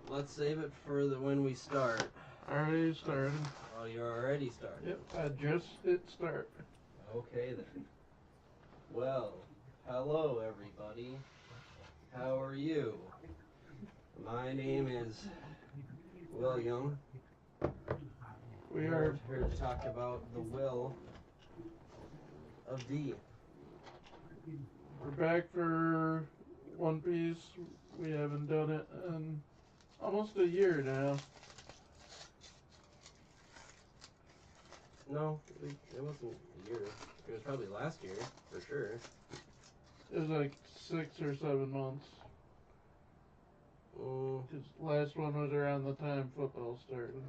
let's save it for when we start. Already started. Oh, you're already started. Yep, I just hit start. Okay then. Well, hello everybody. How are you? My name is William. We are here to talk about the will of D. we're back for One Piece. We haven't done it in almost a year now. No, it wasn't a year. It was probably last year, for sure. It was like 6 or 7 months. Because last one was around the time football started.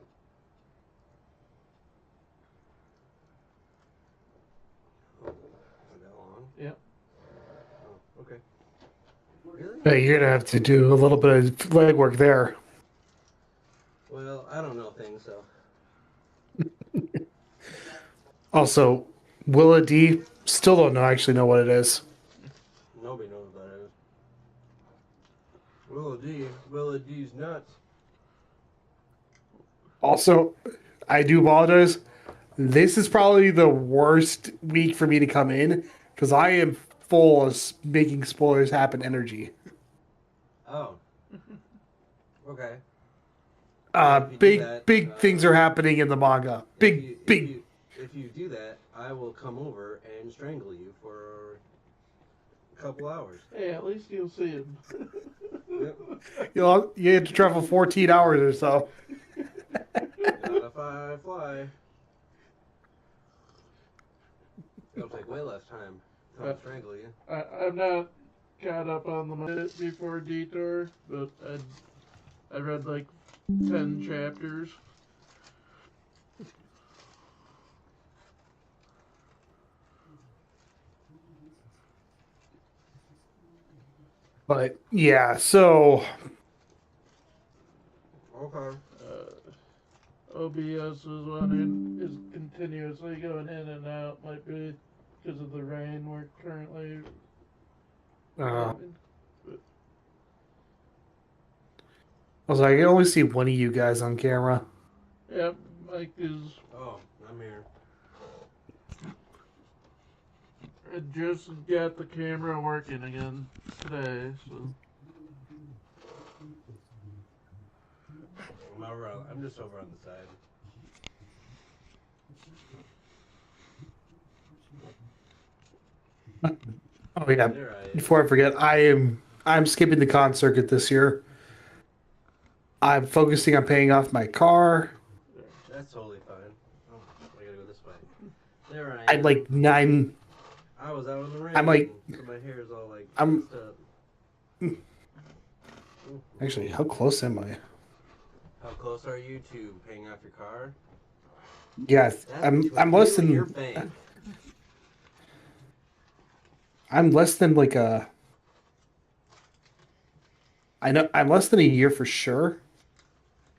Oh, that long? Yep. Oh, okay. Really? Hey, you're gonna have to do a little bit of legwork there. Well, I don't know things, so. Also, Willa D still don't actually know what it is. Nobody knows what that is. Willa D's nuts. Also, I do apologize. This is probably the worst week for me to come in because I am full of making spoilers happen energy. Oh. Okay. Big things are happening in the manga. Big. If you do that, I will come over and strangle you for a couple hours. Hey, at least you'll see him. Yep. You have to travel 14 hours or so. Not if I fly. It'll take way less time to strangle you. I'm not caught up on the minute before Detour, but I read like 10 chapters. But yeah, so Okay. OBS is continuously going in and out. Might be because of the rain we're currently having. But I can only see one of you guys on camera. yeah, Mike is. Oh, I'm here. I just got the camera working again today, so. I'm just over on the side. Oh yeah. Before I forget, I'm skipping the con circuit this year. I'm focusing on paying off my car. That's totally fine. Oh, I gotta go this way. There I am. I'm like 9. I was out in the rain. I'm like. So my hair is all like. I'm. Up. Actually, how close am I? How close are you to paying off your car? Yes, I'm less than. Your bank. I'm less than like a. I know I'm less than a year for sure.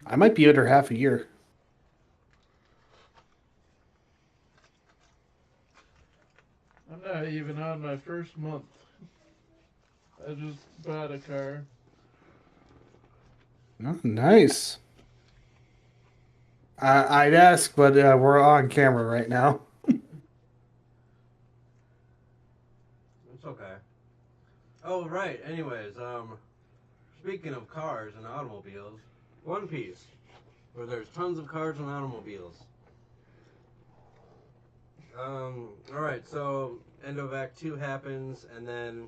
I might be under half a year. I'm not even on my first month. I just bought a car. Oh, nice. I'd ask, but we're on camera right now. It's okay. Oh, right. Anyways, speaking of cars and automobiles, One Piece, where there's tons of cars and automobiles. Alright, so end of Act 2 happens, and then,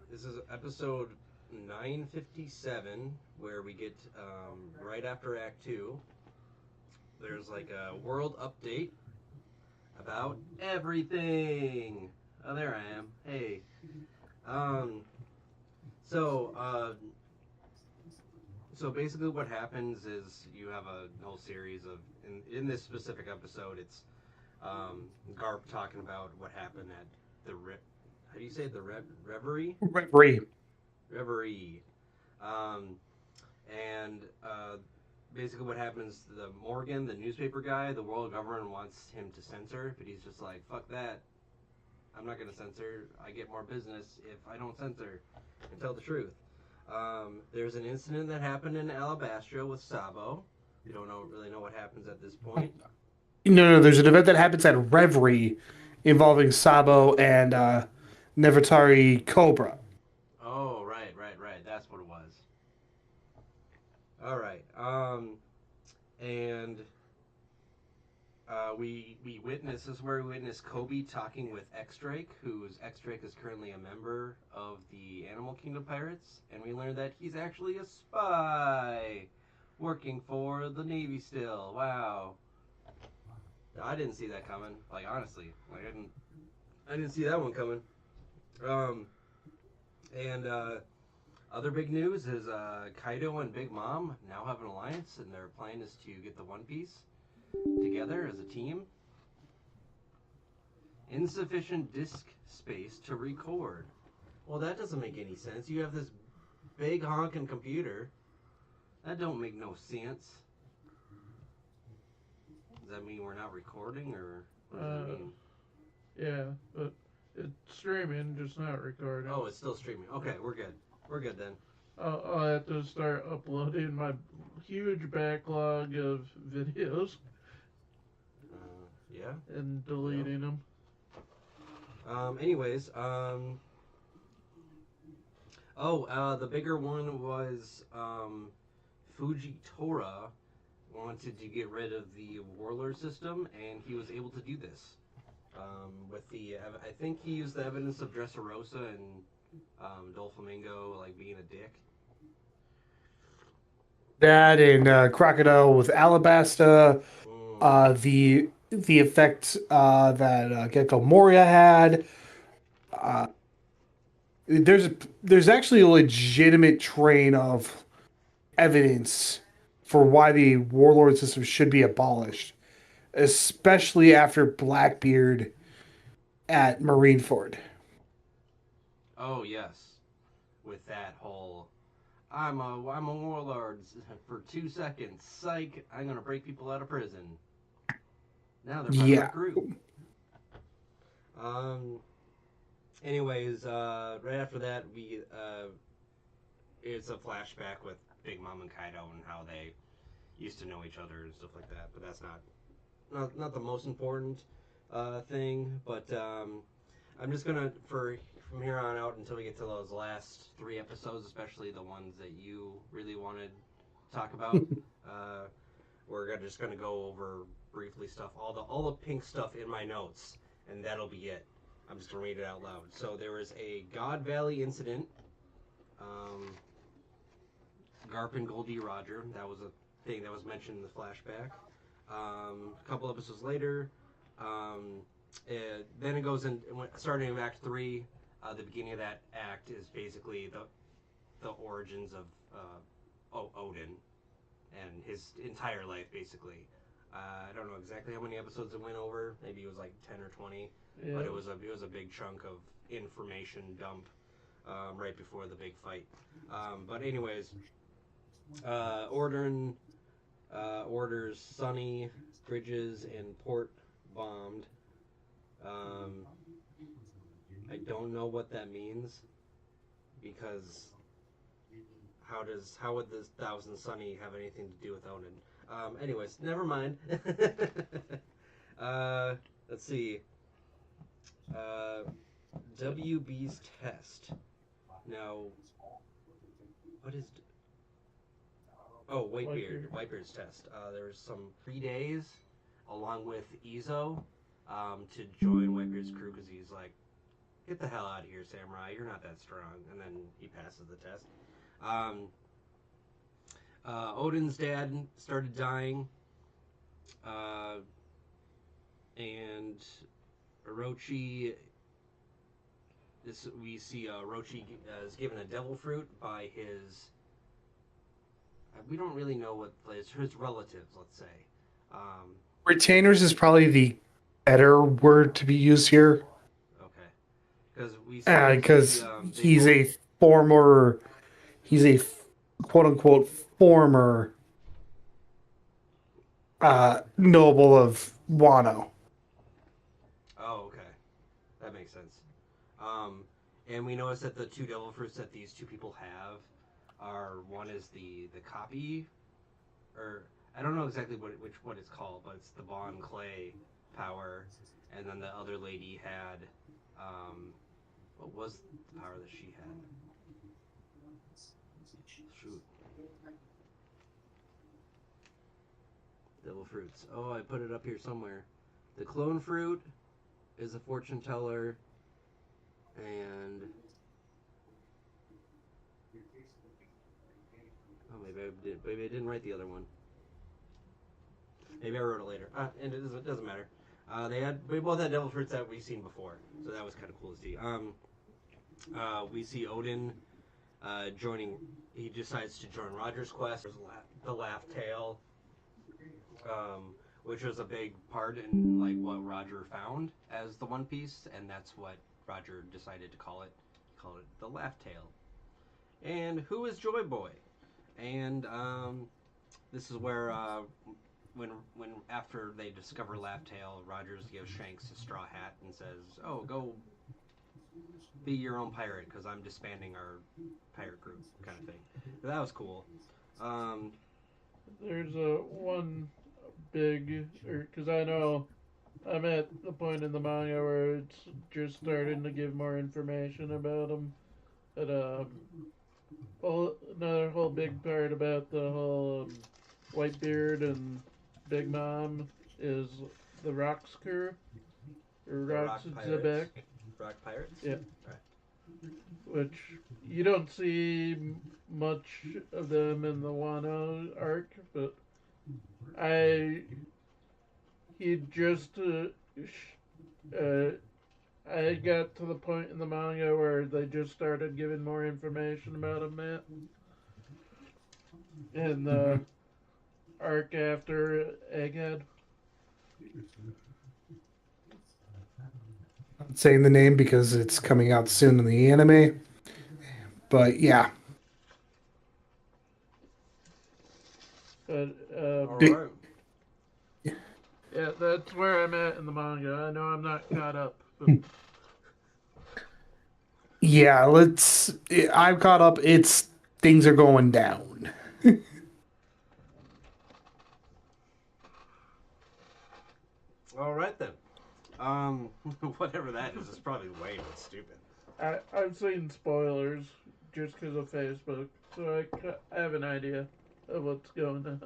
this is episode 957, where we get, right after Act 2, there's like a world update about everything. Oh, there I am. Hey. So basically what happens is you have a whole series of, in this specific episode, it's Garp talking about what happened at the how do you say it? The Reverie? Reverie. And basically what happens, the Morgan, the newspaper guy, the world government wants him to censor, but he's just like, fuck that. I'm not going to censor. I get more business if I don't censor and tell the truth. There's an incident that happened in Alabastra with Sabo. We don't really know what happens at this point. No, there's an event that happens at Reverie involving Sabo and Nefertari Cobra. Oh, right. That's what it was. All right. And we witness this is where we witness Kobe talking with X Drake, who's X Drake is currently a member of the Animal Kingdom Pirates, and we learn that he's actually a spy working for the Navy still. Wow. I didn't see that coming. Like honestly, like I didn't see that one coming. Um, and other big news is Kaido and Big Mom now have an alliance, and their plan is to get the One Piece together as a team. Insufficient disk space to record. Well, that doesn't make any sense. You have this big honking computer. That don't make no sense. Does that mean we're not recording, or what does that mean? Yeah, but it's streaming, just not recording. Oh, it's still streaming. Okay, we're good. We're good then. I'll have to start uploading my huge backlog of videos Yeah. and deleting them. Anyways, the bigger one was Fujitora wanted to get rid of the warlord system, and he was able to do this. I think he used the evidence of Dressrosa and Doflamingo like being a dick. That and Crocodile with Alabasta, Mm. the effect that Gecko Moria had. Uh, there's there's actually a legitimate train of evidence for why the warlord system should be abolished, especially after Blackbeard at Marineford. Oh yes, with that whole I'm a warlord for 2 seconds. Psych! I'm gonna break people out of prison. Now they're part of my Yeah. crew. Um. Anyways, right after that, it's a flashback with Big Mom and Kaido and how they used to know each other and stuff like that. But that's not the most important thing. But I'm just gonna from here on out until we get to those last 3 episodes, especially the ones that you really wanted to talk about. uh, just gonna go over briefly stuff, all the pink stuff in my notes, and that'll be it. I'm just gonna read it out loud. So there was a God Valley incident. Um, Garp and Goldie Roger. That was a thing that was mentioned in the flashback. A couple episodes later, then it goes in. Starting in Act 3, the beginning of that act is basically the origins of Odin and his entire life, basically. I don't know exactly how many episodes it went over. Maybe it was like 10 or 20, Yeah. but it was a big chunk of information dump right before the big fight. But anyways, orders Sunny, Bridges, and Port bombed. Um, I don't know what that means because how would this Thousand Sunny have anything to do with Odin? Anyways, never mind. Let's see. Uh, WB's test. Now, what is? Oh, Whitebeard's test. There was some 3 days, along with Izo, to join Whitebeard's crew because he's like, "Get the hell out of here, Samurai! You're not that strong." And then he passes the test. Um, Odin's dad started dying, and Orochi. We see Orochi is given a devil fruit by his. We don't really know what his relatives. Let's say. Retainers is probably the better word to be used here. Okay, because we see Because they both. he's a quote unquote former noble of Wano. Oh, okay, that makes sense. And we notice that the two devil fruits that these two people have are one is the copy, or I don't know exactly what it's called, but it's the Bon Clay power, and then the other lady had, what was the power that she had? Shoot, devil fruits. Oh, I put it up here somewhere. The clone fruit is a fortune teller, and oh, maybe I didn't write the other one. Maybe I wrote it later. And it doesn't matter. We both had devil fruits that we've seen before, so that was kind of cool to see. We see Odin joining. He decides to join Roger's quest. There's the Laugh Tale, which was a big part in like what Roger found as the One Piece, and that's what Roger decided to call it. He called it the Laugh Tale. And who is Joy Boy? And this is where when after they discover Laugh Tale, Rogers gives Shanks a straw hat and says, "Oh, go be your own pirate because I'm disbanding our pirate group," kind of thing. So that was cool. There's one big, because I know I'm at the point in the manga where it's just starting to give more information about him. But another whole big part about the whole Whitebeard and Big Mom is the Rocks crew, or Rocks Zebek. Rock Pirates? Yeah. Right. Which you don't see much of them in the Wano arc, but he just I got to the point in the manga where they just started giving more information about him, Matt. In the arc after Egghead. I'm saying the name because it's coming out soon in the anime. But yeah. But All right. yeah, that's where I'm at in the manga. I know I'm not caught up. But... yeah, I'm caught up. Things are going down. All right then. Whatever that is probably way too stupid. I've seen spoilers just because of Facebook, so I have an idea of what's going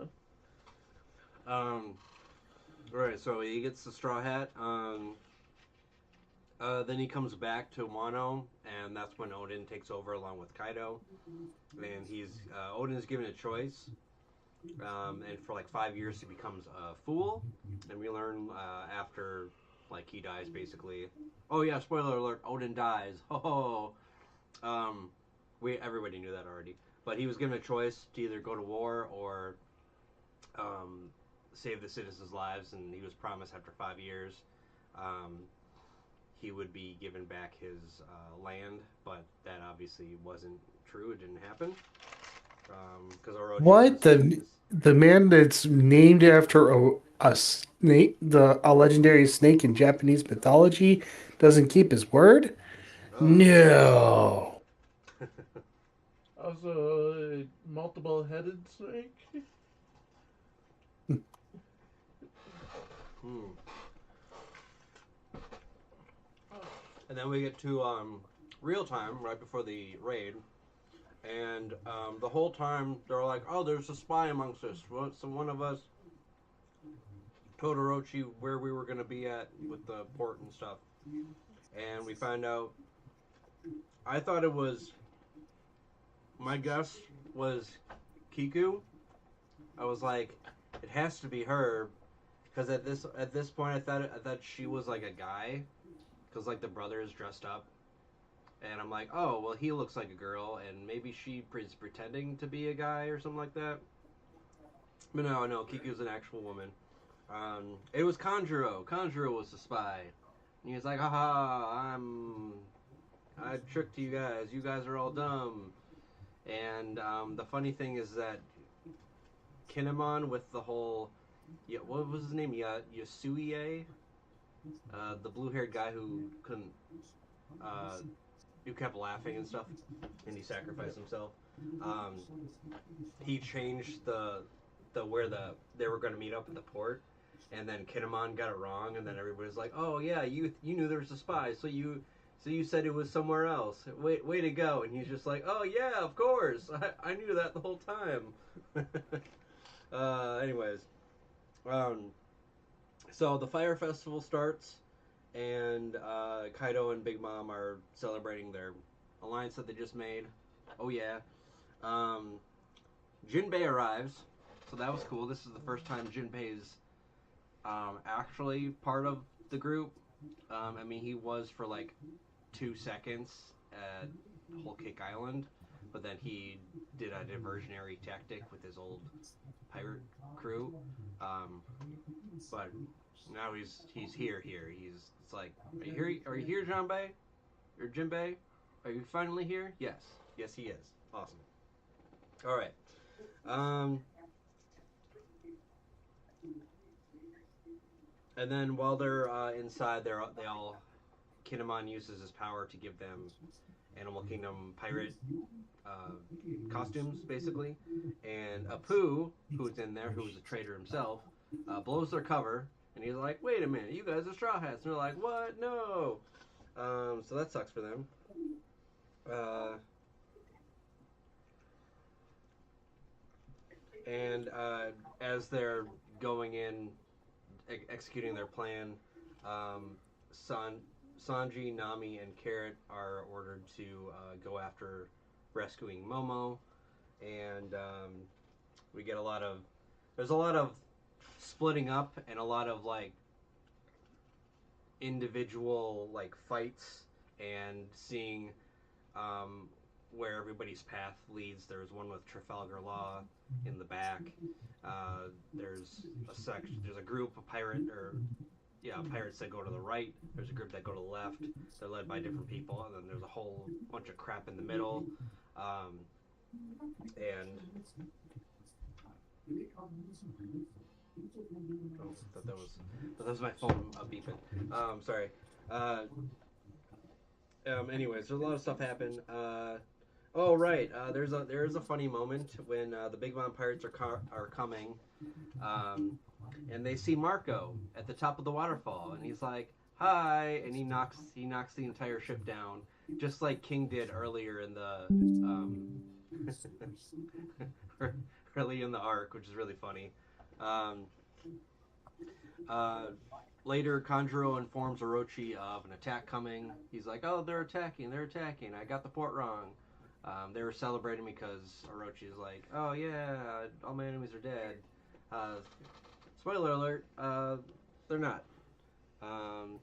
on. Right, so he gets the straw hat. Then he comes back to Wano, and that's when Odin takes over along with Kaido. And Odin is given a choice. And for like 5 years, he becomes a fool. And we learn after, like, he dies basically. Oh yeah, spoiler alert! Odin dies. Oh, everybody knew that already. But he was given a choice to either go to war or save the citizens' lives, and he was promised after 5 years he would be given back his land, but that obviously wasn't true. It didn't happen. Because What? The man that's named after a snake, a legendary snake in Japanese mythology, doesn't keep his word? No. Also, a multiple-headed snake. And then we get to real time right before the raid, and the whole time they're like, "Oh, there's a spy amongst us." So one of us told Orochi where we were going to be at with the port and stuff, and we find out. I thought it was. My guess was Kiku. I was like, it has to be her, because at this point I thought she was like a guy, because like the brother is dressed up, and I'm like, oh well, he looks like a girl, and maybe she is pretending to be a guy or something like that. But no, Kiku's an actual woman. It was Kanjuro. Kanjuro was the spy. And he was like, haha, I tricked you guys. You guys are all dumb. And the funny thing is that Kinemon with the whole, what was his name? Yasuie? The blue-haired guy who couldn't who kept laughing and stuff, and he sacrificed himself. Um, he changed the where they were going to meet up at the port, and then Kinemon got it wrong, and then everybody's like, "Oh yeah, you knew there was a spy, so you said it was somewhere else. Way to go!" And he's just like, "Oh yeah, of course, I knew that the whole time." Anyways, um, so the fire festival starts, and Kaido and Big Mom are celebrating their alliance that they just made. Oh yeah. Um, Jinbei arrives, so that was cool. This is the first time Jinbei's actually part of the group. I mean, he was for like 2 seconds at Whole Cake Island, but then he did a diversionary tactic with his old pirate crew. Um, but now he's here. It's like, are you here? Are you here, Jinbei? Or Jinbei? Are you finally here? Yes, he is. Awesome. All right. Um, and then while they're inside, they all Kinemon uses his power to give them Animal Kingdom pirate uh, costumes, basically. And Apu, who's in there, who's a traitor himself, blows their cover, and he's like, "Wait a minute, you guys are Straw Hats." And they're like, "What? No." So that sucks for them. Uh, and as they're going in, executing their plan, um, Sanji, Nami, and Carrot are ordered to go after rescuing Momo, and we get a lot of there's a lot of splitting up and a lot of like individual like fights and seeing um, where everybody's path leads. There's one with Trafalgar Law in the back. There's there's a group of pirates that go to the right. There's a group that go to the left. They're led by different people, and then there's a whole bunch of crap in the middle. And oh, that was my phone beeping. Sorry. Uh, Anyways, there's a lot of stuff happen. Oh right, there is a funny moment when the Big Mom Pirates are coming, and they see Marco at the top of the waterfall, and he's like, "Hi," and he knocks the entire ship down, just like King did earlier in the early in the arc, which is really funny. Um, uh, Later, Kanjuro informs Orochi of an attack coming. He's like, "Oh, they're attacking! They're attacking! I got the port wrong." They were celebrating because Orochi's like, "Oh yeah, all my enemies are dead." Uh, Spoiler alert, they're not. Um,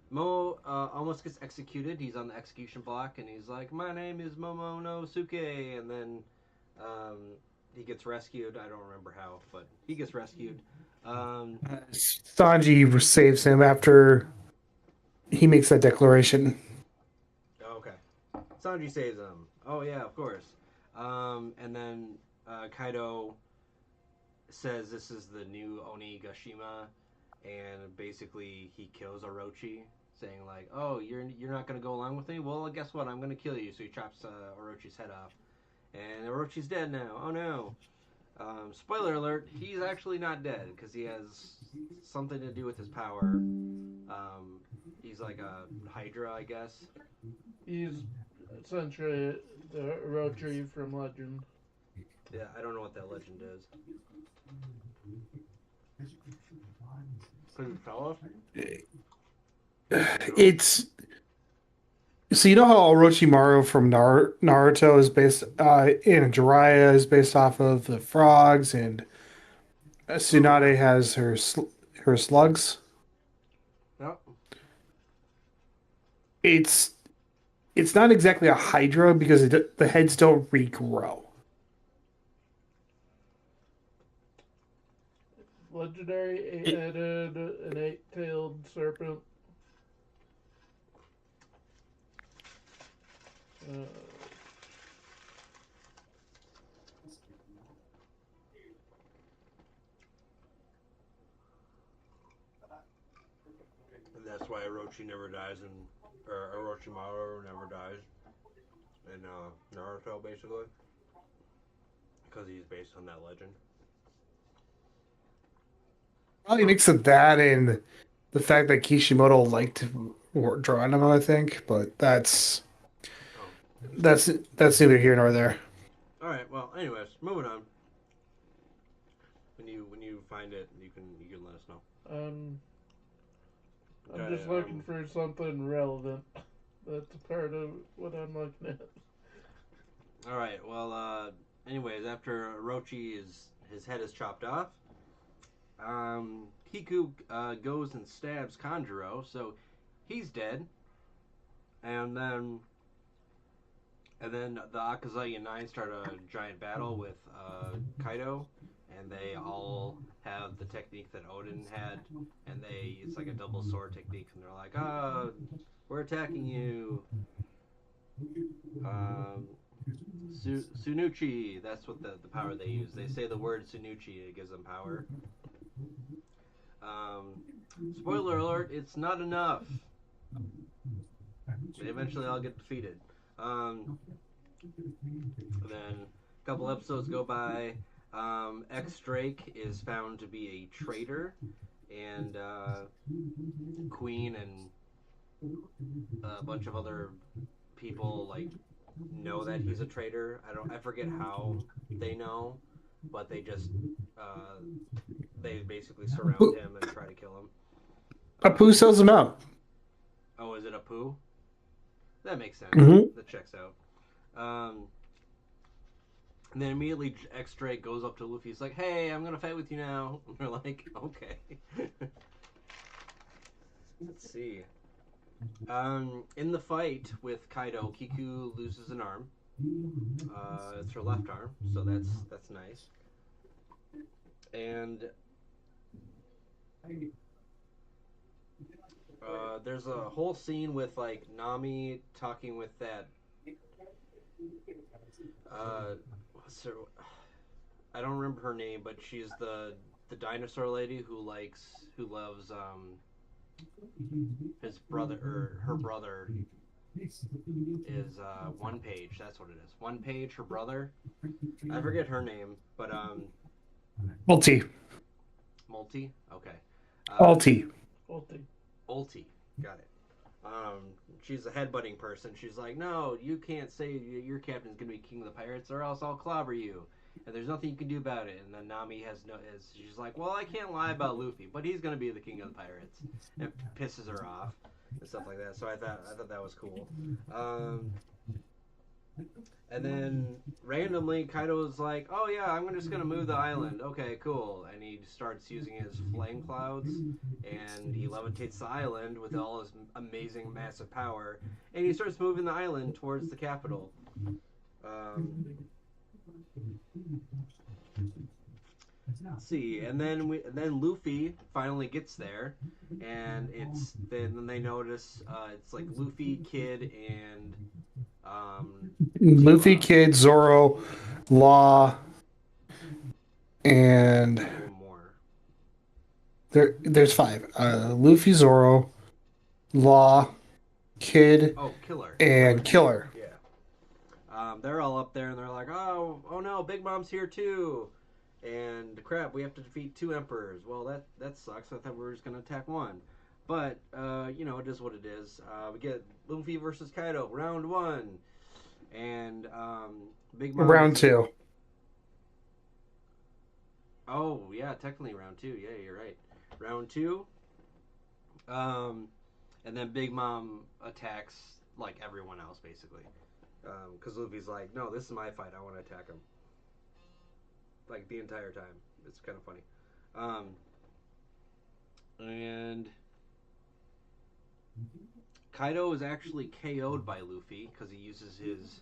Mo almost gets executed. He's on the execution block, and he's like, "My name is Momonosuke," and then um, he gets rescued. I don't remember how, but he gets rescued. Um, Sanji saves him after he makes that declaration. okay. Sanji saves him. Oh yeah, of course. And then Kaido says this is the new Onigashima, and basically he kills Orochi, saying like, "Oh, you're not gonna go along with me? Well, guess what? I'm gonna kill you." So he chops Orochi's head off, and Orochi's dead now. Oh no! Spoiler alert: he's actually not dead because he has something to do with his power. He's like a Hydra, I guess. He's essentially the Orochi from Legend. Yeah, I don't know what that legend is. Could you tell us? It's so you know how Orochimaru from Naruto is based, and Jiraiya is based off of the frogs, and Tsunade has her slugs. No. It's it's not exactly a Hydra because the heads don't regrow. Legendary It, eight-headed and eight-tailed serpent. Uh, And that's why Orochi never dies in Orochimaru never dies in Naruto, basically, because he's based on that legend. Probably a mix of that and the fact that Kishimoto liked drawing him, I think. But Oh, that's that's neither here nor there. all right. Well, anyways, moving on. When you find it, you can let us know. Um, I'm Okay. just looking for something relevant. That's a part of what I'm looking at. All right. Well. Anyways, after Orochi is his head is chopped off, Kiku goes and stabs Kanjuro, so he's dead. And then the Akazaya Nine start a giant battle with Kaido, and they all have the technique that Odin had, and it's like a double sword technique, and they're like, "Oh, we're attacking you." Um, Sunuchi, that's what the power they use. They say the word Sunuchi, it gives them power. Um, Spoiler alert, it's not enough. They eventually all get defeated. Then a couple episodes go by. X Drake is found to be a traitor, and Queen and a bunch of other people like know that he's a traitor. I forget how they know, but they basically surround him and try to kill him. Apu sells him out. Oh, is it Apu? That makes sense. Mhm. That checks out. And then immediately X Drake goes up to Luffy. He's like, "Hey, I'm gonna fight with you now." And they're like, "Okay." Let's see. In the fight with Kaido, Kiku loses an arm. It's her left arm, so that's nice. And there's a whole scene with like Nami talking with that. What's her? I don't remember her name, but she's the dinosaur lady who loves his brother or her brother is One Page. That's what it is. One Page, her brother. I forget her name, but Multi. Multi. Okay. Alti. Ulti. Got it. She's a headbutting person. She's like, "No, you can't say your captain's gonna be king of the pirates, or else I'll clobber you. And there's nothing you can do about it." And then Nami she's like, "Well, I can't lie about Luffy, but he's gonna be the king of the pirates," and pisses her off and stuff like that. So I thought that was cool. And then randomly Kaido's like, "Oh yeah, I'm just gonna move the island. Okay, cool." And he starts using his flame clouds, and he levitates the island with all his amazing, massive power, and he starts moving the island towards the capital. Let's see, and then Luffy finally gets there, and then they notice it's like Luffy, Kid, and Luffy, Kid, Zoro, Law, and one more. there's five. Luffy, Zoro, Law, Kid, Oh, Killer. and Killer. Yeah. They're all up there, and they're like, oh no, Big Mom's here too. And crap, we have to defeat two emperors. Well, that sucks. I thought we were just gonna attack one. But it is what it is. We get Luffy versus Kaido, round one, and Big Mom. Round two. Oh yeah, technically round two. Yeah, you're right. Round two. And then Big Mom attacks like everyone else basically, because Luffy's like, "No, this is my fight. I want to attack him." Like the entire time. It's kind of funny. And Kaido is actually KO'd by Luffy because he uses his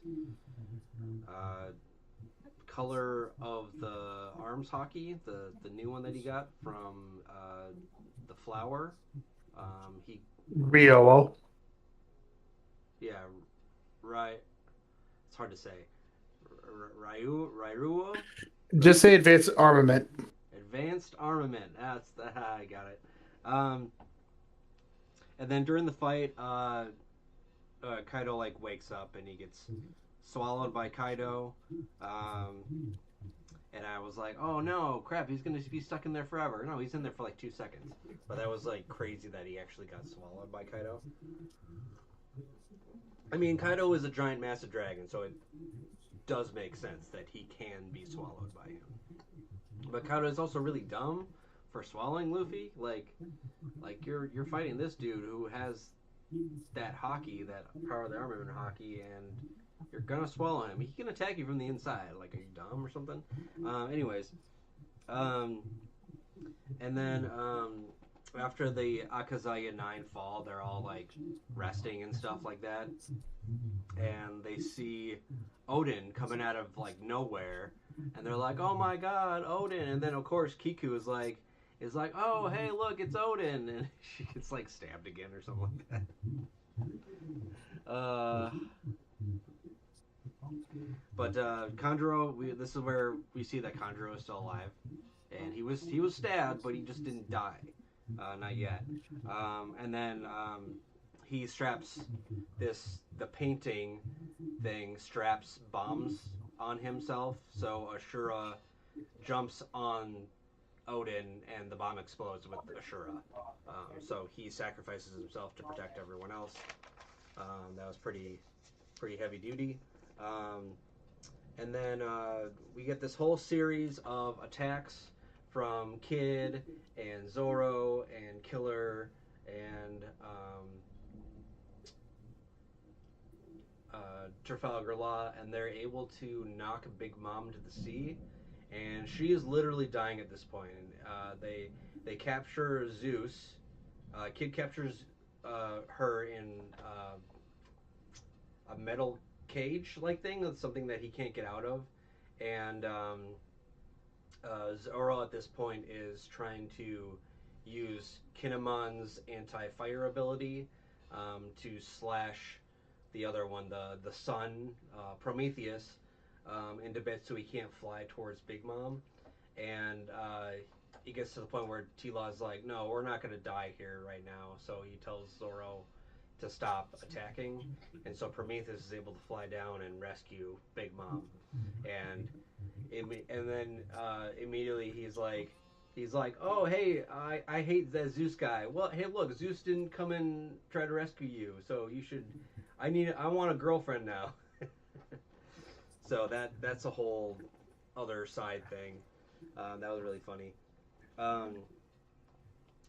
color of the arms hockey, the new one that he got from the flower. He Riolo. Yeah, right. It's hard to say. Rairuo? Just say advanced armament. Advanced armament. That's I got it. And then during the fight, Kaido like wakes up and he gets swallowed by Kaido. And I was like, oh no, crap, he's gonna be stuck in there forever. No, he's in there for like 2 seconds. But that was like crazy that he actually got swallowed by Kaido. I mean, Kaido is a giant massive dragon, so it does make sense that he can be swallowed by him. But Kaido is also really dumb for swallowing Luffy. Like you're fighting this dude who has that haki, that power of the armament haki, and you're gonna swallow him. He can attack you from the inside. Like, are you dumb or something? Anyways, and then after the Akazaya 9 fall, they're all like resting and stuff like that, and they see Odin coming out of like nowhere, and they're like, "Oh my God, Odin!" And then of course Kiku is like, "Oh hey, look, it's Odin," and she gets like stabbed again or something like that. But Kandro, this is where we see that Kandro is still alive, and he was stabbed, but he just didn't die, not yet. And then he straps the painting thing straps bombs on himself, so Ashura jumps on Odin, and the bomb explodes with Ashura. So he sacrifices himself to protect everyone else. That was pretty heavy duty. And then we get this whole series of attacks from Kid and Zoro and Killer and Trafalgar Law, and they're able to knock Big Mom to the sea, and she is literally dying at this point. They capture Zeus. Kid captures her in a metal cage like thing. That's something that he can't get out of, and Zoro at this point is trying to use Kinemon's anti-fire ability to slash the other one, the sun, Prometheus, into bits so he can't fly towards Big Mom. And he gets to the point where T-Law's like, no, we're not going to die here right now. So he tells Zoro to stop attacking. And so Prometheus is able to fly down and rescue Big Mom. And then immediately he's like, oh, hey, I hate that Zeus guy. Well, hey, look, Zeus didn't come and try to rescue you. So you should, I want a girlfriend now. So that's a whole other side thing. That was really funny.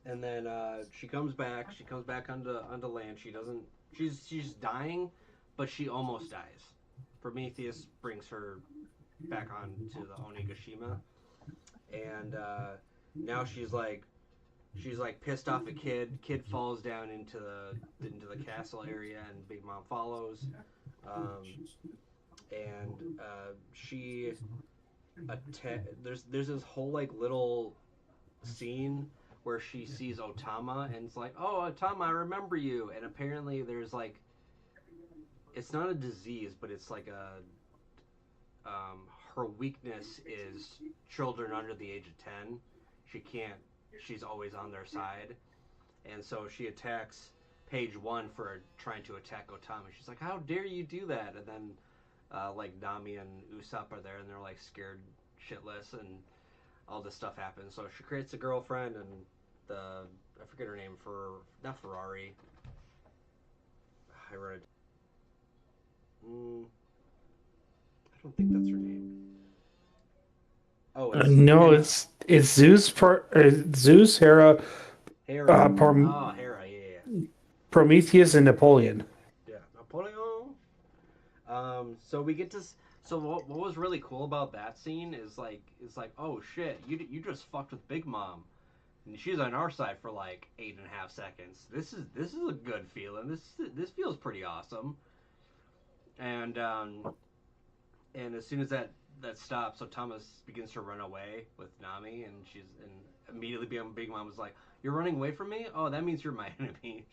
And then she comes back. She comes back onto land. She doesn't. She's dying, but she almost dies. Prometheus brings her back onto the Onigashima, and now she's like pissed off at Kid. Kid falls down into the castle area, and Big Mom follows. And she there's this whole like little scene where she sees Otama and it's like, oh, Otama, I remember you. And apparently there's like, it's not a disease, but it's like her weakness is children under the age of 10. She's always on their side. And so she attacks Page 1 for trying to attack Otama. She's like, how dare you do that? And then like Nami and Usopp are there and they're like scared shitless and all this stuff happens. So she creates a girlfriend, and I forget her name, not Ferrari. I wrote it. I don't think that's her name. Oh, No, Hera. it's Zeus, Hera, Hera. Hera. Yeah. Prometheus, and Napoleon. Yeah, Napoleon. So we get to. So what was really cool about that scene is like oh shit, you just fucked with Big Mom, and she's on our side for like 8.5 seconds. This is a good feeling. This feels pretty awesome. And as soon as that stops, so Thomas begins to run away with Nami, and immediately Big Mom was like, "You're running away from me? Oh, that means you're my enemy."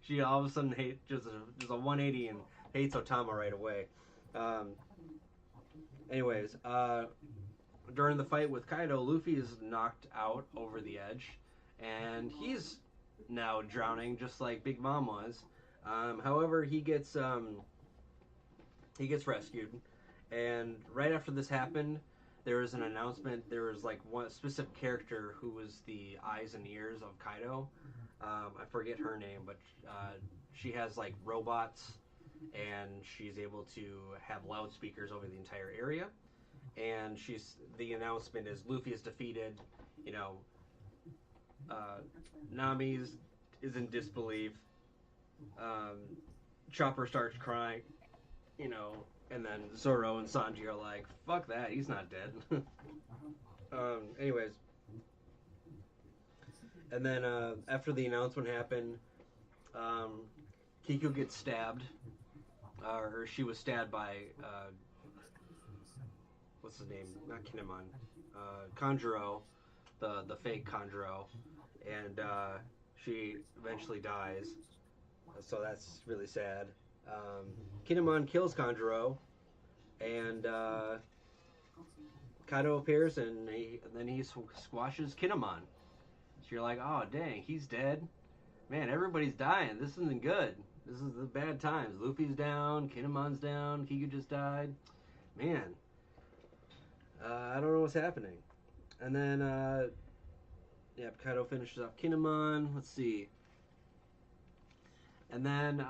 She all of a sudden hates just a 180 and hates Otama right away. Anyways, during the fight with Kaido, Luffy is knocked out over the edge, and he's now drowning just like Big Mom was. However, he gets rescued, and right after this happened, there was an announcement. There was like one specific character who was the eyes and ears of Kaido. I forget her name, but she has like robots, and she's able to have loudspeakers over the entire area. And she's the announcement is Luffy is defeated. You know, uh, Nami's is in disbelief. Um, Chopper starts crying. You know, and then Zoro and Sanji are like, "Fuck that, he's not dead." Anyways, and then after the announcement happened, um, Kiku gets stabbed, or she was stabbed by what's his name? Not Kinemon, Kanjuro, the fake Kanjuro, and she eventually dies. So that's really sad. Kinemon kills Kanjuro, and Kaido appears, and then he squashes Kinemon. So you're like, oh dang, he's dead. Man, everybody's dying. This isn't good. This is the bad times. Luffy's down, Kinemon's down, Kiku just died. Man, I don't know what's happening. And then, yeah, Kaido finishes off Kinemon. Let's see. And then,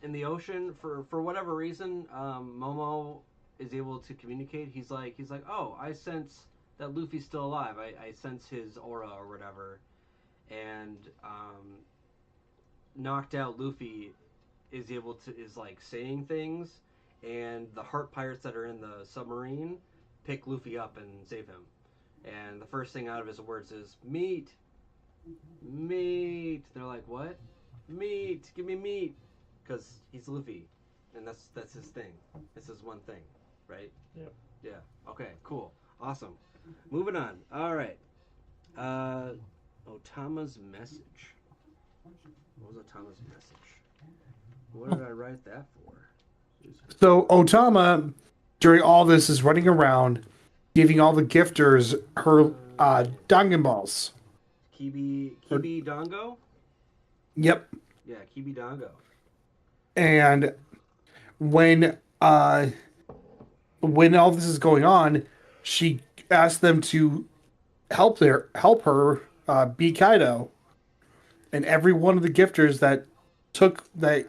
in the ocean, for whatever reason, Momo is able to communicate. He's like, oh, I sense that Luffy's still alive. I sense his aura or whatever. And knocked out Luffy is like saying things, and the heart pirates that are in the submarine pick Luffy up and save him. And the first thing out of his words is meat, meat. They're like, what? Meat, give me meat, because he's Luffy, and that's his thing. It's his one thing, right? Yep. Yeah. Okay. Cool. Awesome. Moving on. All right. Otama's message. What was Otama's message? What did I write that for? So Otama, during all this, is running around giving all the gifters her Dangan balls. Or, Kibi Dongo? yep. Yeah, Kibi Dongo. And when uh, when all this is going on, she asked them to help her beat Kaido, and every one of the gifters that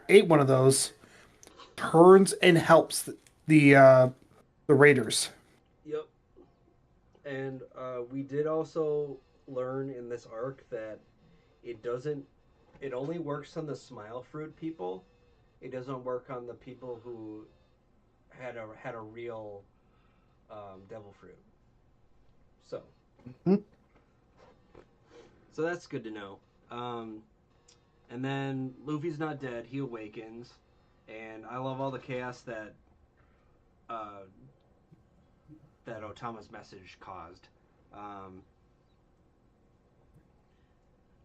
ate one of those turns and helps the raiders. Yep. And we did also learn in this arc that it doesn't. It only works on the smile fruit people. It doesn't work on the people who had a real devil fruit. So Hmm? so that's good to know. Um, and then Luffy's not dead. He awakens, and I love all the chaos uh, that Otama's message caused. Um,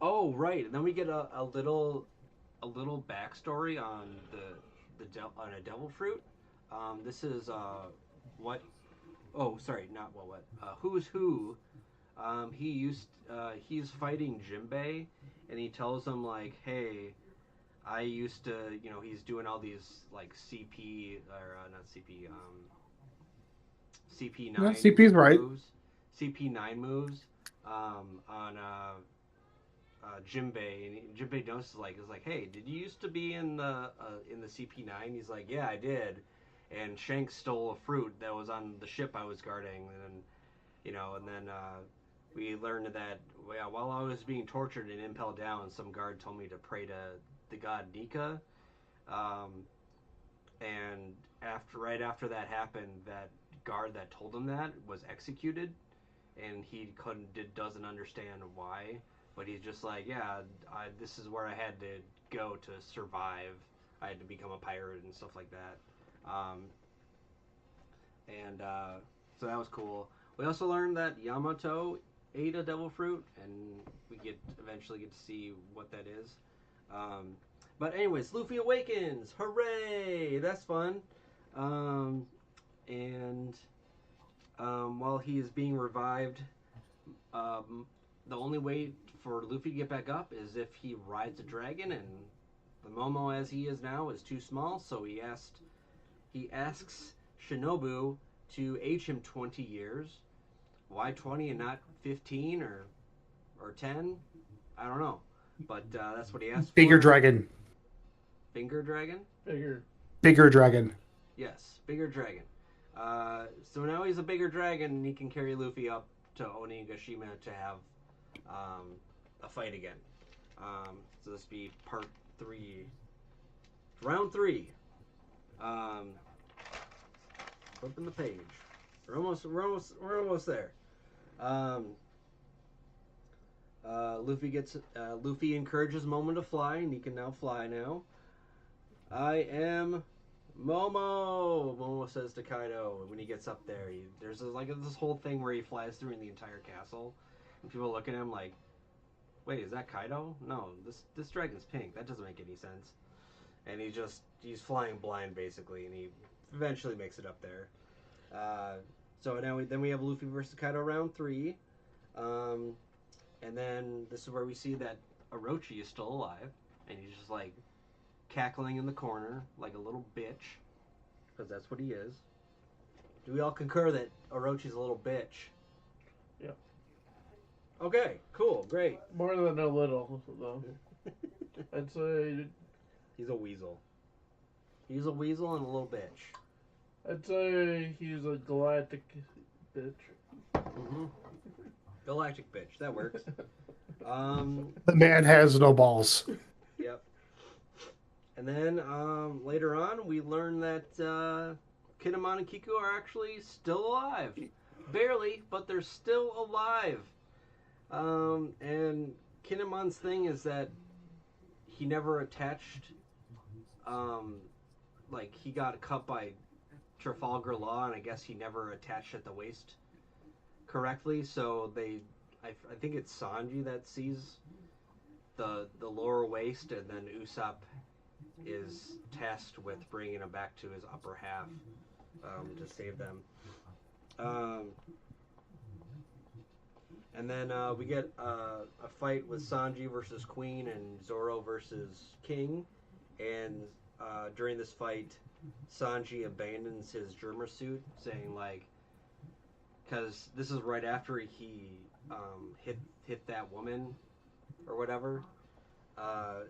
oh right, and then we get a little backstory on on a devil fruit. This is what. Oh, sorry, not what. Who's who? He's fighting Jinbei, and he tells him like, "Hey, I used to, he's doing all these like CP or not CP, Yeah, CP9 CP's right. moves, CP9 moves on Jinbei, and Jinbei notices like is like, hey, did you used to be in the CP9? He's like, yeah, I did, and Shanks stole a fruit that was on the ship I was guarding, and then we learned that yeah, while I was being tortured and impelled down, some guard told me to pray to the god Nika, um, and right after that happened, that guard that told him that was executed, and he doesn't understand why, but he's just like, yeah, this is where I had to go to survive. I had to become a pirate and stuff like that, and so that was cool. We also learned that Yamato ate a devil fruit, and we eventually get to see what that is. Um, but anyways, Luffy awakens! Hooray! That's fun. Um, and while he is being revived, um, the only way for Luffy to get back up is if he rides a dragon, and The Momo, as he is now, is too small, so he asks Shinobu to age him 20 years. Why 20 and not 15 or 10? I don't know, but that's what he asked Bigger for. dragon. Finger dragon? Bigger. Bigger dragon. Yes, bigger dragon. So now he's a bigger dragon, and he can carry Luffy up to Onigashima to have a fight again. So this be part 3, round 3. Flipping the page. We're almost there. Luffy encourages Momo to fly, and he can now fly now. I am Momo. Momo says to Kaido when he gets up there. There's this whole thing where he flies through in the entire castle, and people look at him like, "Wait, is that Kaido? No, this dragon's pink. That doesn't make any sense." And he's flying blind basically, and he eventually makes it up there. So now we have Luffy versus Kaido round 3, and then this is where we see that Orochi is still alive, and he's just like cackling in the corner like a little bitch, because that's what he is. Do we all concur that Orochi's a little bitch? Yeah. Okay, cool, great. More than a little, though. I'd say He's a weasel. He's a weasel and a little bitch. I'd say he's a galactic bitch. Mm-hmm. Galactic bitch. That works. The man has no balls. Yep. And then later on, we learn that Kinemon and Kiku are actually still alive. Barely, but they're still alive. And Kinemon's thing is that he never attached. Like, he got cut by Trafalgar Law, and I guess he never attached at the waist correctly. So I think it's Sanji that sees the lower waist, and then Usopp is tasked with bringing him back to his upper half to save them. And then we get a fight with Sanji versus Queen and Zoro versus King. And during this fight, Sanji abandons his Germa suit, saying like, because this is right after he hit that woman or whatever,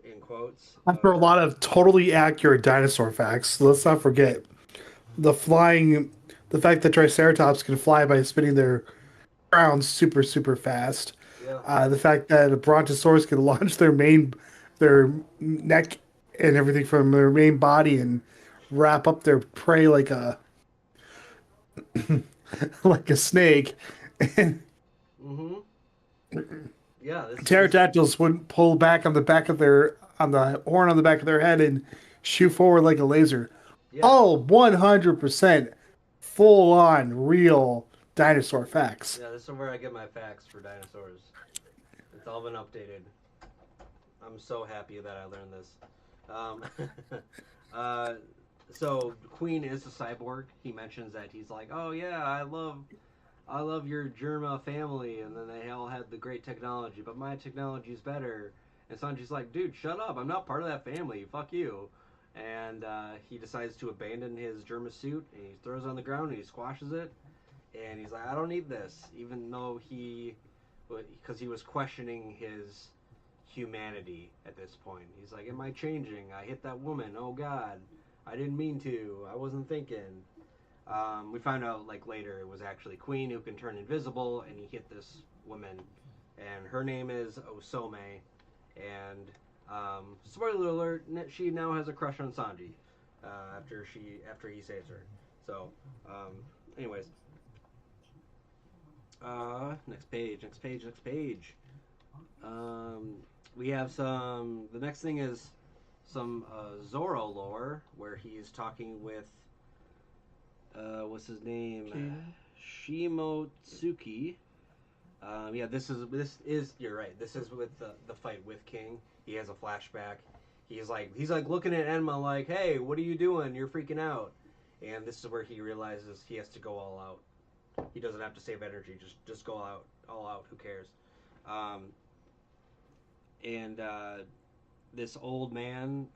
in quotes. After a lot of totally accurate dinosaur facts, let's not forget the fact that Triceratops can fly by spinning their crowns super, super fast. Yeah. The fact that a Brontosaurus can launch their neck and everything from their main body and wrap up their prey like a like a snake. And Mm-hmm. Yeah. pterodactyls would pull back on the horn on the back of their head and shoot forward like a laser. Yeah. All 100% full on real dinosaur facts. Yeah, this is where I get my facts for dinosaurs. It's all been updated. I'm so happy that I learned this. So Queen is a cyborg. He mentions that he's like, "Oh yeah, I love your Germa family," and then they all had the great technology, but my technology is better. And Sanji's like, "Dude, shut up! I'm not part of that family. Fuck you." And he decides to abandon his Germa suit, and he throws it on the ground and he squashes it. And he's like, "I don't need this," even though because he was questioning his humanity at this point. He's like, "Am I changing? I hit that woman. Oh God, I didn't mean to. I wasn't thinking." We found out like later it was actually Queen who can turn invisible, and he hit this woman, and her name is Osome. And spoiler alert, she now has a crush on Sanji after he saves her. So, anyways. Next page. We have the next thing is some Zoro lore where he's talking with, what's his name? Shimotsuki. Yeah, this is, you're right. This is with the fight with King. He has a flashback. He's like looking at Enma like, "Hey, what are you doing? You're freaking out." And this is where he realizes he has to go all out. He doesn't have to save energy. Just go all out. Who cares? And this old man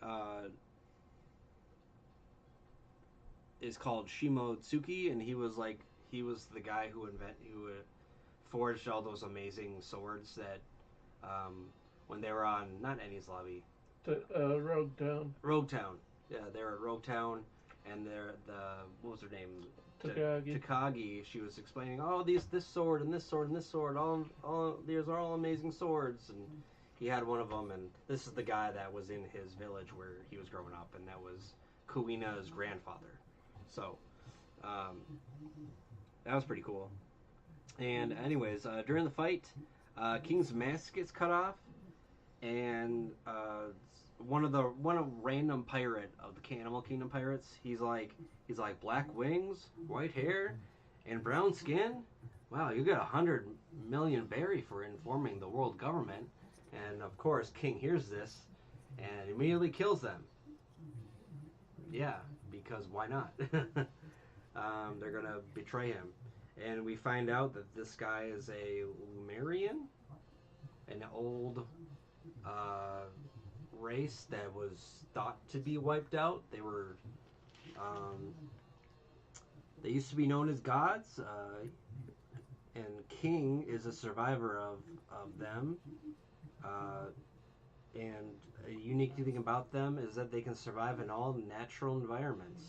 is called Shimotsuki, and he was the guy who forged all those amazing swords that when they were on not Enies Lobby, To Rogue Town. Rogue Town. Yeah, they were at Rogue Town, and they're the what was her name? Takagi. Takagi. She was explaining, oh, this sword and this sword and this sword, all these are all amazing swords, and he had one of them, and this is the guy that was in his village where he was growing up, and that was Kuina's grandfather. So, um, that was pretty cool. And anyways, during the fight, King's mask gets cut off, and one of random pirate of the Animal Kingdom pirates. He's like black wings, white hair, and brown skin. Wow, you get 100 million berry for informing the world government. And of course, King hears this and immediately kills them. Yeah, because why not? They're gonna betray him, and we find out that this guy is a Lumerian, an old race that was thought to be wiped out. Um, they used to be known as gods, and King is a survivor of them. Uh, and a unique thing about them is that they can survive in all natural environments.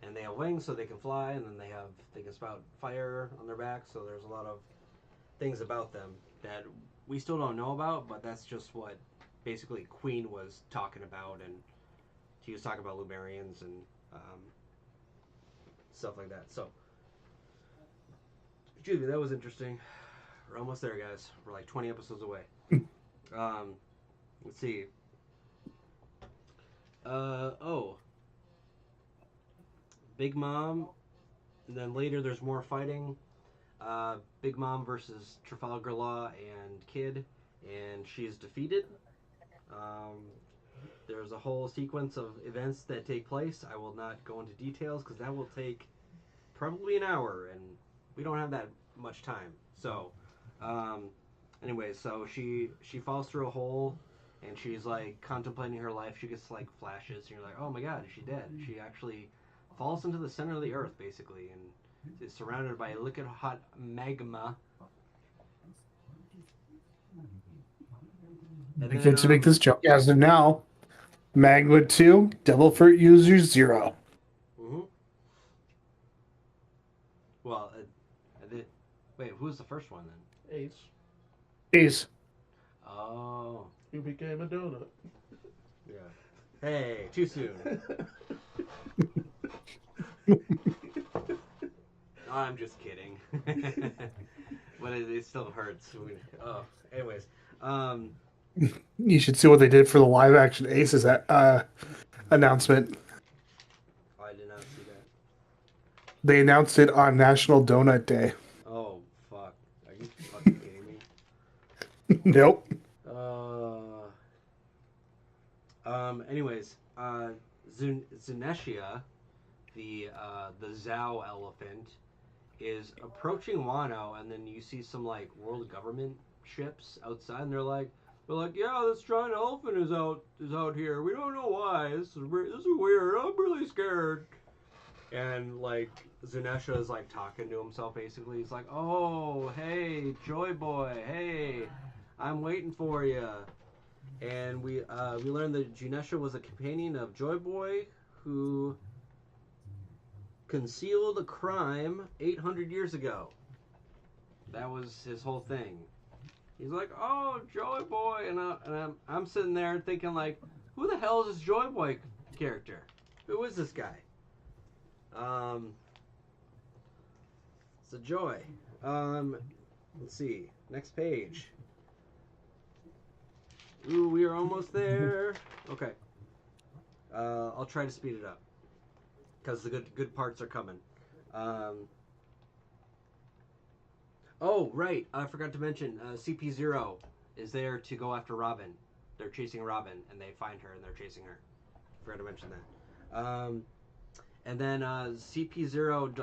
And they have wings, so they can fly, and then they can spout fire on their back. So there's a lot of things about them that we still don't know about, but that's just what basically Queen was talking about, and she was talking about Lumerians and stuff like that. So, excuse me, that was interesting. We're almost there, guys. We're like 20 episodes away. Let's see. Oh, Big Mom, and then later there's more fighting. Big Mom versus Trafalgar Law and Kid, and she is defeated. Um, there's a whole sequence of events that take place. I will not go into details because that will take probably an hour, and we don't have that much time. So, anyway, so she falls through a hole, and she's like contemplating her life. She gets like flashes, and you're like, oh my god, is she dead? She actually falls into the center of the earth, basically, and is surrounded by liquid hot magma. And I then, get to make this joke as of now. Magma 2, Devil Fruit User 0. Mm-hmm. Well, wait, who was the first one then? Ace. Ace. Oh, You became a donut. yeah. Hey, too soon. No, I'm just kidding. But it still hurts. Oh, anyways. You should see what they did for the live action Aces announcement. I did not see that. They announced it on National Donut Day. Oh, fuck. Are you fucking kidding me? Nope. Anyways, Zunetia, the Zhao elephant, is approaching Wano, and then you see some like world government ships outside, and they're like, yeah, this giant elephant is out here. We don't know why. This is weird. I'm really scared. And like Zunesha is like talking to himself basically. He's like, oh, hey, Joy Boy, hey, I'm waiting for you. And we learned that Junesha was a companion of Joy Boy, who concealed a crime 800 years ago. That was his whole thing. He's like, oh, Joy Boy, and I'm sitting there thinking like, who the hell is this Joy Boy character? Who is this guy? So Joy. Let's see. Next page. Ooh, we are almost there. Okay. I'll try to speed it up because the good parts are coming. Oh, right. I forgot to mention CP0 is there to go after Robin. They're chasing Robin, and they find her, and they're chasing her. Forgot to mention that. And then CP0,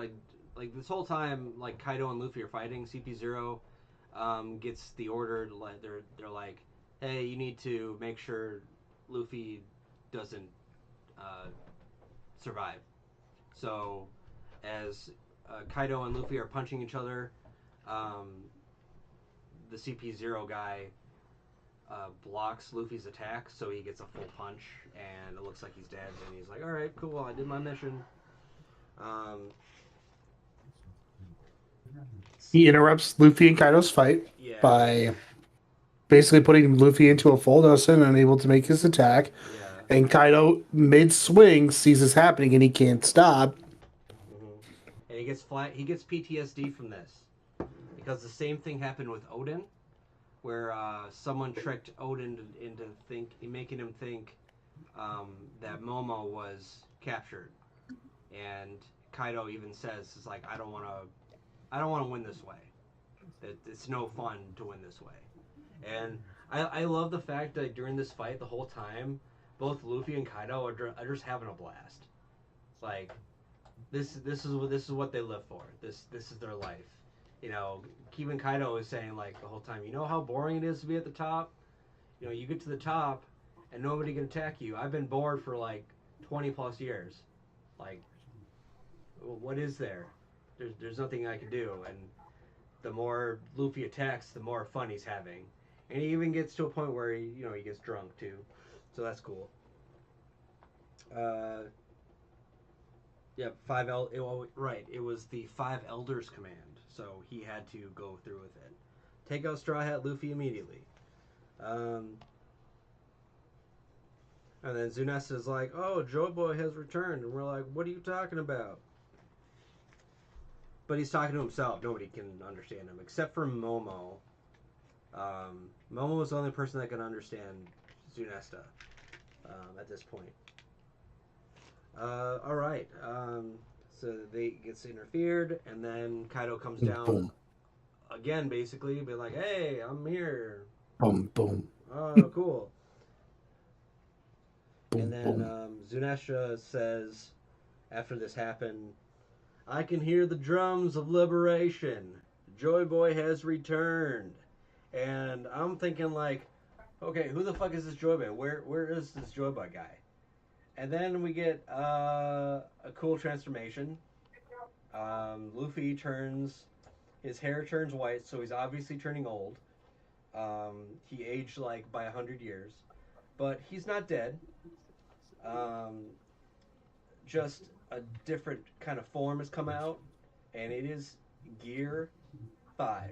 like this whole time, like Kaido and Luffy are fighting. CP0 gets the order. They're like, hey, you need to make sure Luffy doesn't survive. So as Kaido and Luffy are punching each other, um, the CP0 guy blocks Luffy's attack, so he gets a full punch, and it looks like he's dead. And he's like, "All right, cool, I did my mission." Um, He interrupts Luffy and Kaido's fight yeah, by basically putting Luffy into a full dosing and unable to make his attack. yeah. And Kaido, mid swing, sees this happening and he can't stop. Hmm. And he gets flat. He gets PTSD from this because the same thing happened with Odin, where someone tricked Odin into making him think that Momo was captured, and Kaido even says, "It's like I don't want to win this way. It's no fun to win this way." And I love the fact that during this fight, the whole time, both Luffy and Kaido are just having a blast. It's like this is what they live for. This is their life. You know, even Kaido is saying like the whole time, you know how boring it is to be at the top. You know, you get to the top and nobody can attack you. I've been bored for like 20 plus years. Like, what is there? There's nothing I can do. And the more Luffy attacks, the more fun he's having. And he even gets to a point where he gets drunk too. So that's cool. Uh, yeah, right. It was the Five Elders command, so he had to go through with it. Take out Straw Hat Luffy immediately. Um, and then Zunesta's like, "Oh, Joy Boy has returned," and we're like, "What are you talking about?" But he's talking to himself. Nobody can understand him except for Momo. Momo is the only person that can understand Zunesta at this point. All right. So they gets interfered, and then Kaido comes down Boom, again, basically, be like, "Hey, I'm here. boom, boom, Oh, cool." And boom, then boom. Zunesha says, after this happened, "I can hear the drums of liberation. Joy Boy has returned." And I'm thinking like, okay, who the fuck is this Joy Boy? Where is this Joy Boy guy? And then we get a cool transformation. Luffy turns, his hair turns white, so he's obviously turning old. He aged like by 100 years, but he's not dead. Um, just a different kind of form has come out, and it is Gear 5.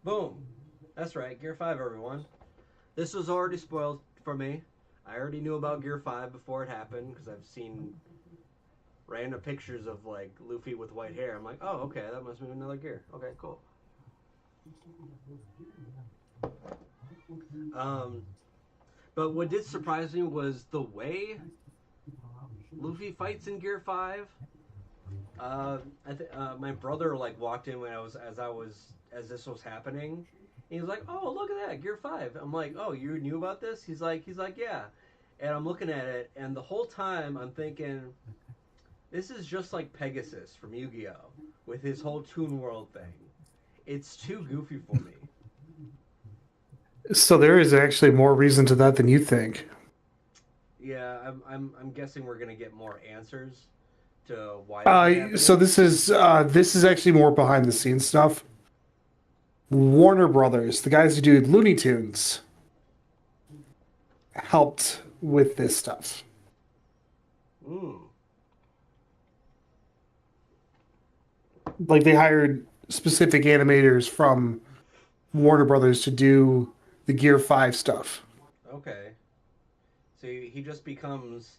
Boom. That's right, Gear 5, everyone. This was already spoiled for me. I already knew about Gear 5 before it happened because I've seen random pictures of like Luffy with white hair. I'm like, oh, okay, that must be another gear. Okay, cool. Um, but what did surprise me was the way Luffy fights in Gear 5. My brother like walked in when as this was happening. He was like, "Oh, look at that, Gear 5." I'm like, "Oh, you knew about this?" He's like, "Yeah." And I'm looking at it, and the whole time I'm thinking, this is just like Pegasus from Yu-Gi-Oh with his whole Toon World thing. It's too goofy for me. So there is actually more reason to that than you think. Yeah, I'm guessing we're gonna get more answers to why this is So happening. this is actually more behind the scenes stuff. Warner Brothers, the guys who do Looney Tunes, helped with this stuff. Mm. Like they hired specific animators from Warner Brothers to do the Gear 5 stuff. Okay. So he just becomes.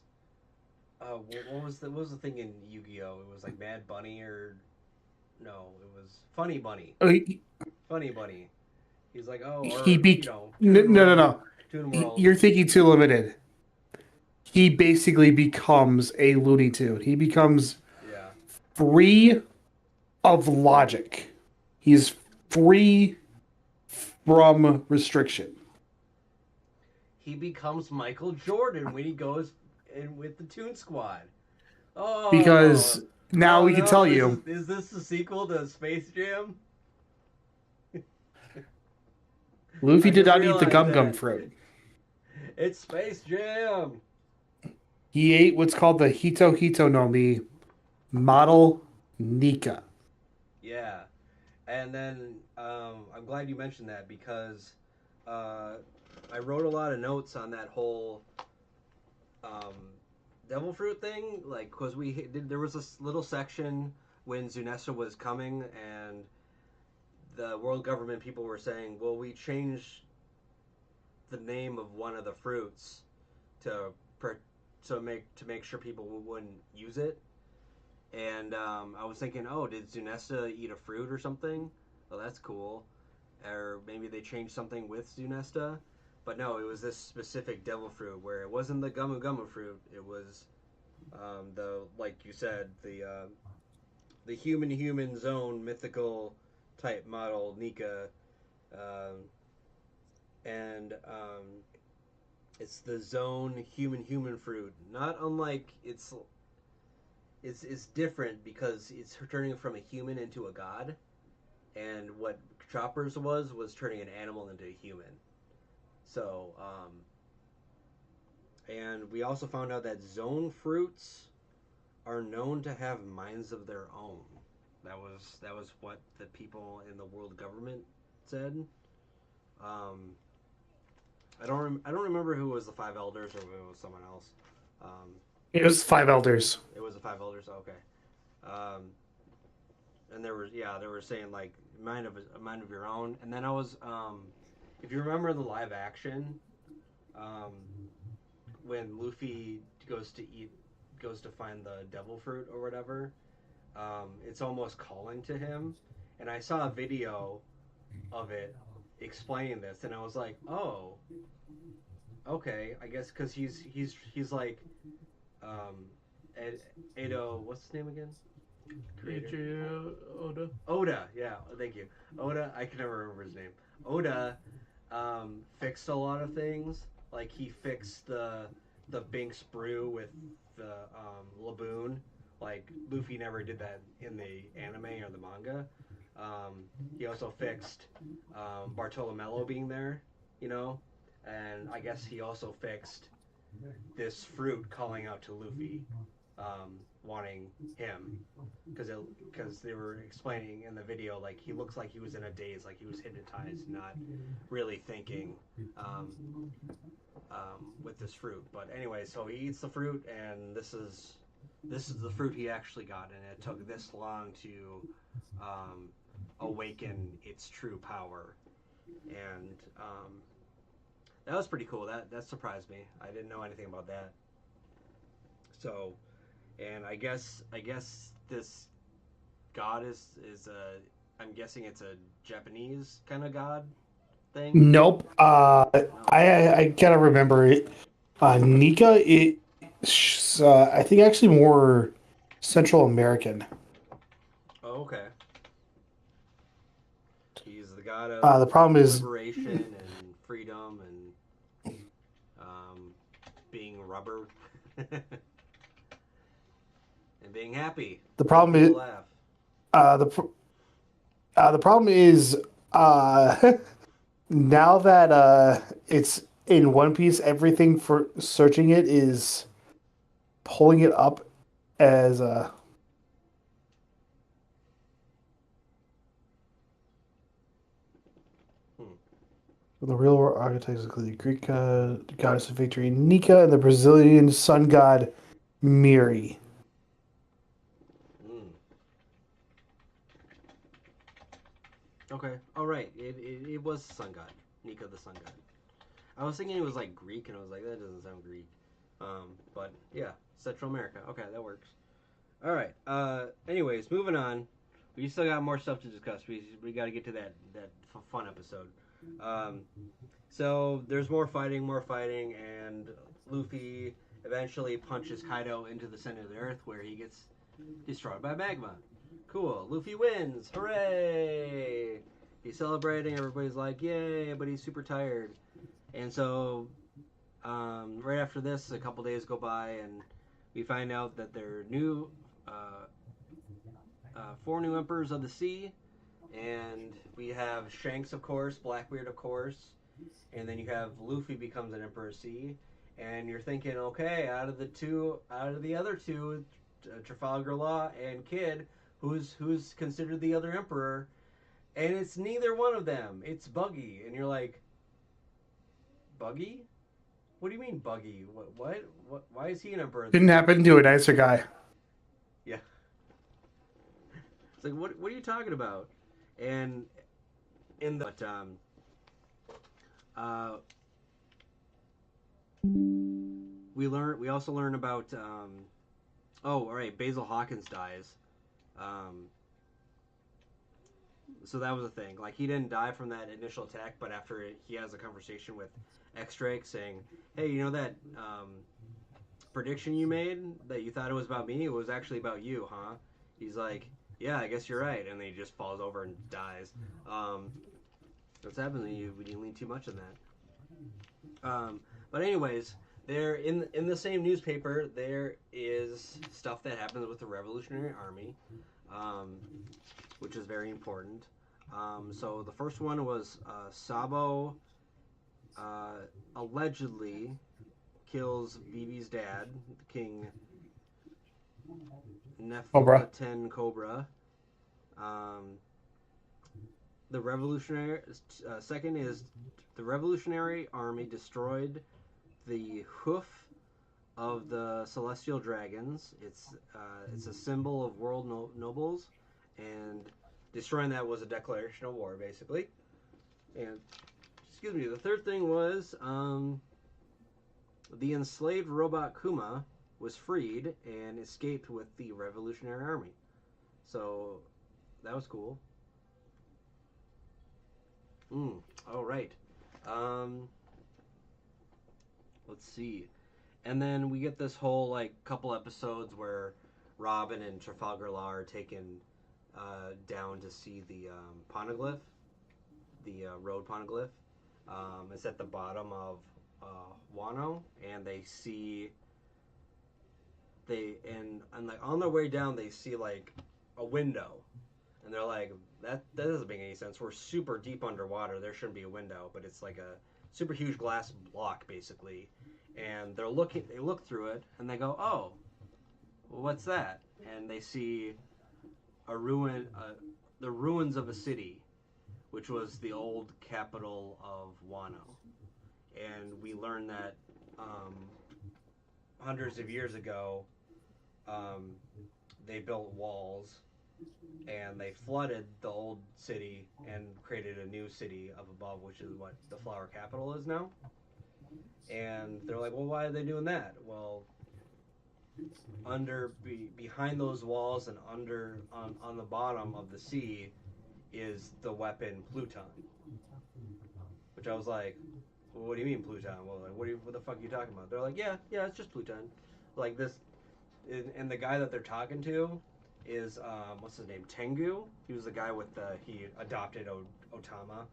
What was the thing in Yu-Gi-Oh? It was like Mad Bunny or no? It was Funny Bunny. Uh, He, Funny Bunny. He's like, oh, he or be Toon no, no, World, no. Toon World. You're thinking too limited. He basically becomes a Looney Tune. He becomes Yeah. free of logic. He's free from restriction. He becomes Michael Jordan when he goes in with the Toon Squad. Oh, Because now oh we can no! tell This you, is this the sequel to Space Jam? Luffy I did didn't not eat the realize gum gum that. fruit. It's Space Jam. He ate what's called the Hito Hito no Mi model Nika. Yeah, and then I'm glad you mentioned that because uh, I wrote a lot of notes on that whole um, devil fruit thing. Like, cause there was this little section when Zunessa was coming, and the world government people were saying, "Well, we changed the name of one of the fruits to make sure people wouldn't use it." And I was thinking, oh, did Zunesta eat a fruit or something? Oh, that's cool. Or maybe they changed something with Zunesta. But no, it was this specific devil fruit where it wasn't the Gumu Gumu fruit. It was the like you said the human zone mythical type model Nika, um, and it's the zone human fruit. Not unlike it's different because it's turning from a human into a god, and what Choppers was turning an animal into a human. So, and we also found out that zone fruits are known to have minds of their own. That was what the people in the world government said. Um, I don't remember who was the five elders or if it was someone else. Um, It was five elders. it was the five elders. Okay. Um, and they were saying like mind of your own. And then I was if you remember the live action, um, when Luffy goes to find the devil fruit or whatever, it's almost calling to him. And I saw a video of it explaining this, and I was like, oh, okay, I guess because he's like um, Ed, Edo, what's his name again? Creator. Ichiro Oda. Oda, yeah, thank you. Oda, I can never remember his name. Oda fixed a lot of things. Like he fixed the Binks brew with the Laboon. Like Luffy never did that in the anime or the manga. He also fixed Bartolomeo being there, you know, and I guess he also fixed this fruit calling out to Luffy, wanting him because they were explaining in the video like he looks like he was in a daze, like he was hypnotized, not really thinking um, with this fruit. But anyway, so he eats the fruit, and this is the fruit he actually got, and it took this long to um, awaken its true power, and that was pretty cool. That surprised me. I didn't know anything about that. So, and I guess this god is a I'm guessing it's a Japanese kind of god thing. Nope. No. I gotta remember it. Nika, I think actually more Central American. Oh, okay. He's the god of The problem is liberation and freedom and being rubber and being happy. the Making problem is people laugh. uh, the pr- the problem is now that it's in One Piece, everything for searching it is pulling it up as Hmm. the real world archetypes include the Greek goddess of victory Nika and the Brazilian sun god Miri. Mm. Okay. All right. It was sun god. Nika the sun god. I was thinking it was like Greek, and I was like, that doesn't sound Greek. But yeah, Central America. Okay, that works. All right. Anyways, moving on. We still got more stuff to discuss. We got to get to that fun episode. Um, so there's more fighting, and Luffy eventually punches Kaido into the center of the earth, where he gets destroyed by magma. Cool. Luffy wins. Hooray! He's celebrating. Everybody's like, yay! But he's super tired. And so, right after this, a couple days go by, and we find out that there are uh, four new emperors of the sea, and we have Shanks, of course, Blackbeard, of course, and then you have Luffy becomes an Emperor Sea, and you're thinking, okay, out of the other two, Trafalgar Law and Kid, who's considered the other Emperor, and it's neither one of them. It's Buggy, and you're like, Buggy? What do you mean Buggy? What? Why is he an Emperor? Didn't happen to a nicer guy. Yeah. It's like, what are you talking about? And in the uh, we also learn about oh, all right, Basil Hawkins dies. Um, so that was a thing. Like he didn't die from that initial attack, but after he has a conversation with X-Drake saying, "Hey, you know that prediction you made that you thought it was about me? It was actually about you, huh?" He's like, "Yeah, I guess you're right," and then he just falls over and dies. That's happens when you lean too much on that. But anyways, there in the same newspaper there is stuff that happens with the Revolutionary Army, um, which is very important. So the first one was Sabo allegedly kills Vivi's dad, King Cobra. Nephila Ten Cobra. Um, the Revolutionary second is the Revolutionary Army destroyed the hoof of the celestial dragons. It's a symbol of world nobles, and destroying that was a declaration of war, basically. And excuse me, the third thing was the enslaved robot Kuma was freed and escaped with the Revolutionary Army. So that was cool. All right. Um, let's see. And then we get this whole like couple episodes where Robin and Trafalgar Law are taken down to see the poneglyph, the road poneglyph. It's at the bottom of Wano, and they see and like on their way down they see like a window, and they're like, that doesn't make any sense. We're super deep underwater. There shouldn't be a window, but it's like a super huge glass block basically. And they look through it, and they go, oh, well, what's that? And they see a ruin, the ruins of a city, which was the old capital of Wano. And we learn that hundreds of years ago, um, they built walls and they flooded the old city and created a new city up above, which is what the flower capital is now. And they're like, well, why are they doing that? Well, behind those walls and on the bottom of the sea is the weapon Pluton, which I was like, well, what do you mean Pluton? Well, like, what the fuck are you talking about? They're like, yeah, it's just Pluton. Like this, and the guy that they're talking to is what's his name? Tengu. He was the guy with he adopted Otama,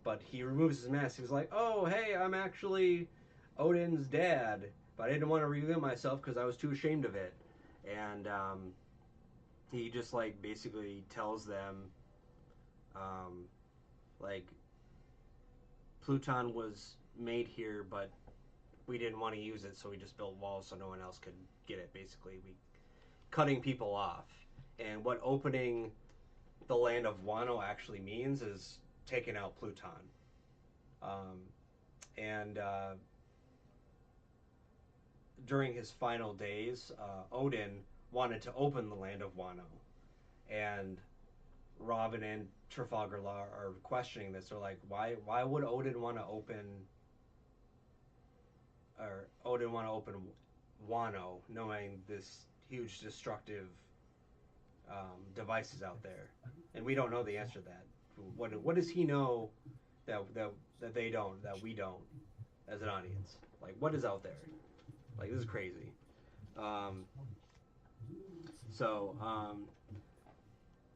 but he removes his mask. He was like, oh, hey, I'm actually Odin's dad, but I didn't want to reveal myself because I was too ashamed of it. And he just like basically tells them, like Pluton was made here, but we didn't want to use it, so we just built walls so no one else could get it. Basically, we cutting people off. And what opening the land of Wano actually means is taking out Pluton. And during his final days, Odin wanted to open the land of Wano, and Robin and Trafalgar Law are questioning this. They're like, why would Odin want to open, or Odin want to open Wano, knowing this huge destructive devices out there? And we don't know the answer to that. What does he know that they don't, that we don't, as an audience? Like, what is out there? Like, this is crazy.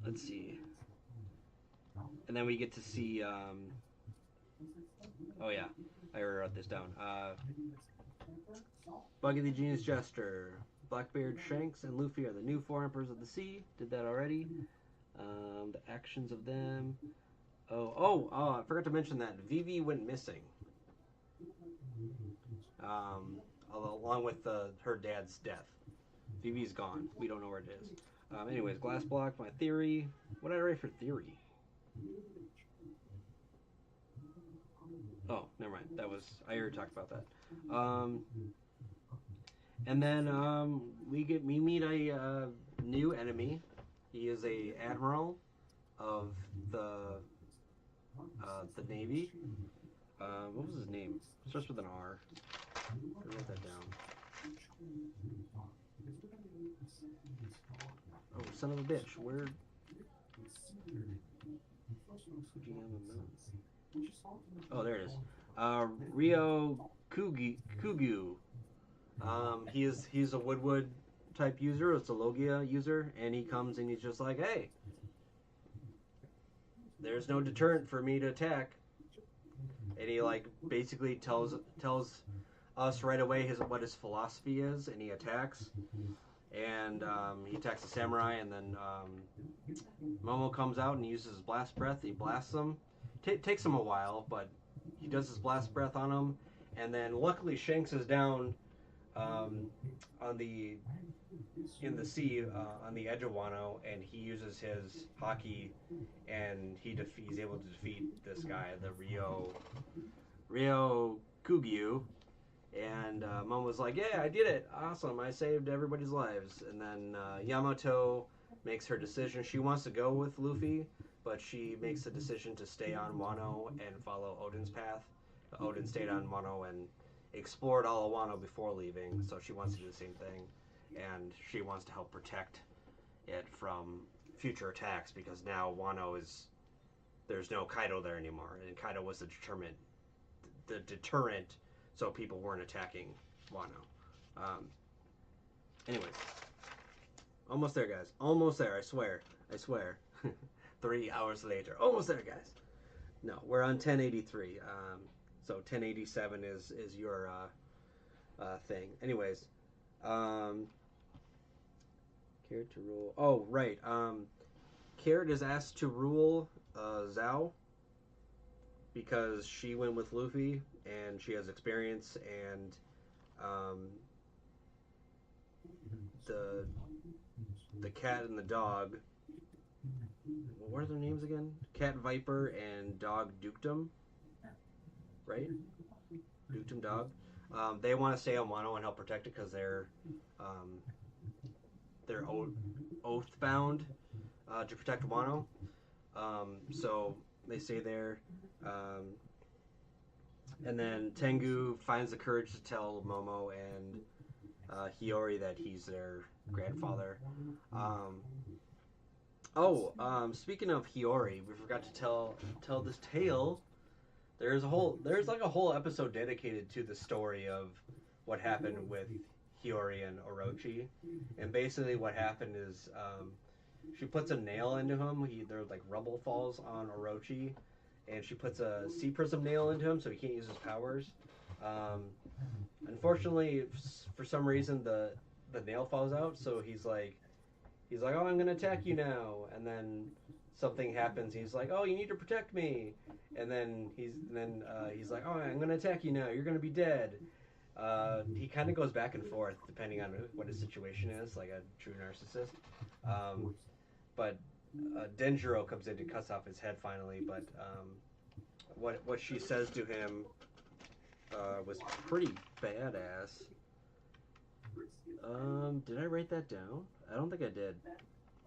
Let's see. And then we get to see. Oh yeah, I wrote this down. Buggy the Genius Jester, Blackbeard, Shanks, and Luffy are the new four emperors of the sea. Did that already. The actions of them. I forgot to mention that Vivi went missing. Along with her dad's death. Vivi's gone. We don't know where it is. Anyways, glass block. My theory. What did I write for theory? Oh, never mind. I already talked about that. And then we meet a new enemy. He is a admiral of the Navy. What was his name? Starts with an R. I wrote that down. Oh, son of a bitch! Where? Oh, there it is. Rio Kugu. He's a Woodwood type user. It's a Logia user, and he comes and he's just like, hey, there's no deterrent for me to attack. And he like basically tells us right away what his philosophy is, and he attacks. And he attacks the samurai, and then Momo comes out and uses his blast breath. He blasts them. Takes him a while, but he does his blast breath on him. And then luckily Shanks is down in the sea on the edge of Wano, and he uses his haki, and he's able to defeat this guy, the Rio Kugyu. And Momo's like, yeah, I did it. Awesome. I saved everybody's lives. And then Yamato makes her decision. She wants to go with Luffy, but she makes the decision to stay on Wano and follow Odin's path. Odin stayed on Wano and explored all of Wano before leaving, so she wants to do the same thing. And she wants to help protect it from future attacks, because now Wano there's no Kaido there anymore. And Kaido was the deterrent, so people weren't attacking Wano. Anyways, almost there, guys. Almost there. I swear. 3 hours later, almost there, guys. No, we're on 1083. So 1087 is your thing. Anyways, Carrot to rule. Oh, right. Carrot is asked to rule Zhao because she went with Luffy and she has experience, and the cat and the dog. What are their names again? Cat Viper and Dog Dukedom, right? Dukedom Dog. They want to stay on Wano and help protect it because they're oath bound to protect Wano. So they stay there. And then Tengu finds the courage to tell Momo and Hiyori that he's their grandfather. Speaking of Hiyori, we forgot to tell this tale. There's like a whole episode dedicated to the story of what happened with Hiyori and Orochi, and basically what happened is she puts a nail into him. There like rubble falls on Orochi, and she puts a sea prism nail into him so he can't use his powers. Unfortunately, for some reason the nail falls out, so he's like, oh, I'm gonna attack you now, and then something happens. He's like, oh, you need to protect me, and then he's like, oh, I'm gonna attack you now. You're gonna be dead. He kind of goes back and forth depending on what his situation is, like a true narcissist. But Denjiro comes in to cut off his head finally. But what she says to him was pretty badass. Did I write that down? I don't think I did.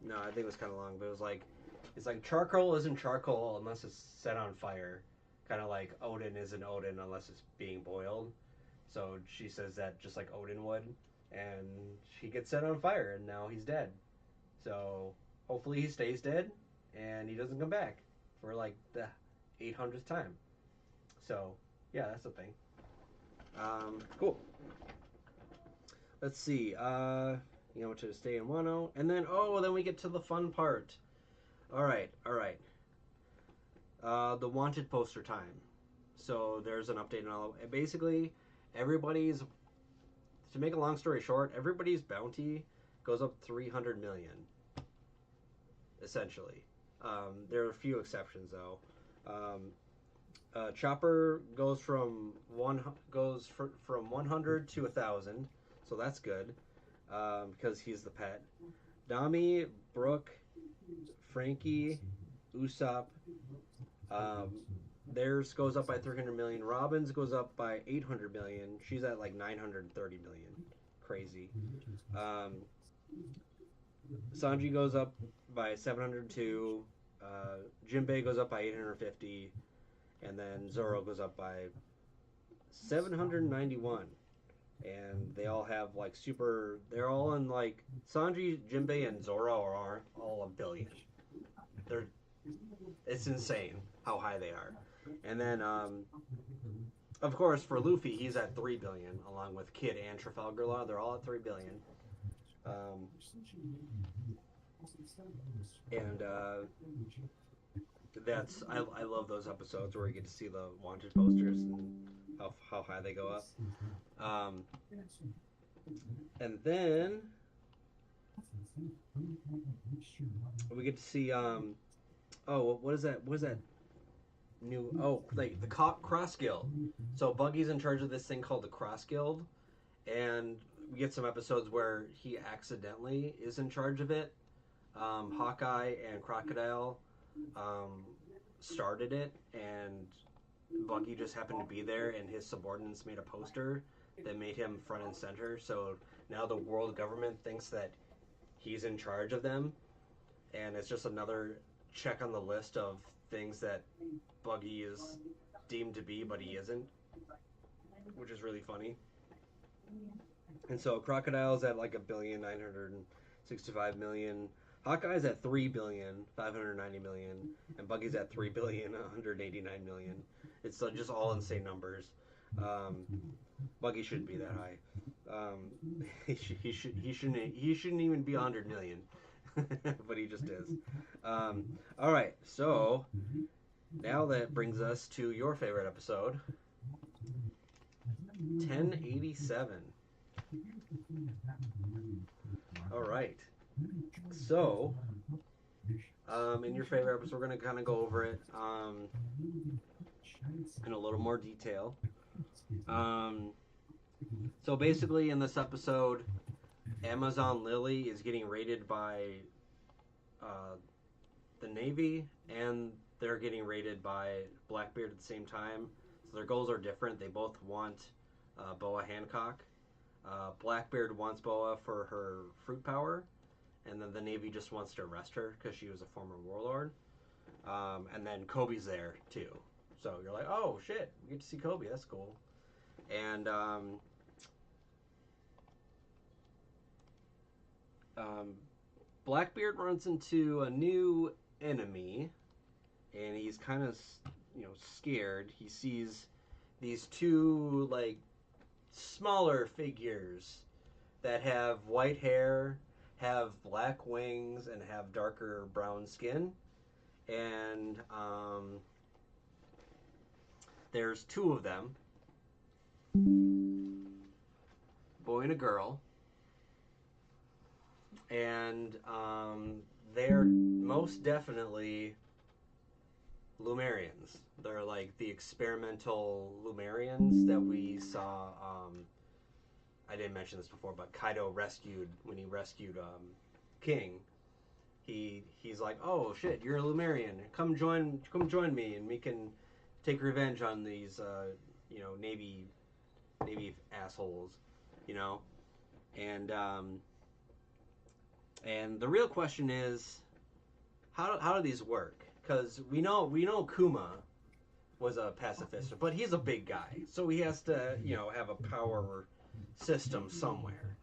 No, I think it was kind of long, but it's like charcoal isn't charcoal unless it's set on fire. Kind of like Odin isn't Odin unless it's being boiled. So she says that just like Odin would, and he gets set on fire, and now he's dead. So hopefully he stays dead, and he doesn't come back for like the 800th time. So yeah, that's the thing. Cool. Let's see. To stay in Wano, and then then we get to the fun part. All right. The wanted poster time. So there's an update on all. Basically, everybody's. To make a long story short, everybody's bounty goes up 300 million. Essentially, there are a few exceptions though. Chopper goes from from 100 to 1,000, so that's good because he's the pet. Nami, Brooke, Frankie, Usopp. Um, Theirs goes up by 300 million. Robin's goes up by 800 million. She's at like 930 million. Crazy. Um, Sanji goes up by 702. Jinbei goes up by 850. And then Zoro goes up by 791. And they all have like super. They're all in like. Sanji, Jinbei, and Zoro are all a billion. They're. It's insane how high they are. And then, of course, for Luffy, he's at 3 billion, along with Kid and Trafalgar Law. They're all at 3 billion. And that's I love those episodes where you get to see the wanted posters and how high they go up. And then we get to see what is that? What is that? Like the Cross Guild. So Buggy's in charge of this thing called the Cross Guild, and we get some episodes where he accidentally is in charge of it. Hawkeye and Crocodile started it, and Buggy just happened to be there, and his subordinates made a poster that made him front and center. So now the world government thinks that he's in charge of them, and it's just another check on the list of things that Buggy is deemed to be, but he isn't, which is really funny. And so Crocodile's at like 1,965,000,000. Hawkeye's at 3,590,000,000, and Buggy's at 3,189,000,000. It's just all insane numbers. Buggy shouldn't be that high. He shouldn't even be 100 million, but he just is. All right, so now that brings us to your favorite episode, 1087. All right. So, in your favorite episode, we're going to kind of go over it in a little more detail. So basically, in this episode, Amazon Lily is getting raided by the Navy, and they're getting raided by Blackbeard at the same time. So their goals are different. They both want Boa Hancock. Blackbeard wants Boa for her fruit power, and then the Navy just wants to arrest her because she was a former warlord. And then Kobe's there too. So you're like, oh shit, we get to see Kobe. That's cool. And Blackbeard runs into a new enemy, and he's kind of scared. He sees these two like smaller figures that have white hair, have black wings, and have darker brown skin. And there's two of them, boy and a girl, and they're most definitely Lumerians. They're like the experimental Lumerians that we saw. I didn't mention this before, but Kaido rescued when he rescued King. He's like, oh shit, you're a Lumerian. Come join me, and we can take revenge on these Navy assholes, and the real question is, how do these work? Because we know Kuma was a pacifist, but he's a big guy, so he has to have a power system somewhere.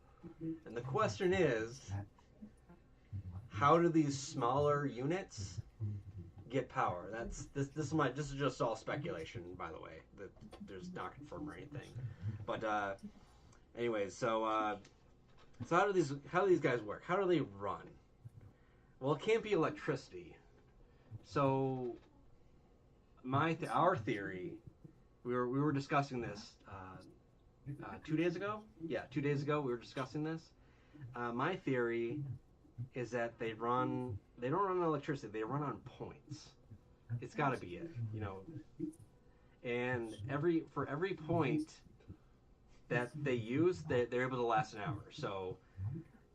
And the question is, how do these smaller units get power? This is just all speculation, by the way. That there's not confirmed or anything. But anyways, so how do these guys work? How do they run? Well, it can't be electricity. So our theory, we were discussing this 2 days ago. Yeah, 2 days ago we were discussing this. My theory is that they don't run on electricity. They run on points. it's got to be it, you know. And for every point that they use, they're able to last an hour. So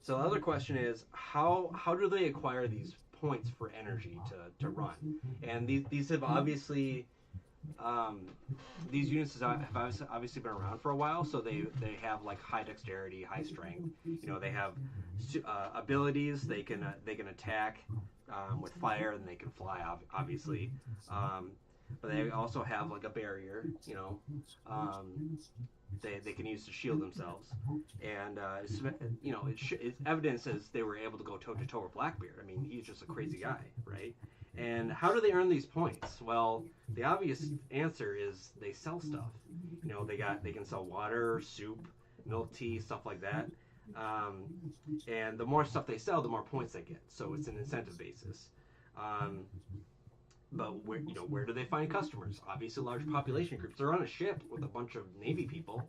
the other question is how do they acquire these points for energy to run? And these have obviously um, these units have obviously been around for a while, so they have like high dexterity, high strength. You know, they have abilities. They can attack with fire, and they can fly. Obviously, um, but they also have like a barrier. You know, they can use to shield themselves, and you know it evidences they were able to go toe to toe with Blackbeard. I mean, he's just a crazy guy, right? And how do they earn these points? Well, the obvious answer is they sell stuff. You know, they can sell water, soup, milk, tea, stuff like that. Um, and the more stuff they sell, the more points they get. So it's an incentive basis. Um, but where do they find customers? Obviously, large population groups. They're on a ship with a bunch of Navy people.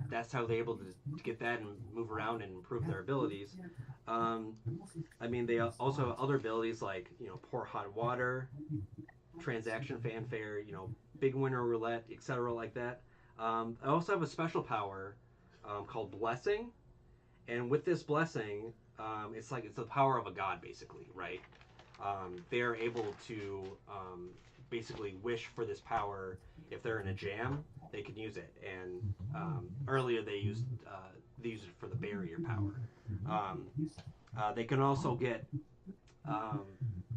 That's how they're able to get that and move around and improve their abilities. Um, I mean, they also have other abilities like pour hot water, transaction fanfare, big winner roulette, etc. like that. I also have a special power called blessing, and with this blessing, it's the power of a god basically, right? They're able to basically wish for this power. If they're in a jam, they can use it. And earlier they used it for the barrier power. Um, they can also get um,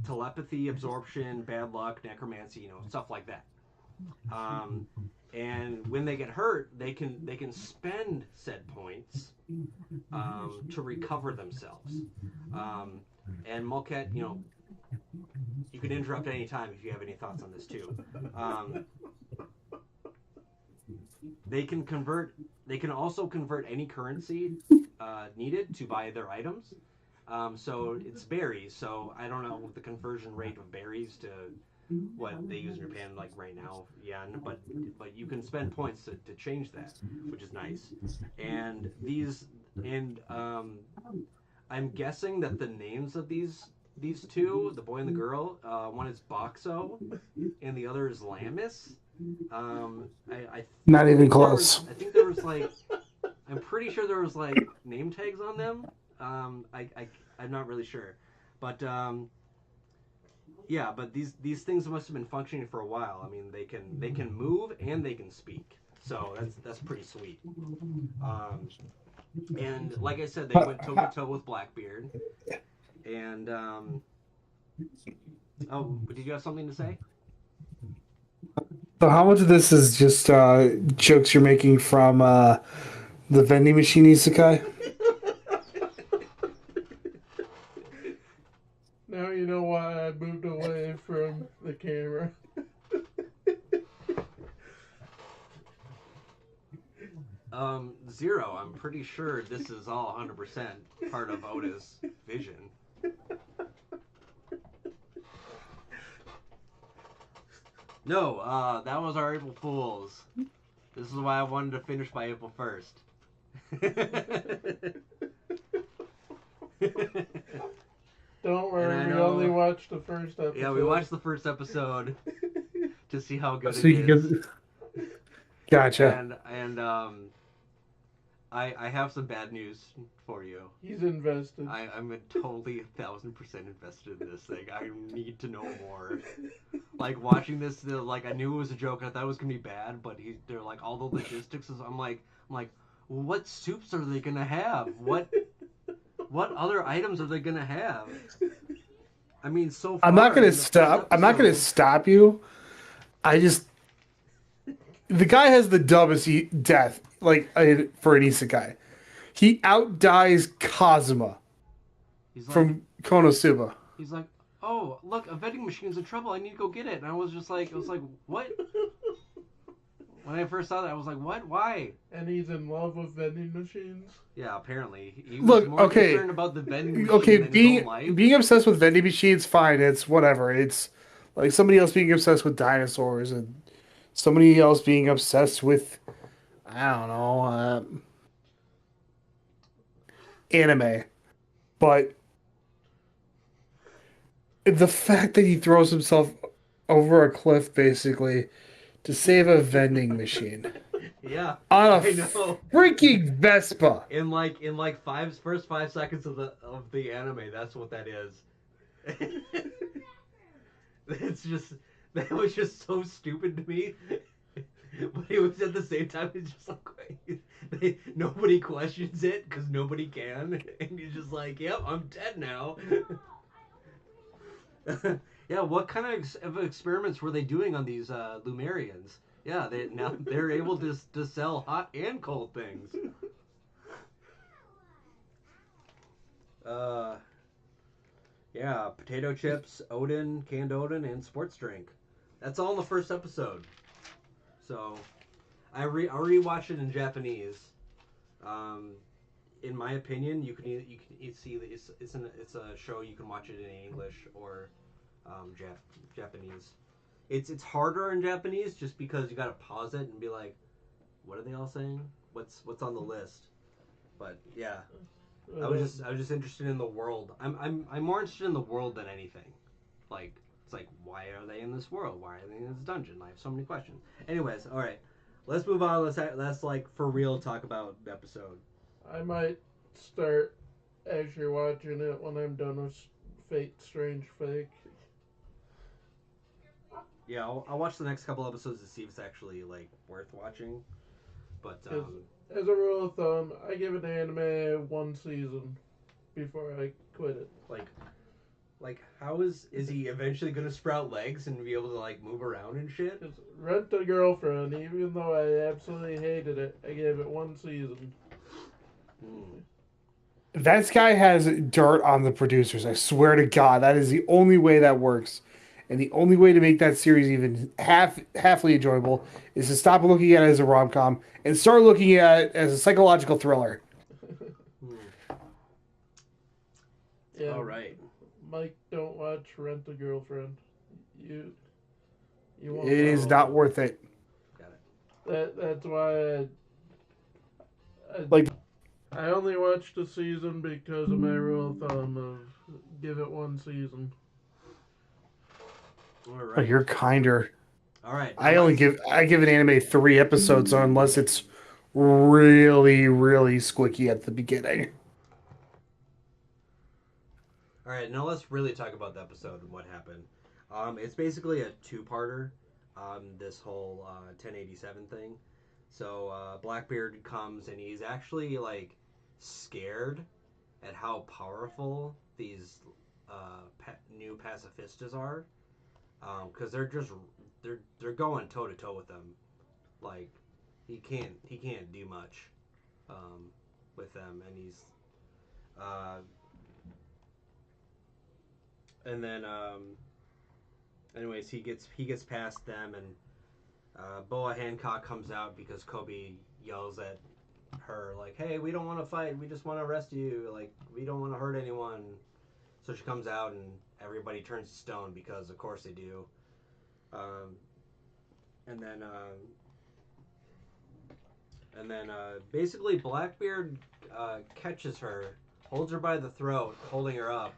telepathy, absorption, bad luck, necromancy, stuff like that. Um, and when they get hurt, they can spend said points to recover themselves. Um, and Mulket, you can interrupt any time if you have any thoughts on this too. Um, they can convert. They can also convert any currency needed to buy their items. So it's berries. So I don't know the conversion rate of berries to what they use in Japan like right now, yen. But you can spend points to change that, which is nice. And I'm guessing that the names of these two, the boy and the girl, one is Boxo, and the other is Lamis. I Not even think close. I think there was like, I'm pretty sure there was like name tags on them. I'm not really sure, but yeah, but these things must have been functioning for a while. I mean, they can move and they can speak, so that's pretty sweet. Um, and like I said, they went toe to toe with Blackbeard. And oh, did you have something to say? So how much of this is just jokes you're making from the vending machine isekai? Now you know why I moved away from the camera. Zero. I'm pretty sure this is all 100% part of Oda's vision. No, that was our April Fools. This is why I wanted to finish by April 1st. Don't worry, we only watched the first episode. Yeah, we watched the first episode to see how good So it you is. can Gotcha. And I have some bad news for you. He's invested. I'm totally 1,000% invested in this thing. I need to know more. Like watching this, like I knew it was a joke. I thought it was gonna be bad, but they're like all the logistics. I'm like, what soups are they gonna have? What other items are they gonna have? I mean, so far. I'm not gonna stop. I'm not gonna stop you. The guy has the dumbest death, like for an isekai. He outdies Kazuma from Konosuba. He's like, oh, look, a vending machine's in trouble. I need to go get it. And I was like, what? When I first saw that, I was like, what? Why? And he's in love with vending machines. Yeah, apparently he was more concerned about the vending machine than his own life. Being obsessed with vending machines, fine. It's whatever. It's like somebody else being obsessed with dinosaurs and somebody else being obsessed with, I don't know, anime. But the fact that he throws himself over a cliff basically to save a vending machine Yeah, on a I know. freaking Vespa. In like first 5 seconds of the anime, that's what that is. It's just that was just so stupid to me. But it was at the same time, it's just like nobody questions it because nobody can, and you're just like, "Yep, I'm dead now." Yeah, what kind of experiments were they doing on these Lumerians? Yeah, they're able to sell hot and cold things. Uh, yeah, potato chips, Odin, canned Odin, and sports drink. That's all in the first episode. So I rewatched it in Japanese. Um, in my opinion, you can see it's a show you can watch it in English or Japanese. It's harder in Japanese just because you gotta pause it and be like, what are they all saying? What's on the list? But yeah, I was just interested in the world. I'm more interested in the world than anything. Like it's like why are they in this world? Why are they in this dungeon? I have so many questions. Anyways, all right, let's move on. Let's like for real talk about the episode. I might start actually watching it when I'm done with Fate Strange Fake. Yeah, I'll watch the next couple episodes to see if it's actually like worth watching. But As a rule of thumb, I give an anime one season before I quit it. like how is he eventually gonna sprout legs and be able to like move around and shit? Because Rent a Girlfriend, even though I absolutely hated it, I gave it one season. Hmm. That guy has dirt on the producers. I swear to God, that is the only way that works. And the only way to make that series even halfly enjoyable is to stop looking at it as a rom com and start looking at it as a psychological thriller. Hmm. Yeah, All right. Mike, don't watch Rent a Girlfriend. You you won't It is follow not it. worth it. Got it. That's why Like, I only watched a season because of my rule of thumb of give it one season. All oh, right. you're kinder. All right. I give an anime 3 episodes unless it's really squicky at the beginning. All right. Now let's really talk about the episode and what happened. It's basically a two-parter. This whole 1087 thing. So Blackbeard comes and he's actually like scared at how powerful these new pacifistas are, because they're going toe to toe with them. Like he can't do much um, with them, and he's uh, and then anyways he gets past them, and Boa Hancock comes out because Kobe yells at her like, "Hey, we don't want to fight. We just want to arrest you. Like, we don't want to hurt anyone." So she comes out, and everybody turns to stone because, of course, they do. Um, and then, basically, Blackbeard catches her, holds her by the throat, holding her up,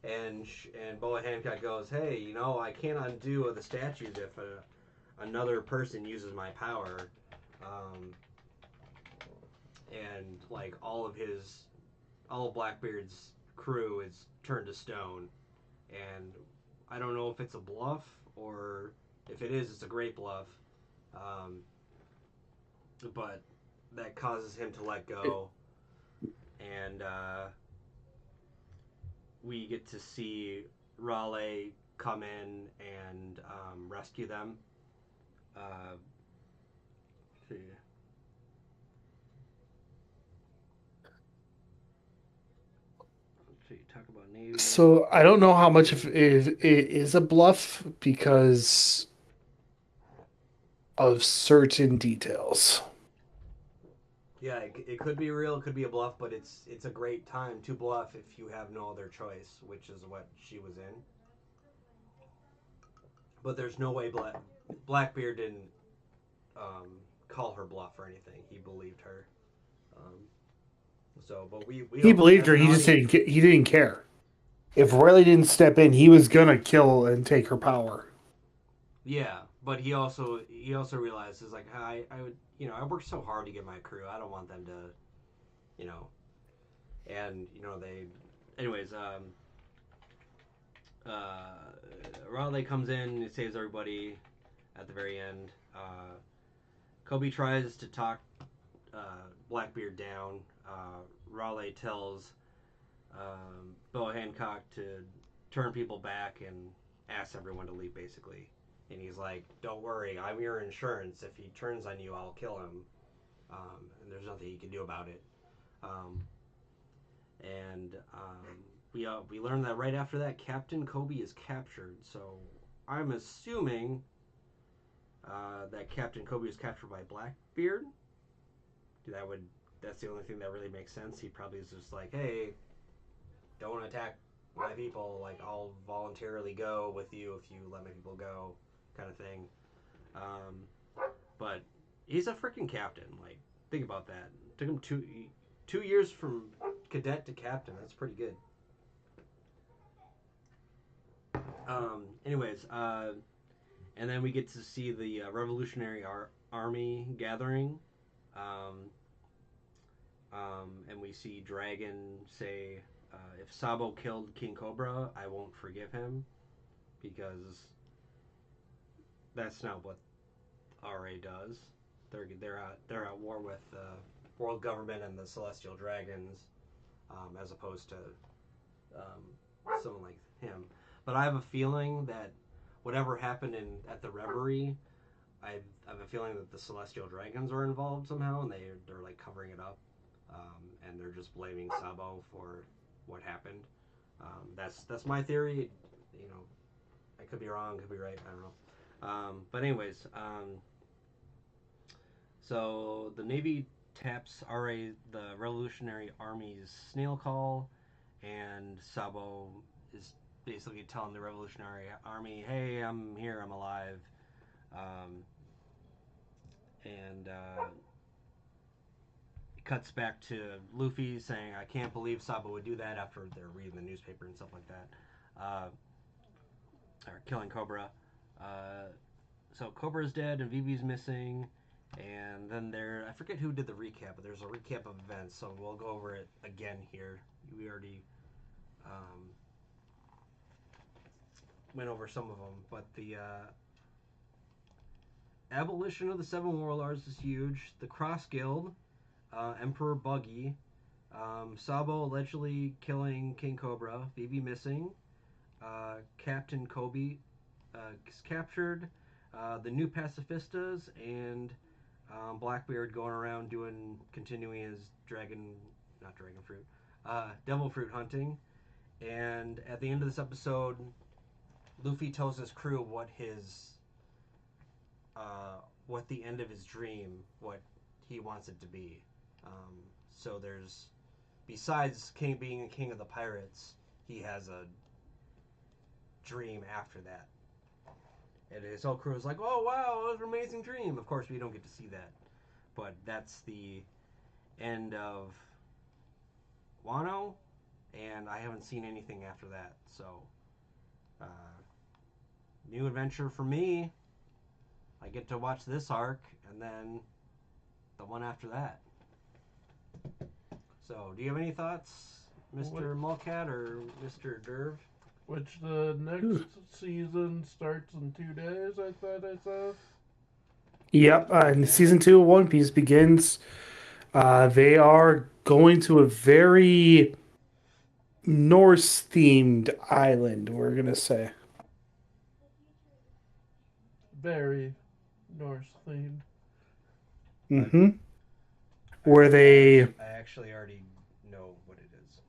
and Boa Hancock goes, "Hey, I can't undo the statues if another person uses my power." Um, and like all of Blackbeard's crew is turned to stone, and I don't know if it's a bluff or if it is, it's a great bluff. Um, but that causes him to let go, and we get to see Raleigh come in and rescue them. Uh, see. Let's see. Talk about Navy. So I don't know how much of it is a bluff because of certain details. Yeah, it could be real, it could be a bluff, but it's a great time to bluff if you have no other choice, which is what she was in. But there's no way Blackbeard didn't call her bluff or anything. He believed her. Um, but we He don't believed as her. an He just audience. didn't. He didn't care. If Riley didn't step in, he was gonna kill and take her power. Yeah, but he also realizes like I would I worked so hard to get my crew. I don't want them to you know and they anyways Raleigh comes in and saves everybody at the very end. Kobe tries to talk Blackbeard down. Raleigh tells Bo Hancock to turn people back and asks everyone to leave basically. And he's like, "Don't worry, I'm your insurance. If he turns on you, I'll kill him. And there's nothing he can do about it." Um, and we learn that right after that, Captain Kobe is captured. So I'm assuming that Captain Kobe was captured by Blackbeard. That would that's the only thing that really makes sense. He probably is just like, "Hey, don't attack my people. Like I'll voluntarily go with you if you let my people go," kind of thing. Um, but he's a freaking captain. Like think about that. It took him 2 years from cadet to captain. That's pretty good. Anyways, and then we get to see the Revolutionary Army gathering. Um, and we see Dragon say, "If Sabo killed King Cobra, I won't forgive him because that's not what RA does. They're at war with the world government and the Celestial Dragons, as opposed to someone like him. But I have a feeling that whatever happened at the Reverie, I have a feeling that the Celestial Dragons are involved somehow, and they're like covering it up, and they're just blaming Sabo for what happened. That's my theory. You know, I could be wrong, could be right. I don't know. But anyways, so the Navy taps the Revolutionary Army's snail call, and Sabo is basically telling the Revolutionary Army, "Hey, I'm here. I'm alive." Um, and it cuts back to Luffy saying, "I can't believe Sabo would do that," after they're reading the newspaper and stuff like that, or killing Cobra. Uh, so Cobra's dead and Vivi's missing. And then I forget who did the recap, but there's a recap of events, so we'll go over it again here. We already um, went over some of them, but the abolition of the Seven Warlords is huge. The Cross Guild, Emperor Buggy, Sabo allegedly killing King Cobra, Vivi missing, Captain Kobe is captured, the new pacifistas, and Blackbeard going around continuing his not dragon fruit, devil fruit hunting. And at the end of this episode, Luffy tells his crew what the end of his dream, what he wants it to be. So there's besides being a king of the pirates, he has a dream after that. And his whole crew is like, "Oh wow, it was an amazing dream." Of course, we don't get to see that, but that's the end of Wano, and I haven't seen anything after that. So, uh, new adventure for me. I get to watch this arc and then the one after that. So, do you have any thoughts, Mr. Mulcat or Mr. Derv? Which the next season starts in 2 days, I thought I saw. Yep, and season 2 of One Piece begins. They are going to a very Norse themed island, we're gonna say. Very Norse themed. Mm-hmm. I, Where they I actually already know what it is.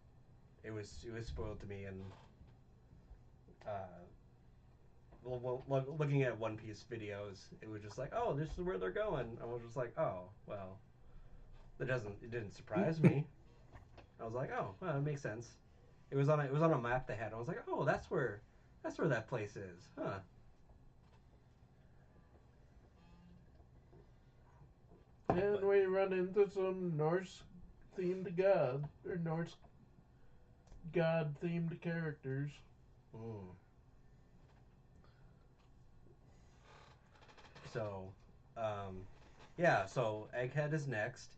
It was spoiled to me, and uh, looking at One Piece videos, it was just like, "Oh, this is where they're going." I was just like, "Oh, well, it didn't surprise me." I was like, "Oh, well, it makes sense." It was on a map they had. I was like, "Oh, that's where that place is, huh?" And But we run into some Norse themed god, or Norse god themed characters. mm, So, um, yeah. So Egghead is next.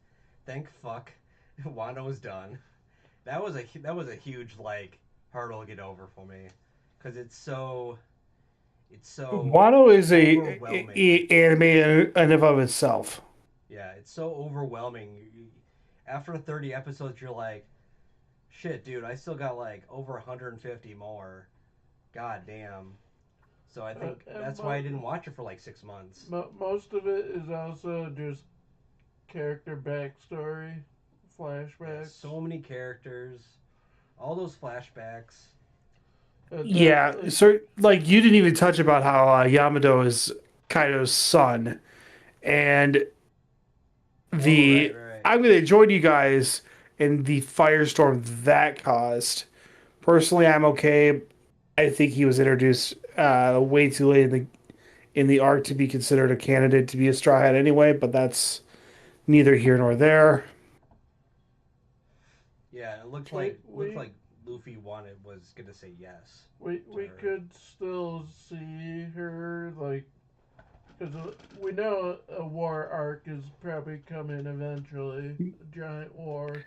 Thank fuck, Wano is done. That was a huge like hurdle to get over for me, because it's so Wano is overwhelming. a anime in and of itself. Yeah, it's so overwhelming. After 30 episodes, you're like, shit, dude, I still got like over 150 more. God damn. So I think And that's why I didn't watch it for like 6 months. most of it is also just character backstory, Yeah, flashbacks. so many characters, all those flashbacks. Yeah, Like, so like you didn't even touch about how Yamato is Kaido's son, and Oh, right, the right. I'm going to join you guys in the firestorm that caused. Personally, I'm okay. I think he was introduced way too late in the arc to be considered a candidate to be a straw hat anyway, but that's neither here nor there. Yeah, it looked we like looked we like Luffy was gonna say yes to we her. could still see her like because we know a war arc is probably coming eventually, a giant war,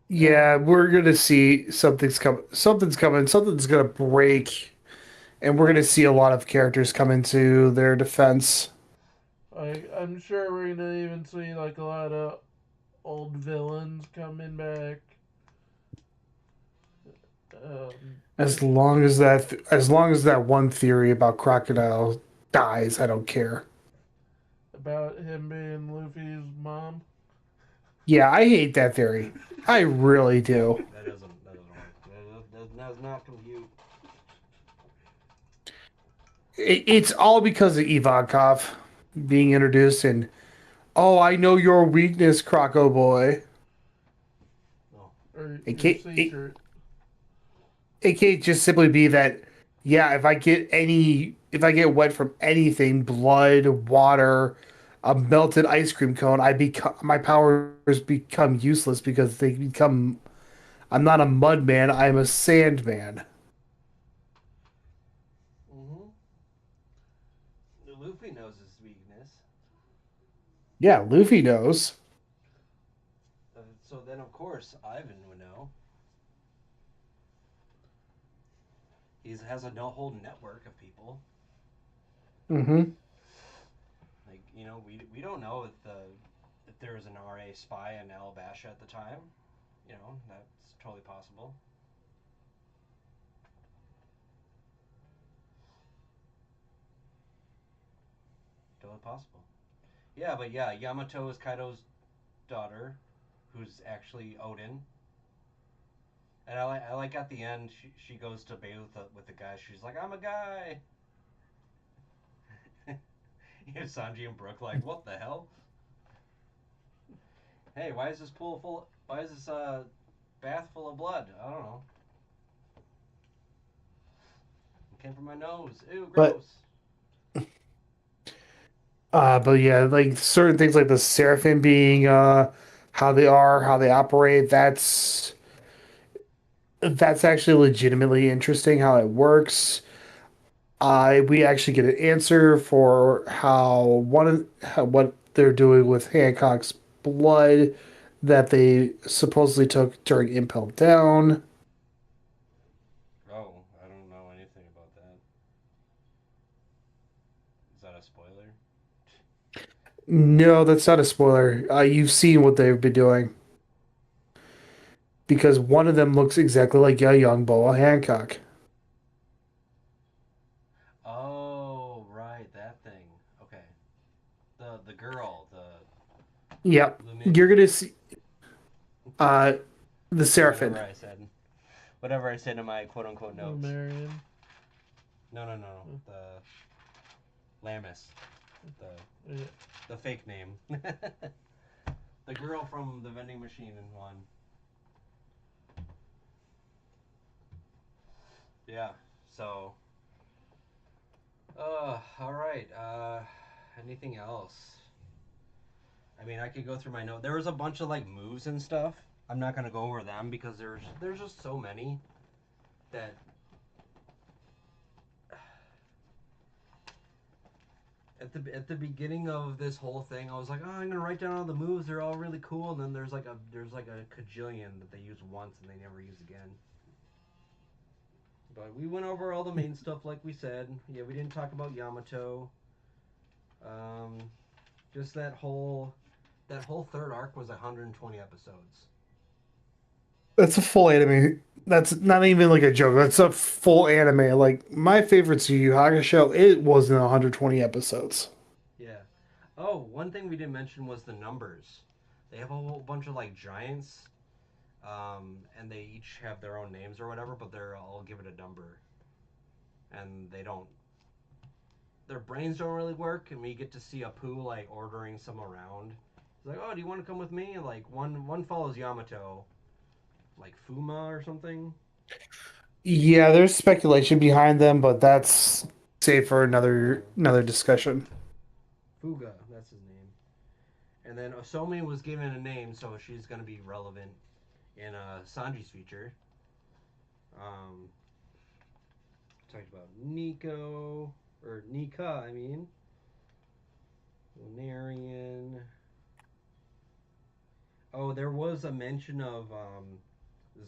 Yeah, and we're gonna see something's coming. Something's coming. Something's gonna break, and we're gonna see a lot of characters come into their defense. like I'm sure we're gonna even see like a lot of old villains coming back. Um, As long as that one theory about crocodile dies, I don't care. about him being Luffy's mom. Yeah, I hate that theory. I really do. That doesn't work. That does not compute. It's all because of Ivankov being introduced, and oh, I know your weakness, Croco boy. No. Or It your can't. secret. It can't just simply be that, yeah, if I get wet from anything, blood, water, a melted ice cream cone, my powers become useless because I'm not a mud man, I'm a sand man. Mm-hmm. Luffy knows his weakness. Yeah, Luffy knows. So then, of course, Ivan would know. He has a no whole network of people. Hmm. Like we don't know if there was an RA spy in Alabasha at the time. That's totally possible. Totally possible. Yeah, but yeah, Yamato is Kaido's daughter, who's actually Odin. And I like at the end she goes to bathe with the guy. She's like, I'm a guy. You have Sanji and Brooke like, what the hell? Hey, why is this pool full? Why is this bath full of blood? I don't know. It came from my nose. Ew, But gross. but yeah, like certain things like the Seraphim being how they are, how they operate, that's actually legitimately interesting how it works. We actually get an answer for what they're doing with Hancock's blood that they supposedly took during Impel Down. Oh, I don't know anything about that. Is that a spoiler? No, that's not a spoiler. You've seen what they've been doing because one of them looks exactly like a young Boa Hancock. Oh, right, that thing. Okay. The girl, the Yep, Lumin you're gonna see uh the or whatever Seraphim. I said. Whatever I said in my quote unquote notes. Marion. No, no, no. The Lamis. The Yeah. the fake name. The girl from the vending machine in one. Yeah. So, all right. Anything else? I mean, I could go through my note. There was a bunch of like moves and stuff. I'm not gonna go over them because there's just so many that at the beginning of this whole thing, I was like, oh, I'm gonna write down all the moves. They're all really cool. And then there's like a cajillion that they use once and they never use again. But we went over all the main stuff like we said. Yeah, we didn't talk about Yamato. Um, just that whole third arc was 120 episodes. That's a full anime. That's not even like a joke. That's a full anime. Like my favorite Yu Yu Hakusho, it was in 120 episodes. Yeah. Oh, one thing we didn't mention was the numbers. They have a whole bunch of like giants, and they each have their own names or whatever, but they're all give it a number, and they don't. Their brains don't really work, and we get to see Apu like ordering some around. He's like, "Oh, do you want to come with me?" And like one follows Yamato, like Fuma or something. Yeah, there's speculation behind them, but that's safe for another discussion. Fuga, that's his name. And then Osome was given a name, so she's gonna be relevant in Sanji's feature. Um, talked about Nico or Nika, I mean Lunarian. Oh, there was a mention of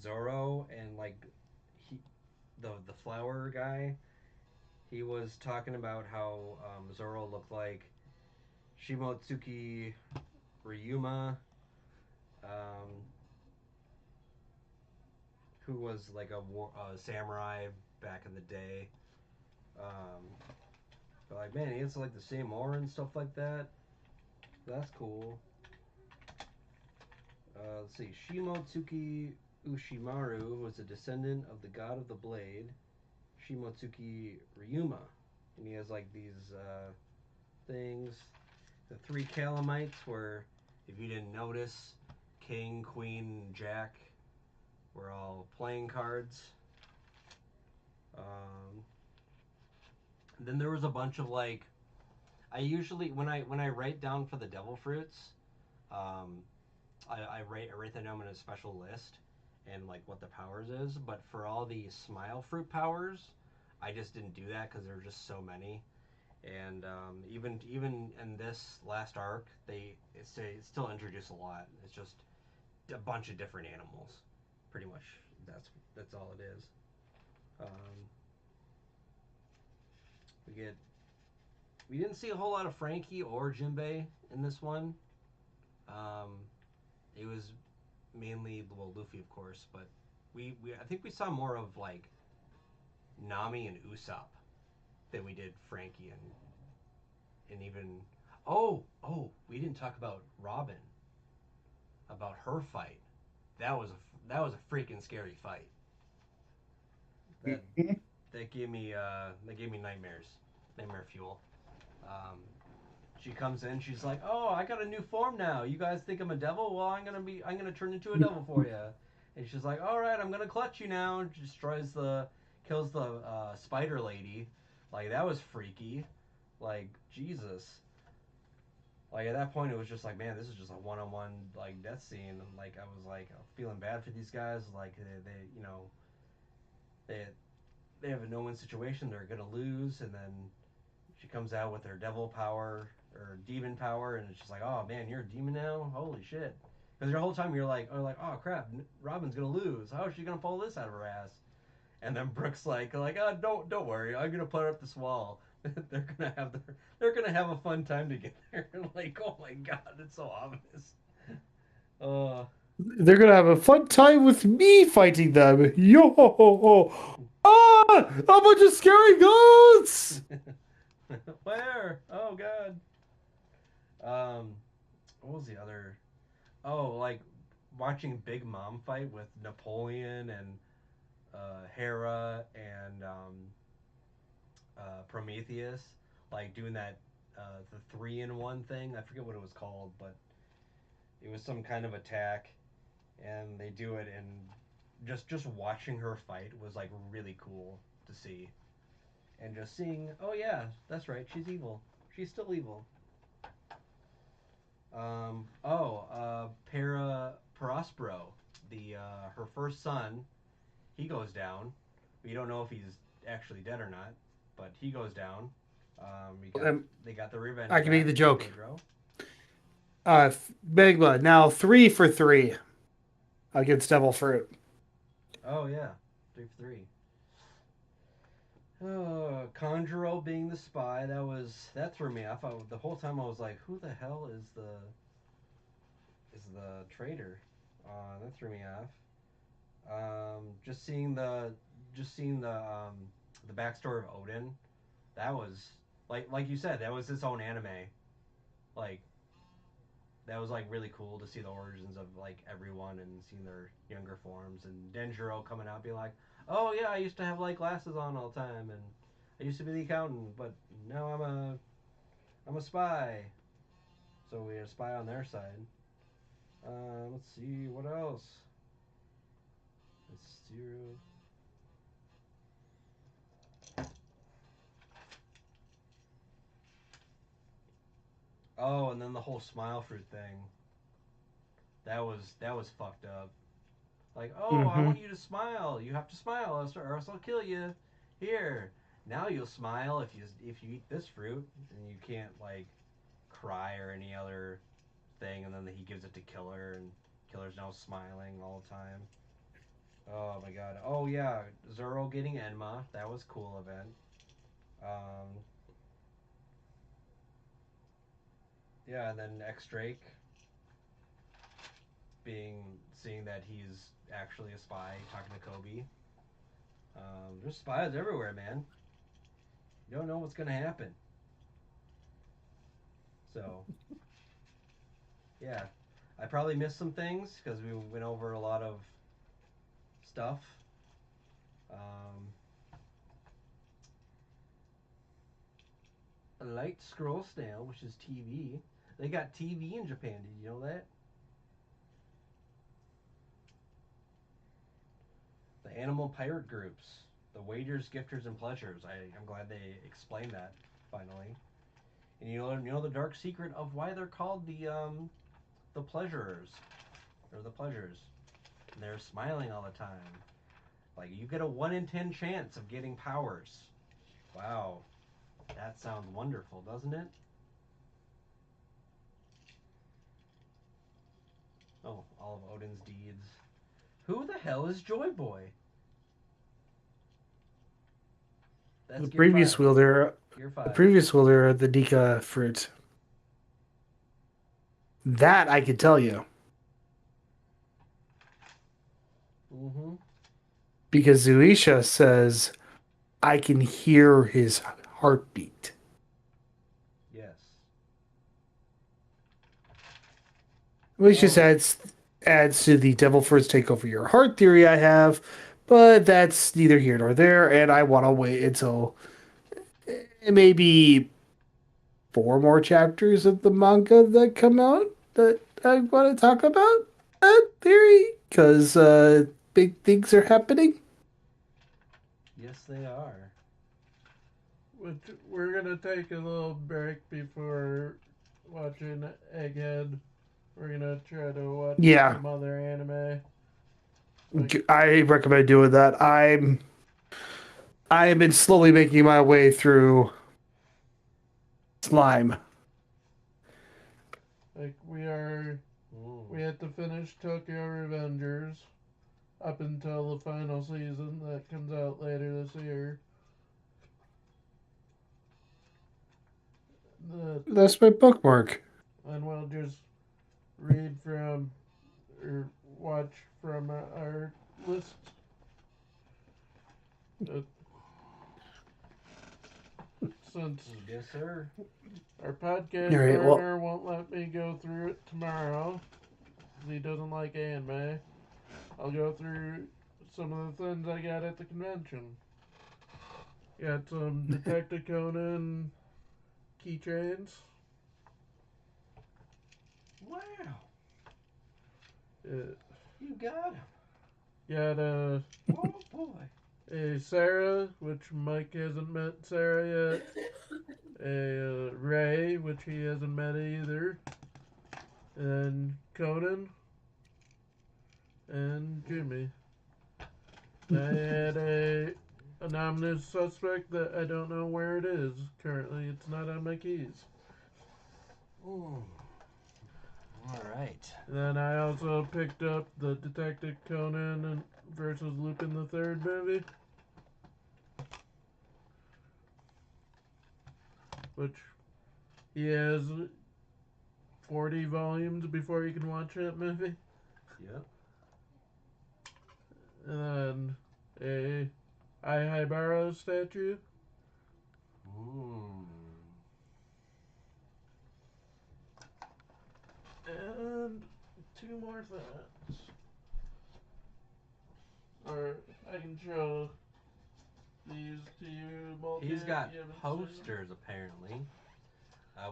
Zoro and like he the flower guy. He was talking about how Zoro looked like Shimotsuki Ryuma, um, who was like a samurai back in the day. Um, but like, man, he has like the same aura and stuff like that. That's cool. Let's see. Shimotsuki Ushimaru was a descendant of the god of the blade, Shimotsuki Ryuma. And he has like these things. The three Calamites were, if you didn't notice, King, Queen, and Jack were all playing cards. Um, then there was a bunch of like, I usually when I write down for the devil fruits, um, I write the name in a special list and like what the powers is. But for all the smile fruit powers, I just didn't do that because there were just so many. And even in this last arc, it still introduced a lot. It's just a bunch of different animals, pretty much. That's all it is. Um, we get we didn't see a whole lot of Frankie or Jinbei in this one. Um, it was mainly well Luffy, of course, but we I think we saw more of like Nami and Usopp than we did Frankie and even we didn't talk about Robin, about her fight. That was a freaking scary fight. That that gave me nightmare fuel. Um, she comes in, she's like, "Oh, I got a new form now. You guys think I'm a devil? Well, I'm gonna turn into a devil for you." And she's like, "All right, I'm gonna clutch you now." And kills the spider lady. Like that was freaky. Like Jesus. Like at that point, it was just like, man, this is just a one-on-one like death scene. And like I was like feeling bad for these guys. Like they they have a no-win situation. They're gonna lose, and then she comes out with her devil power or demon power, and it's just like, oh man, you're a demon now. Holy shit! Because the whole time you're like, oh crap, Robin's gonna lose. How is she gonna pull this out of her ass? And then Brooks like, oh, don't worry, I'm gonna put up this wall. They're gonna have a fun time together. Like, oh my god, it's so ominous. Uh, They're gonna have a fun time with me fighting them. Yo! Ah! A bunch of scary ghosts! where? Oh god. Um, what was the other? Oh, like watching Big Mom fight with Napoleon and Hera and Prometheus, like doing that the 3-in-1 thing. I forget what it was called, but it was some kind of attack, and they do it, and just watching her fight was like really cool to see, and just seeing, oh yeah, that's right, she's evil. She's still evil. Prospero, the her first son, he goes down. We don't know if he's actually dead or not, but he goes down. They got the revenge I can make back the from joke. Pedro. Megla, now 3 for 3 against Devil Fruit. Oh yeah, 3 for 3. Conjuro being the spy, that threw me off. The whole time I was like, who the hell is the traitor? That threw me off. Just seeing the backstory of Odin, that was like you said, that was its own anime. Like that was like really cool to see the origins of like everyone and seeing their younger forms and Denjiro coming out being like, oh yeah, I used to have like glasses on all the time and I used to be the accountant, but now I'm a spy. So we had a spy on their side. Let's see what else. It's zero. Oh, and then the whole smile fruit thing. That was fucked up. Like, oh, I Mm-hmm. want you to smile. You have to smile, or else I'll kill you. Here, now you'll smile if you eat this fruit, and you can't like cry or any other thing. And then he gives it to Killer, and Killer's now smiling all the time. Oh my god. Oh yeah, Zoro getting Enma. That was a cool event. Um, yeah, and then X Drake seeing that he's actually a spy, talking to Kobe. There's spies everywhere, man. You don't know what's gonna happen. So yeah, I probably missed some things because we went over a lot of stuff. Um, a light scroll snail, which is TV. They got TV in Japan. Did you know that? The animal pirate groups, the wagers, gifters, and pleasures. I'm glad they explained that finally. And you know the dark secret of why they're called the pleasurers or the pleasures. And they're smiling all the time. Like you get a 1 in 10 chance of getting powers. Wow, that sounds wonderful, doesn't it? Oh, all of Odin's deeds. Who the hell is Joy Boy? That's The Gear previous 5. wielder, Gear the 5. previous wielder of the Nika fruit. That I could tell you Mm-hmm. because Zuisha says I can hear his heartbeat, Yes. which just Oh, adds to the devil fruits take over your heart theory I have. But that's neither here nor there, and I want to wait until maybe 4 more chapters of the manga that come out that I want to talk about that theory because big things are happening. yes, they are. Which we're gonna take a little break before watching Egghead. We're gonna try to watch Yeah, some other anime. Like, I recommend doing that. I have been slowly making my way through Slime. like we Mm. had to finish Tokyo Revengers up until the final season that comes out later this year. The That's my bookmark. and we'll just read from or watch from our list. Uh, since Yes, sir. our All podcast right. Well, partner won't let me go through it tomorrow, 'cause he doesn't like anime, I'll go through some of the things I got at the convention. Got some Detective Conan keychains. Wow. Uh, You got him. got Oh boy. a Sarah, which Mike hasn't met Sarah yet. A Ray, which he hasn't met either. And Conan and Jimmy. I had a anonymous suspect that I don't know where it is currently. It's not on my keys. Ooh. All right. Then I also picked up the Detective Conan and versus Lupin the Third movie, which he has 40 volumes before you can watch that movie. Yep. And then a Aihabara statue. Ooh. And two more things. Or I can show these to you, Multi. He's got You haven't seen. posters apparently.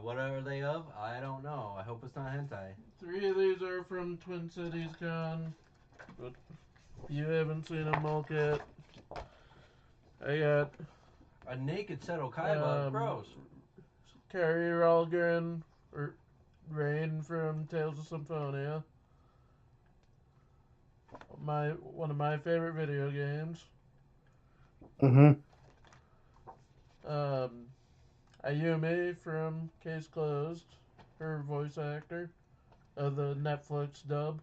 What are they of? I don't know. I hope it's not hentai. 3 of these are from Twin Cities Con, but you haven't seen them, Mulcat. I got A naked Seto Kaiba. Gross. Carrie Ralgren, or Rain from Tales of Symphonia. One of my favorite video games. Mm-hmm. Ayumi from Case Closed, her voice actor of the Netflix dub.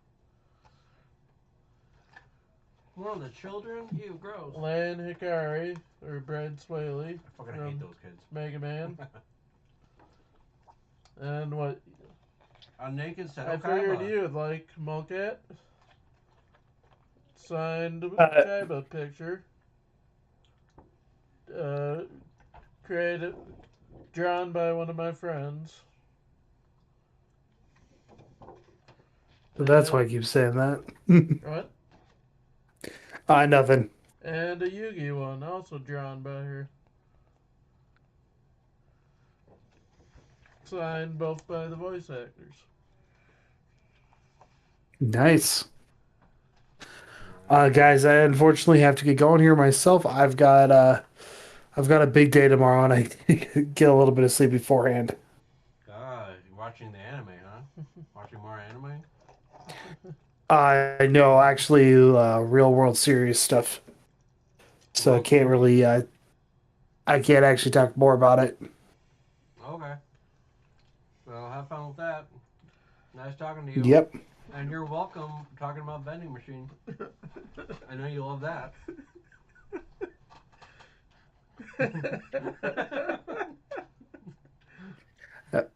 One of the children? Ew, gross. Lan Hikari, or Brad Swaley, I fucking hate those kids. Mega Man. And what? A naked Seto I Kaiba. figured you would like Mulcat. Signed Kaiba picture. Created, drawn by one of my friends. So that's why I keep saying that. What? Nothing. And a Yugi one, also drawn by her. Signed both by the voice actors. Nice. Guys, I unfortunately have to get going here myself. I've got a big day tomorrow, and I get a little bit of sleep beforehand. God, you're watching the anime, huh? Watching more anime? I know, actually, real world serious stuff. So I can't really, I can't actually talk more about it. Okay. Well, have fun with that. Nice talking to you. Yep. And you're welcome talking about vending machine. I know you love that.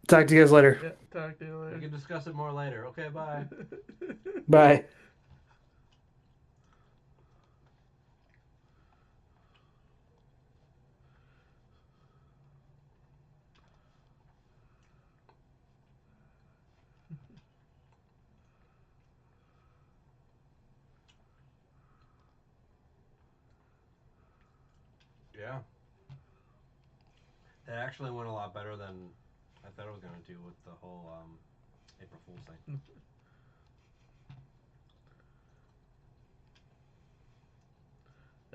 Talk to you guys later. Yeah, talk to you later. We can discuss it more later. Okay, bye. Bye. Yeah. That actually went a lot better than I thought it was going to do with the whole April Fool's thing.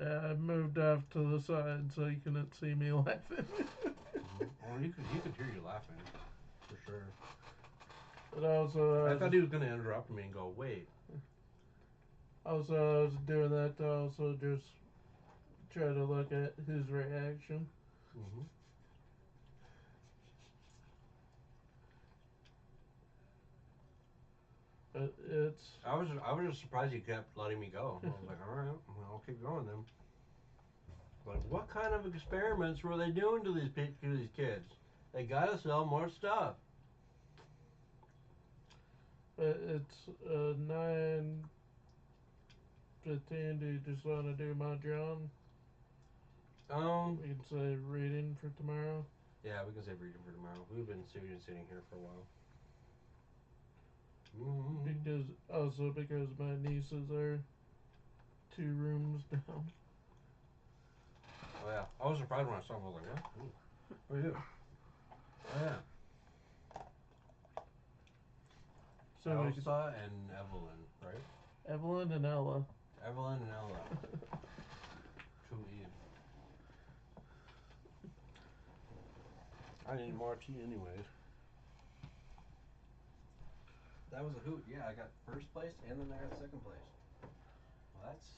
I moved off to the side so you couldn't see me laughing. Well, you could hear you laughing, for sure. But also, I thought he was going to interrupt me and go, wait. Also, I was doing that to also just try to look at his reaction. Mm-hmm. But it's. I was just surprised he kept letting me go. I was like, all right, well, I'll keep going then. Like, what kind of experiments were they doing to these kids? They gotta sell more stuff. But it's 9:15. Do you just want to do my John? We can say reading for tomorrow. Yeah, we can say reading for tomorrow. We've been sitting here for a while. Mm-hmm. Because my nieces are 2 rooms down. Oh yeah, I was surprised when I saw him. I was like, what? Ooh. Oh yeah. Oh yeah. So Elsa and Evelyn, right? Evelyn and Ella. Evelyn and Ella. 2 E's. I need more tea anyways. That was a hoot. Yeah, I got first place and then I got second place. Well, that's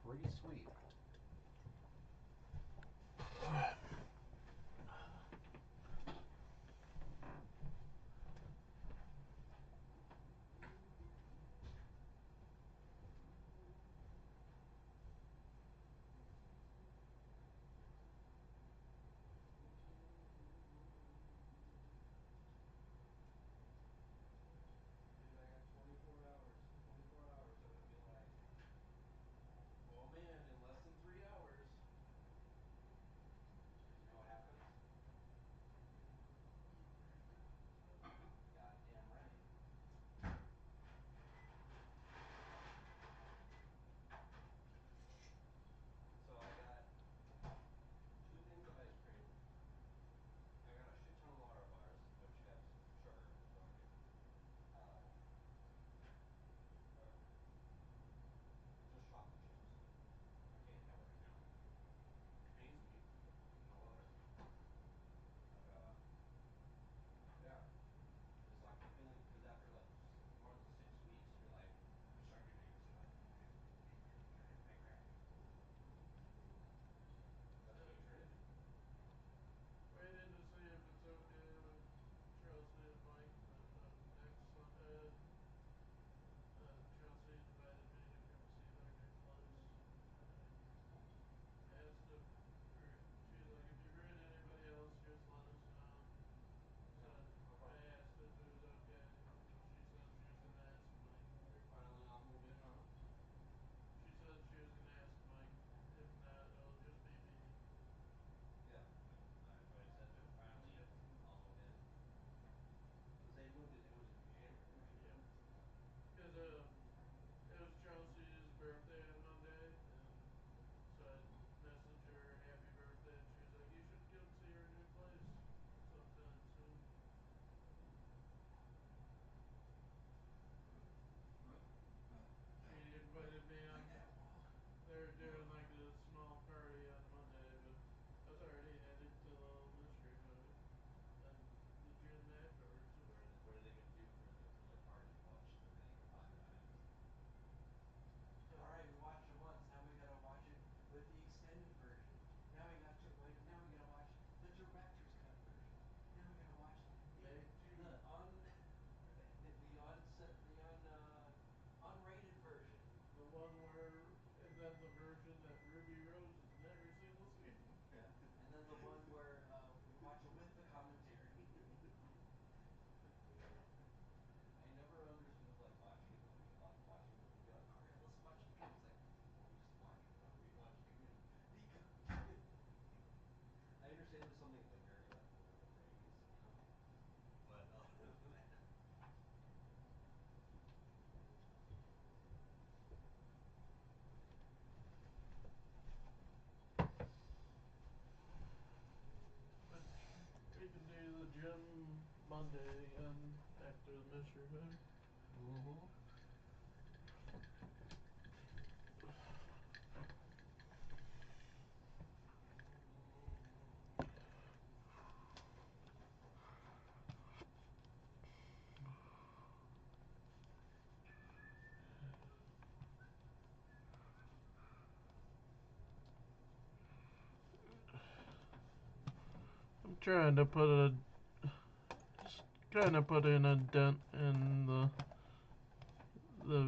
pretty sweet. Dude, I got 24 hours. 24 hours I'm gonna be like, oh man, in less than 3 hours. You know what happens? Goddamn right. So I got 2 things of ice cream. I got a shit ton of Lara bars, which have sugar, so I can, uh, or just chocolate chips. I can't have it right now. Pains me, no other. But yeah, it's like the feeling because after like more than 6 weeks, you're like, you start getting antsy, like, can I have my crack? That's what you turn into. Waiting to see if it's okay with Chelsea and Mike that next Sunday Chelsea invited me to come see their new place. I asked if, or she was like, if you heard anybody else, just let us know. So Yeah, no I problem. asked if it was okay, and she said she was gonna ask Mike. You're finally off moving, huh? She said she was gonna ask Mike. If not, it'll just be me. Yeah, that's what I said. They're finally all moved in. Because they moved it in January, right? Yep. Yeah. Because it was Chelsea's birthday on Monday, and so I messaged her happy birthday, and she was like, "You should come see her new place sometime soon." She invited me on. Like that walk. They were doing like a small party on Monday, but I was already headed to the little mystery hut and the gym afterwards. What are they gonna do for their party? Watch the thing 5 times? All right, we watched it once. Now we gotta watch it with the extended version. Now we got to wait. Now we gotta watch the director's cut version. Now we gotta watch They do the unrated version. the one where, and then the version that Ruby Rose has never seen will see. Yeah, and then the one where we watch it with the commentary. I never understood like watching a movie, watching the movie like, all right, let's watch it again. It's like, well, we just watched it, why don't we watch it again? Because I understand there's something like very like born and raised, you know, but other than that, But we can do the gym Monday again after the mystery hut. mm-hmm. I'm trying to put in a dent in the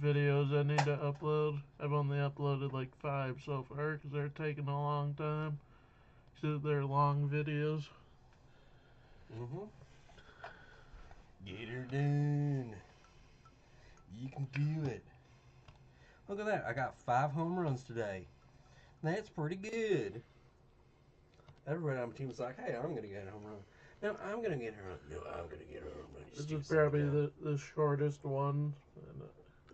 videos I need to upload. I've only uploaded like 5 so far because they're taking a long time. So they're long videos. Mm-hmm. Get her done. You can do it. Look at that. I got 5 home runs today. That's pretty good. Everybody on the team was like, hey, I'm going to get a home run. No, I'm going to get a home run. No, I'm going to get a home run. This is probably the shortest one. And,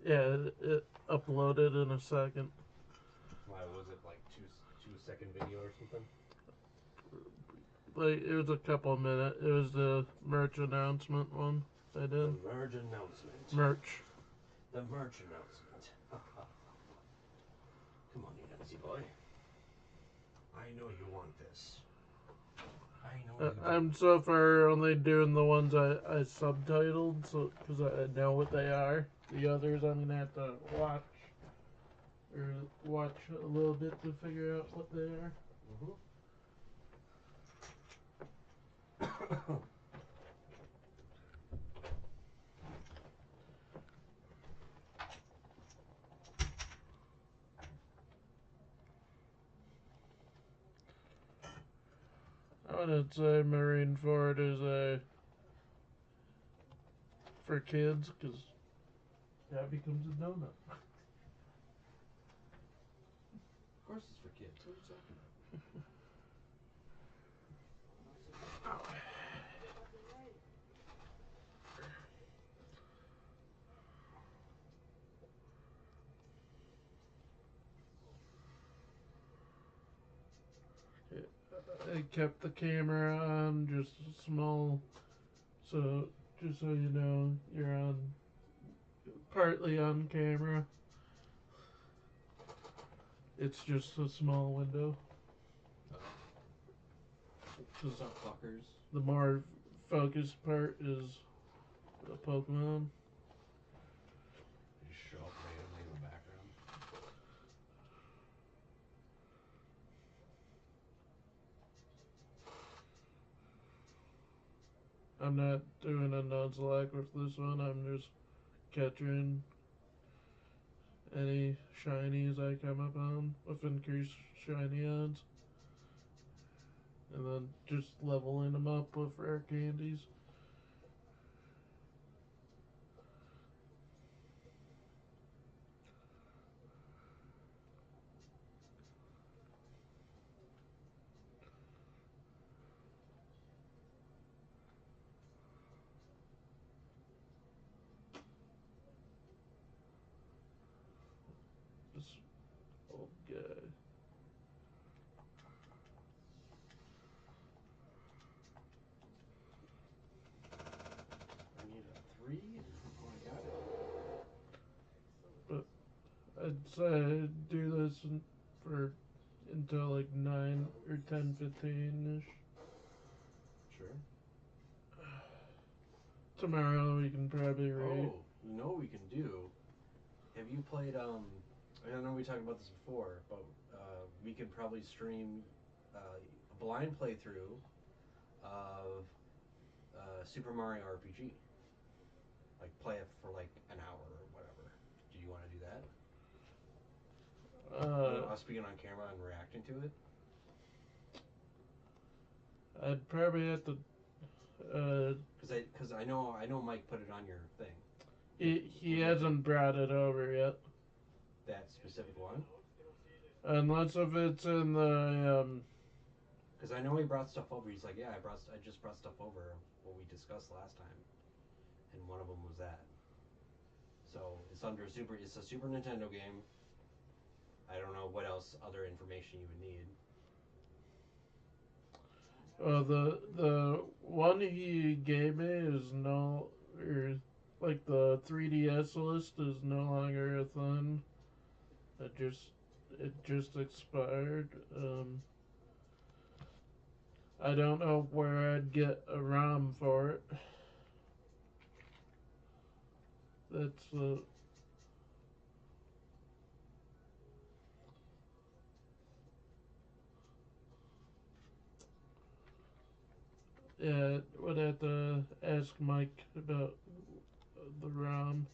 yeah, it uploaded in a second. Why was it like 2 second video or something? Like, it was a couple of minutes. It was the merch announcement one I did. The merge announcement. Merch. The merch announcement. Come on, you Nancy boy. I know you want this. I know you do. I'm so far only doing the ones I subtitled, so because I know what they are. The others I'm gonna have to watch a little bit to figure out what they are. I wouldn't say Marine Ford is a for kids because that becomes a donut. Of course it's for kids. What are you talking about? I kept the camera on just small, so just so you know, you're on partly on camera. It's just a small window. What's up, fuckers? The more focused part is the Pokemon. You just show up randomly in the background. I'm not doing a non-select with this one. I'm just catching any shinies I come up on with increased shiny odds. And then just leveling them up with rare candies. This old guy. I need a 3. Oh, I got it. I'd say do this for until like 9 or 10:15 ish. Sure. Tomorrow we can probably read. Oh, you know what we can do? Have you played, I know we talked about this before, but we could probably stream a blind playthrough of Super Mario RPG. Like, play it for like an hour or whatever. Do you want to do that? Us being on camera and reacting to it? I'd probably have to. Because I know Mike put it on your thing. He hasn't brought it over yet. That specific one? Unless if it's in the Because I know he brought stuff over. He's like, yeah, I just brought stuff over what we discussed last time, and one of them was that. So it's under Super. It's a Super Nintendo game. I don't know what else other information you would need. the one he gave me is no, or like the 3DS list is no longer a thing. It just expired. I don't know where I'd get a ROM for it. That's yeah. Would have to ask Mike about the ROM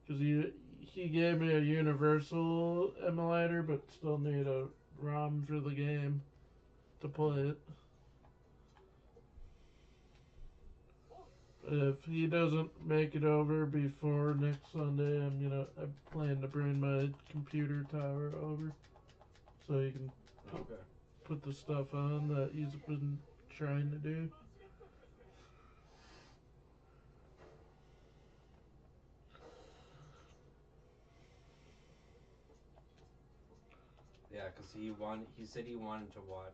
because he gave me a Universal emulator, but still need a ROM for the game to play it. If he doesn't make it over before next Sunday, I plan to bring my computer tower over so he can put the stuff on that he's been trying to do. Yeah, because he said he wanted to watch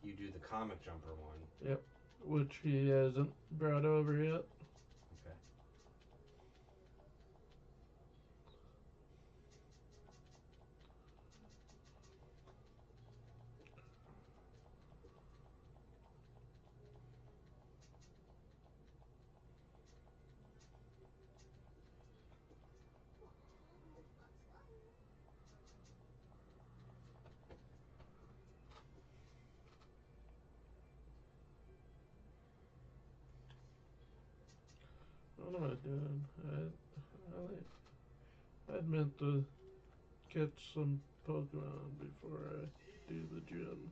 you do the comic jumper one. Yep, which he hasn't brought over yet. Okay. What am I doing? I'd meant to catch some Pokemon before I do the gym.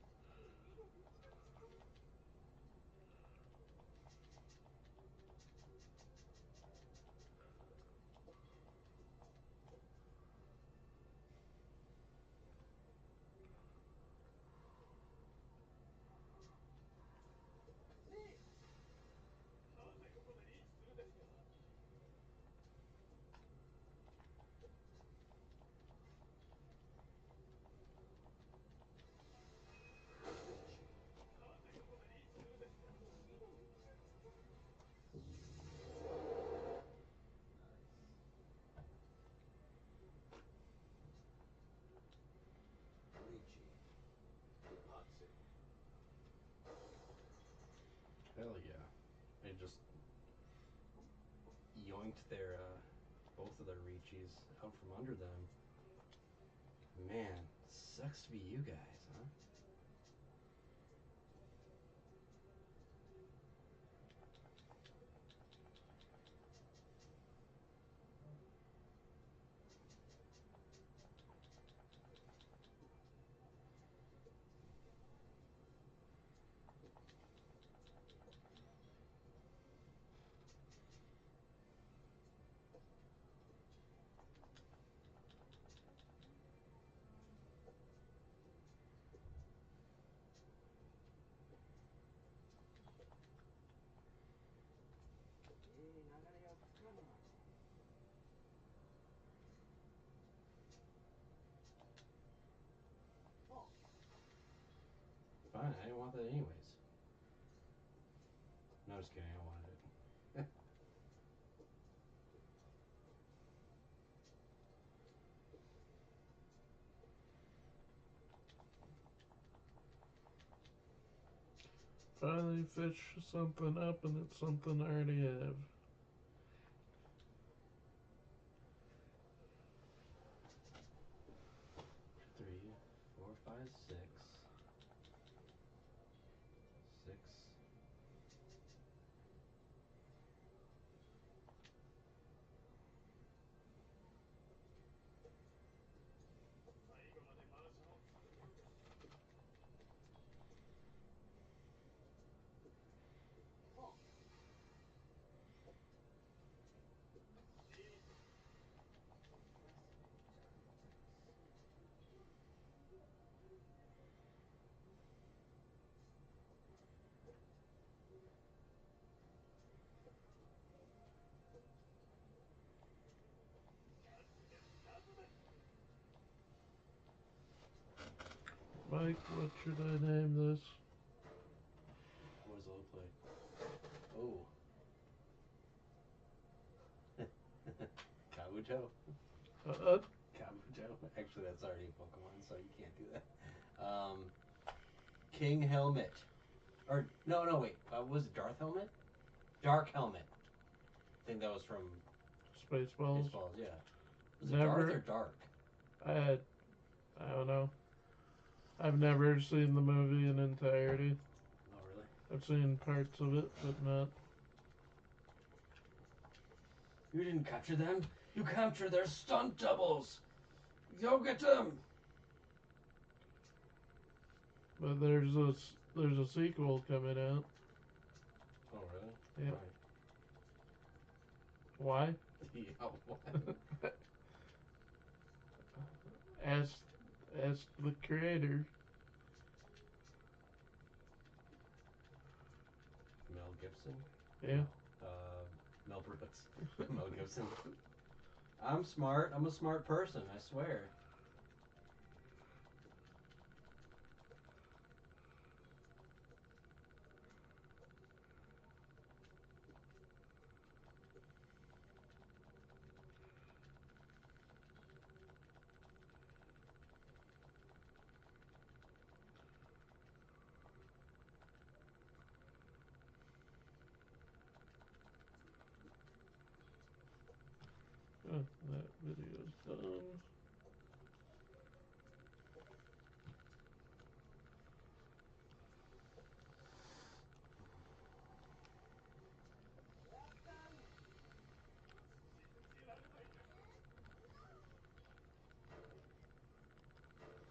Hell yeah. They just yoinked their both of their Riichis out from under them. Man, sucks to be you guys, huh? Fine, I didn't want that anyways. No, just kidding, I wanted it. Finally fish something up and it's something I already have. Three, four, five, six. Six. Mike, what should I name this? What does it look like? Oh. Kabuto? Kabuto? Actually, that's already a Pokemon, so you can't do that. King Helmet. Or, no, wait. Was it Darth Helmet? Dark Helmet. I think that was from Spaceballs. Spaceballs, yeah. Was it Never. Darth or Dark? I don't know. I've never seen the movie in entirety. Oh, really? I've seen parts of it, but not. You didn't capture them. You captured their stunt doubles. Go get them. But there's a sequel coming out. Oh, really? Yeah. Why? Yeah, what? ask the creator. Mel Gibson? Yeah. No. Mel Brooks. Mel Gibson. I'm smart. I'm a smart person, I swear. Oh, that video's done.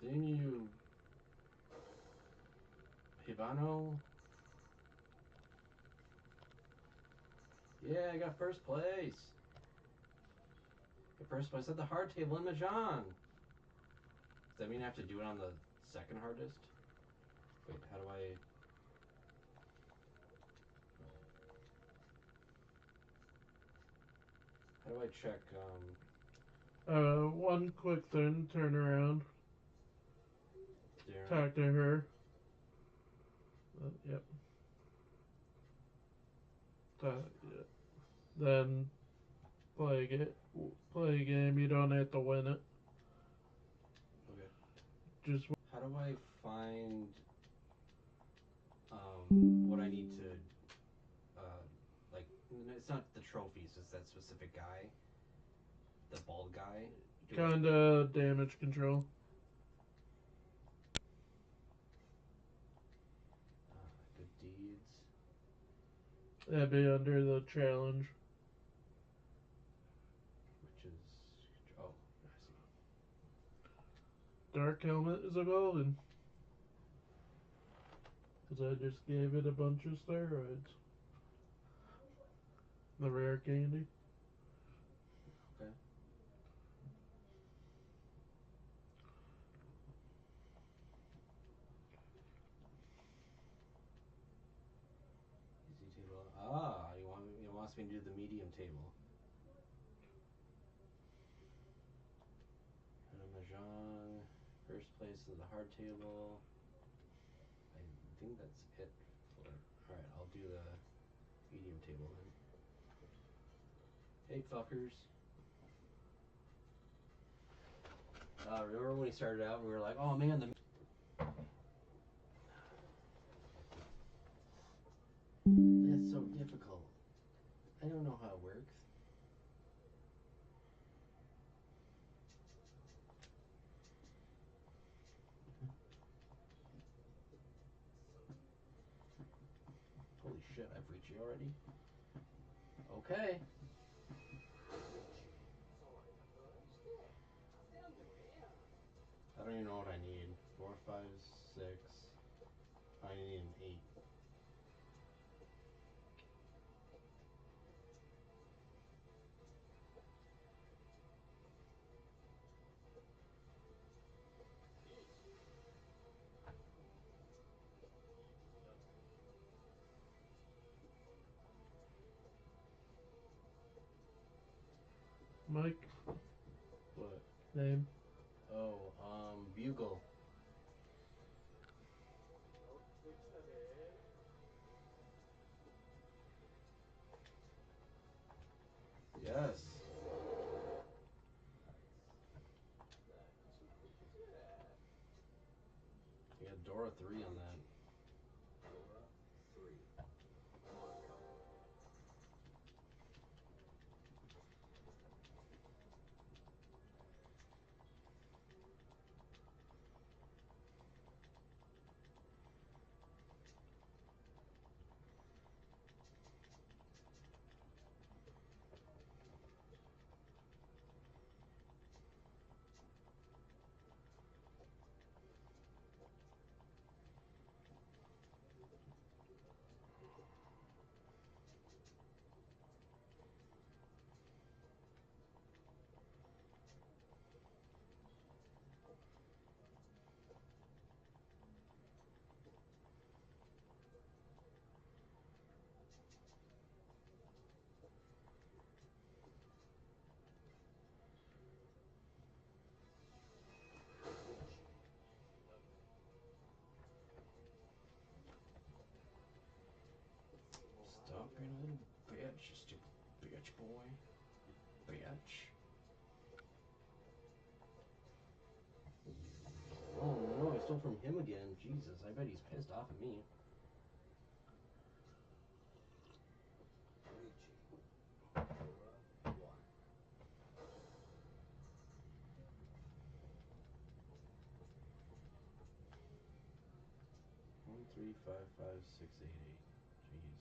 Didn't you... Hibano? Yeah, I got first place. Got first place at the hard table in Mahjong. Does that mean I have to do it on the second hardest? Wait, how do I... How do I check, One quick thing, turn around, Darren? talk to her. Yep. Yeah. Then play a game. You don't have to win it. Okay. Just How do I find, what I need to, like, it's not the trophies, it's that specific guy. The bald guy. kinda damage control. Good deeds. That'd be under the challenge. Which is... Oh, I see. Dark helmet is evolving. Cause I just gave it a bunch of steroids. The rare candy. Okay. Easy table. Ah, he wants me to do the medium table. Mahjong. First place in the hard table. I think that's it for it. Alright, I'll do the medium table then. Hey, fuckers. Remember when we started out and we were like, oh man, that's so difficult. I don't know how it works. Holy shit, I've reached you already? Okay. I don't even know what I need. 4, 5, 6. I need an 8. Mike, What? name. Oh, Bugle. Yes. You got Dora 3 on that. Stop being a little bitch, you stupid bitch boy. Bitch. Oh no, I stole from him again. Jesus, I bet he's pissed off at me. One, 3, 5, 5, 6, 8, 8. Jeez.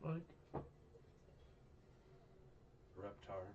Mike? Reptar.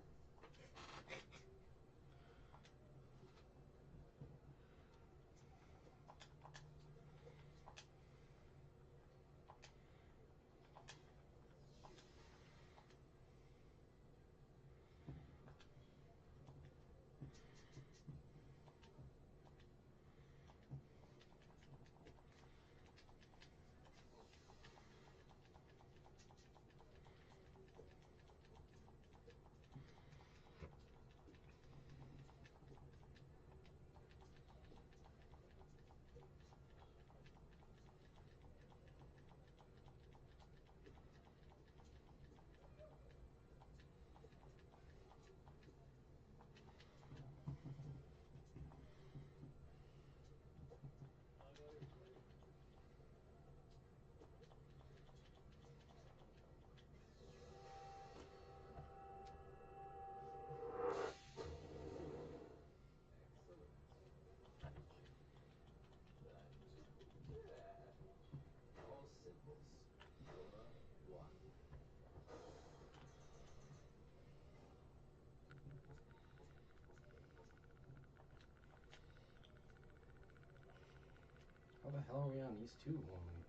How the hell are we on these two only?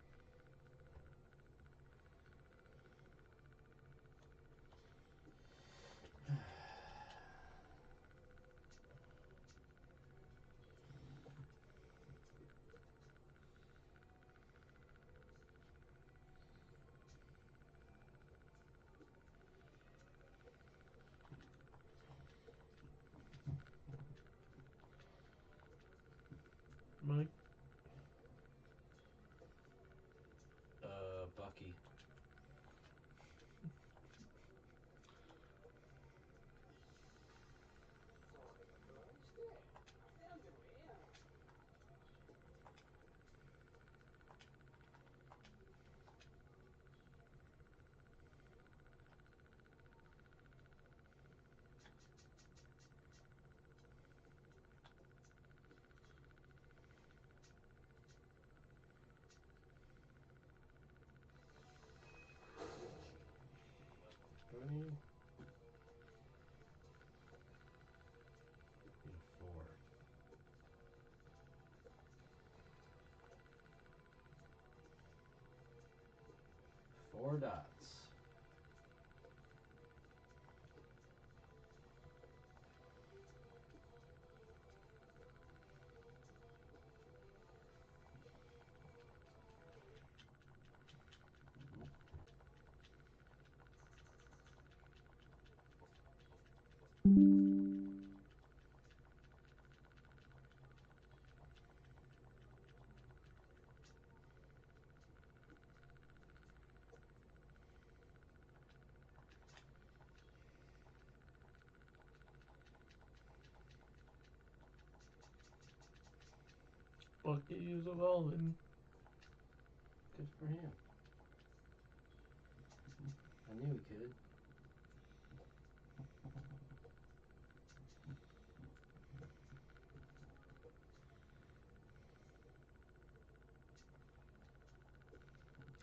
Mike? Bucky. Bunny. Need a 4. Four dots. Bucky is evolving. Good for him. I knew he could.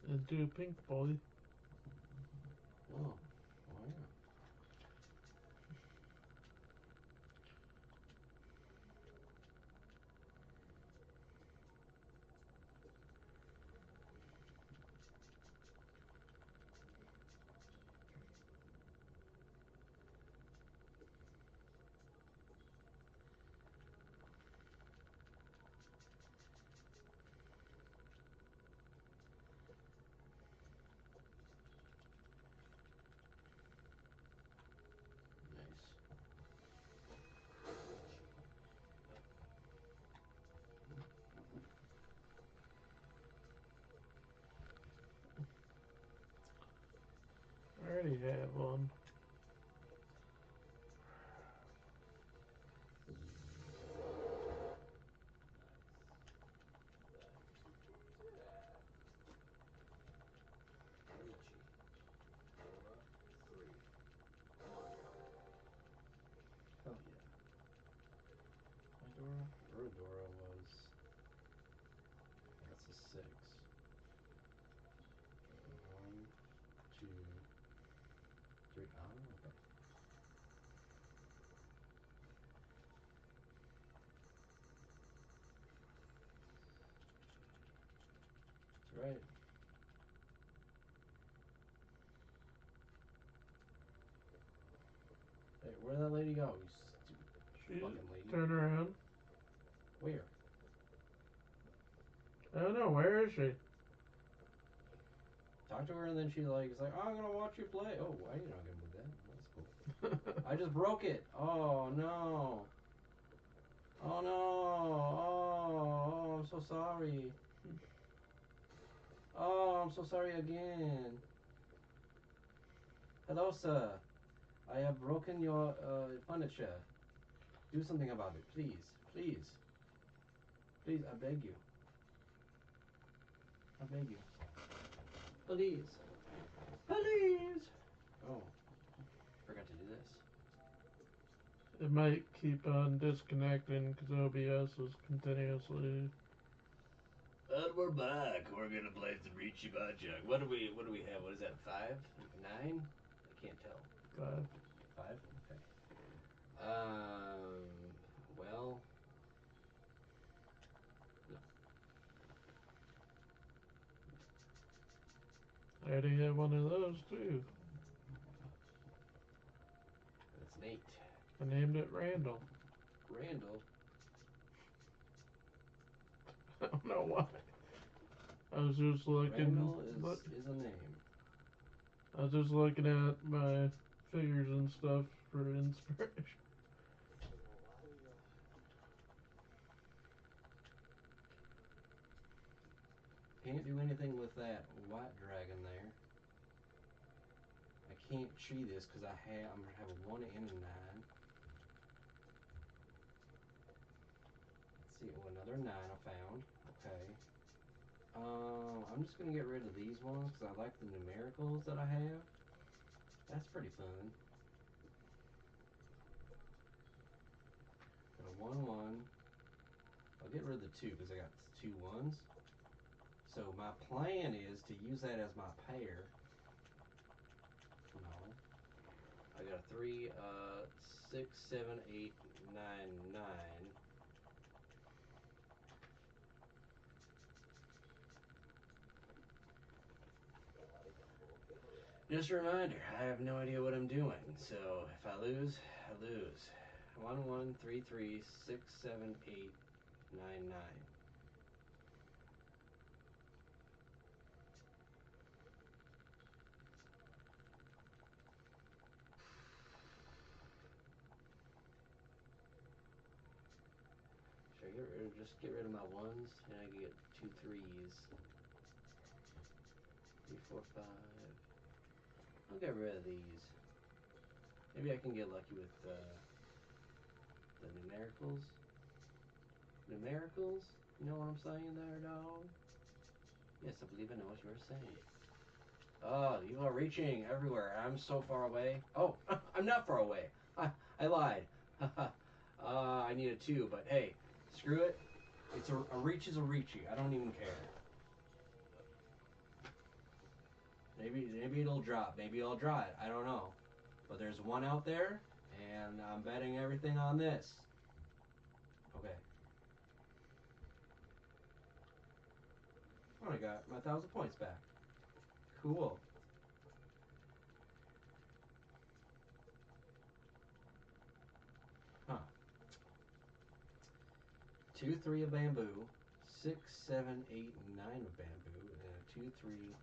Let's do a pink boy. Oh, why not? Nice. I already have one. Richie. Dora 3. Hell yeah. My Dora? Dora was. That's a 6. 1, 2, right. Hey, where'd that lady go? You stupid She fucking lady. turn around. Where? I don't know. Where is she? Talk to her and then she's like, oh, I'm gonna watch you play. Oh, I didn't know I could move that. That's cool. I just broke it. Oh no. Oh no. Oh, I'm so sorry. Oh, I'm so sorry again. Hello, sir. I have broken your furniture. Do something about it, please. Please. Please, I beg you. I beg you. Please. Please. Oh, forgot to do this. It might keep on disconnecting because OBS is continuously. And we're back. We're gonna play some Richie Bajak. What do we have? What is that? 5? 9? I can't tell. 5. 5? Okay. Well, I already have one of those too. that's Nate. I named it Randall. Randall. I don't know why. I was just looking. Randall is a name. I was just looking at my figures and stuff for inspiration. Can't do anything with that white dragon there. I can't tree this because I'm gonna have a 1 and a 9. Let's see, oh, another 9 I found. Okay. I'm just gonna get rid of these ones because I like the numericals that I have. That's pretty fun. Got a 1-1. I'll get rid of the 2 because I got 2 1s. So my plan is to use that as my pair. No. I got a 3, 6, 7, 8, 9, 9. Just a reminder, I have no idea what I'm doing. So if I lose, I lose. 1, 1, 3, 3, 6, 7, 8, 9, 9. Should I just get rid of my 1s and I can get 2 3s. 3, 4, 5. I'll get rid of these. Maybe I can get lucky with the numericals. Numericals? You know what I'm saying there, dog? Yes, I believe I know what you're saying. Oh, you are reaching everywhere. I'm so far away. Oh, I'm not far away. I lied. I need a 2, but hey, screw it. It's a reach is a reachy. I don't even care. Maybe it'll drop. Maybe I'll draw it. I don't know. But there's 1 out there, and I'm betting everything on this. Okay. Oh, I got my 1,000 points back. Cool. Huh. 2, 3 of bamboo. 6, 7, 8, 9 of bamboo. And a 2, 3.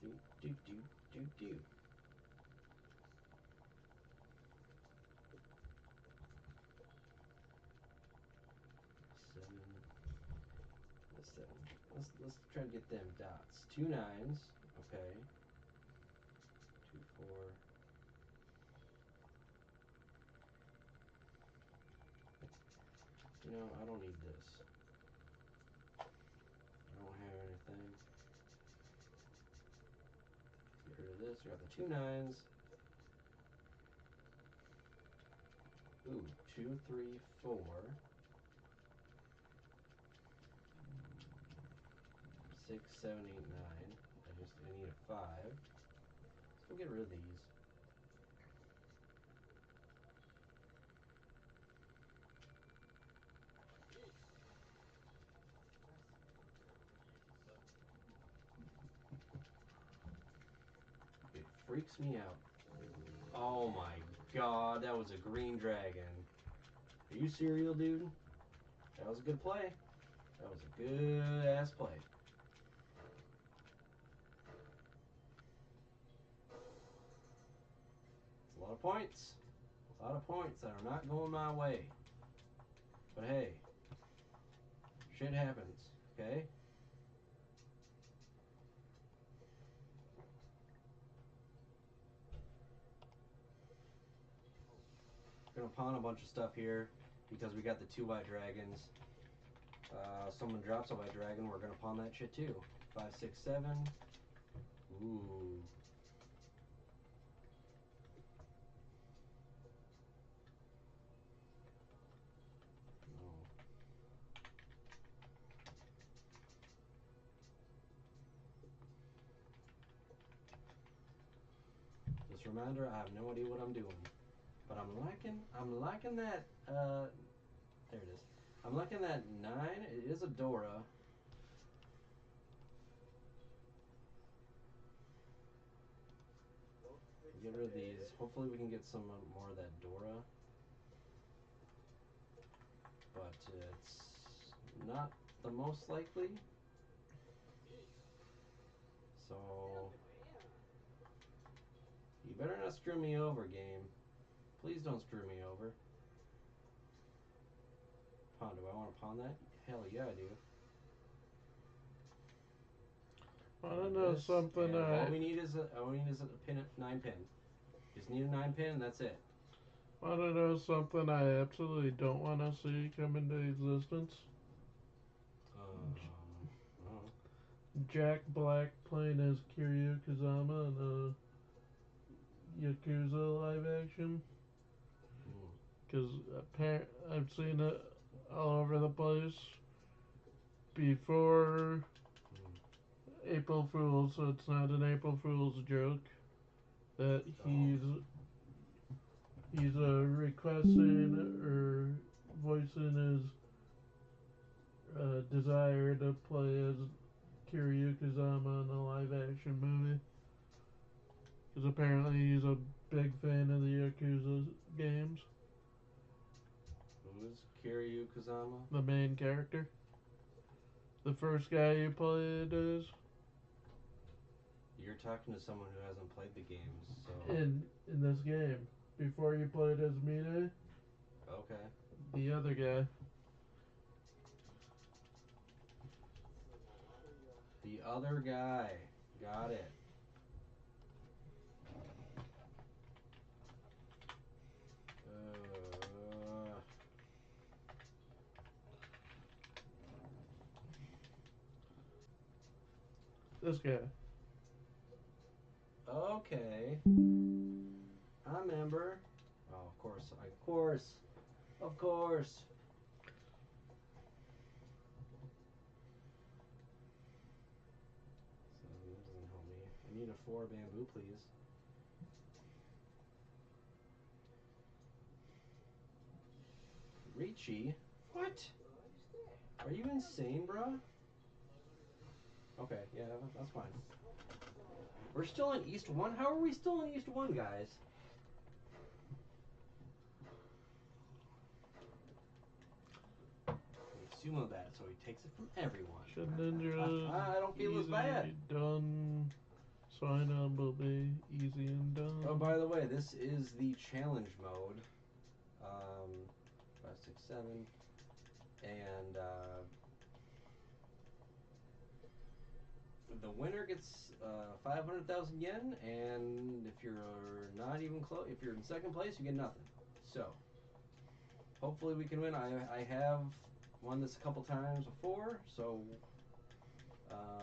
Do, do, do, do. 7. What's 7? Let's try to get them dots. 2 9s. Okay. 2, 4. You know, I don't need this. I don't have anything. Get rid of this. We got the 2 9s. Ooh, 2, 3, 4. 6, 7, 8, 9. I need a 5. Let's go get rid of these. freaks me out. Oh my god, that was a green dragon. Are you serial, dude? That was a good play. That was a good ass play. It's a lot of points. A lot of points that are not going my way. But hey, shit happens, okay? Gonna pawn a bunch of stuff here because we got the 2 white dragons. Someone drops a white dragon, we're gonna pawn that shit too. 5, 6, 7. Ooh. No. Just a reminder, I have no idea what I'm doing. But I'm liking that, there it is. I'm liking that 9, it is a Dora. Get rid of these, hopefully we can get some more of that Dora. But it's not the most likely. So, you better not screw me over, game. Please don't screw me over. Pawn, do I want to pawn that? Hell yeah, I do. I don't know something. All we need is a pin, 9 pin. Just need a 9 pin, and that's it. I don't know something I absolutely don't want to see come into existence. Oh. Jack Black playing as Kiryu Kazama in a Yakuza live action. Because I've seen it all over the place before April Fool's, so it's not an April Fool's joke. That he's requesting or voicing his desire to play as Kiryu Kazama in a live action movie. Because apparently he's a big fan of the Yakuza games. Who's Kiryu Kazama? The main character. The first guy you played as. You're talking to someone who hasn't played the games, so. In this game. Before you played as Mine. Okay. The other guy. The other guy. Got it. This guy. Okay. I remember. Oh, of course. Of course. Of course. So that doesn't help me. I need a 4 bamboo, please. Ricci? What? Are you insane, bruh? Okay, yeah, that's fine. We're still in East 1? How are we still in East 1, guys? We sumo that, so he takes it from everyone. Ninja. I don't feel as bad. Done. Sign on will be easy and done. Oh, by the way, this is the challenge mode. 5, 6, 7. And, the winner gets 500,000 yen, and if you're not even close, if you're in second place, you get nothing. So, hopefully we can win. I have won this a couple times before, so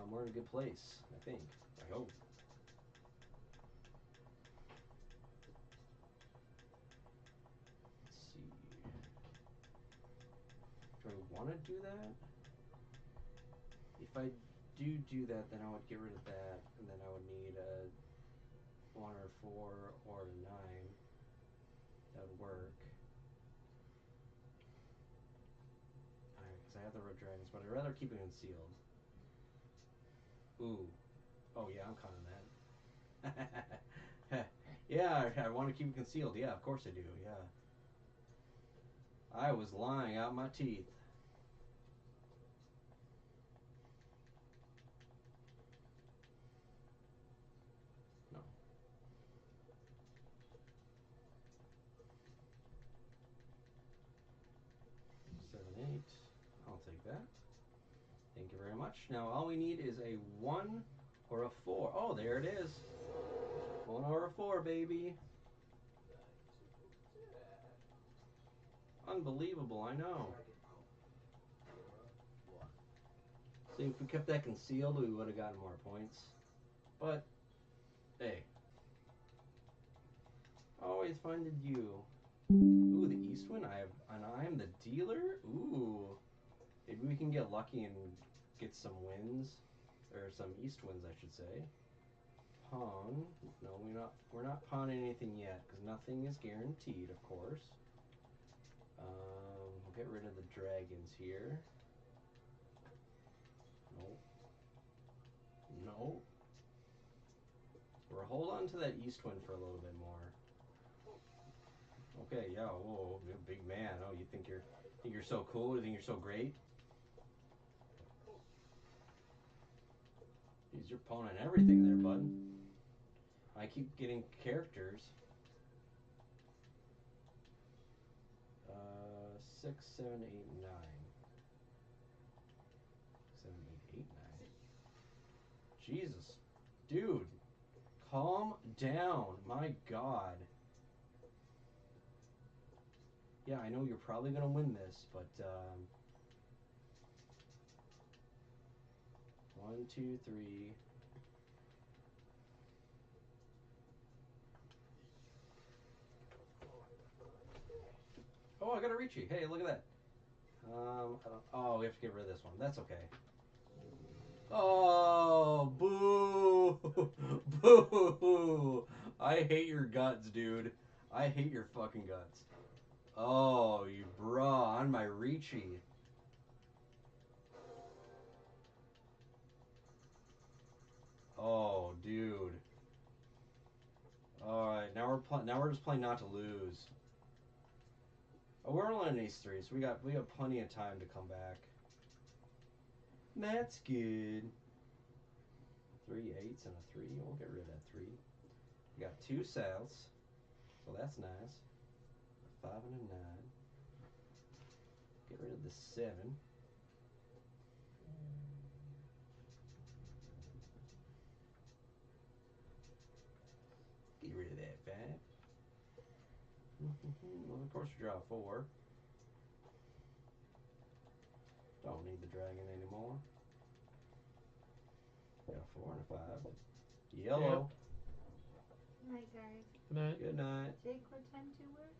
we're in a good place, I think. I hope. Let's see. Do I want to do that? If I do that, then I would get rid of that, and then I would need a 1 or 4 or a 9. That would work. Alright, because I have the red dragons, but I'd rather keep it concealed. Ooh. Oh yeah, I'm calling that. Yeah, I want to keep it concealed. Yeah, of course I do. Yeah. I was lying out my teeth. No. 7, 8. I'll take that. Thank you very much. Now all we need is a 1 or a 4. Oh, there it is. 1 or a 4, baby. Unbelievable, I know. See, if we kept that concealed, we would have gotten more points. But, hey. Always finding you. Ooh, the East Wind. And I am the dealer? Ooh. Maybe we can get lucky and get some wins. Or some East Winds, I should say. Pawn. No, we're not pawning anything yet, because nothing is guaranteed, of course. We'll get rid of the dragons here. Nope. Nope. We'll hold on to that East Wind for a little bit more. Okay, yeah, whoa, you're a big man. Oh, you think you're so cool? You think you're so great? Jeez, you're pawning everything there, bud. I keep getting characters. 6, 7, 8, 9. 7, 8, 8, 9. Jesus. Dude. Calm down. My God. Yeah, I know you're probably going to win this, but 1, 2, 3. Oh, I got a Ricci. Hey, look at that. Oh, we have to get rid of this one. That's okay. Oh, boo! Boo! I hate your guts, dude. I hate your fucking guts. Oh, you bra on my Ricci. Oh, dude. All right, now we're just playing not to lose. Oh, we're only on ace 3, so we got plenty of time to come back. That's good. 3 8s and a 3. We'll get rid of that 3. We got 2 souths, so that's nice. A 5 and a 9. Get rid of the 7. Get rid of that 5. Well, of course, you draw a 4. Don't need the dragon anymore. Got a 4 and a 5. Yellow. Good night, guys. Good night. Good night. Jake, what time do you work?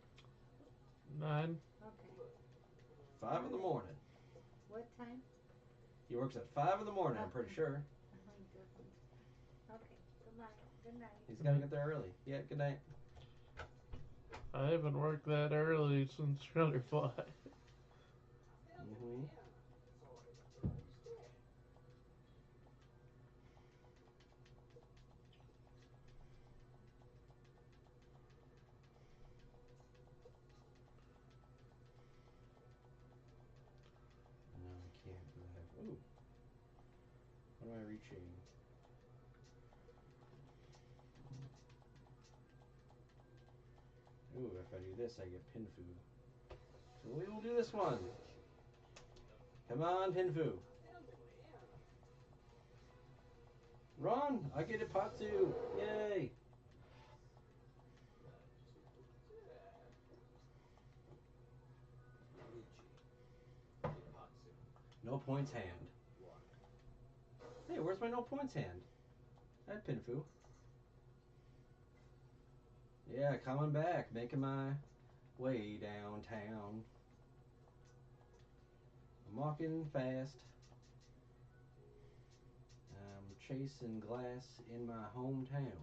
9. Okay. 5 in the morning. What time? He works at 5 in the morning, I'm pretty sure. No, he doesn't. Okay. Goodbye. Good night. He's got to get there early. Yeah, good night. I haven't worked that early since Shutterfly. Mm-hmm. No, I can't because I have. Ooh. What am I reaching? Ooh, if I do this, I get pin food. So we will do this one. Come on, Pinfu. Run! I get a Patsu! Yay! No points hand. Hey, where's my no points hand? I had Pinfu. Yeah, coming back, making my way downtown. I'm walking fast. I'm chasing glass in my hometown.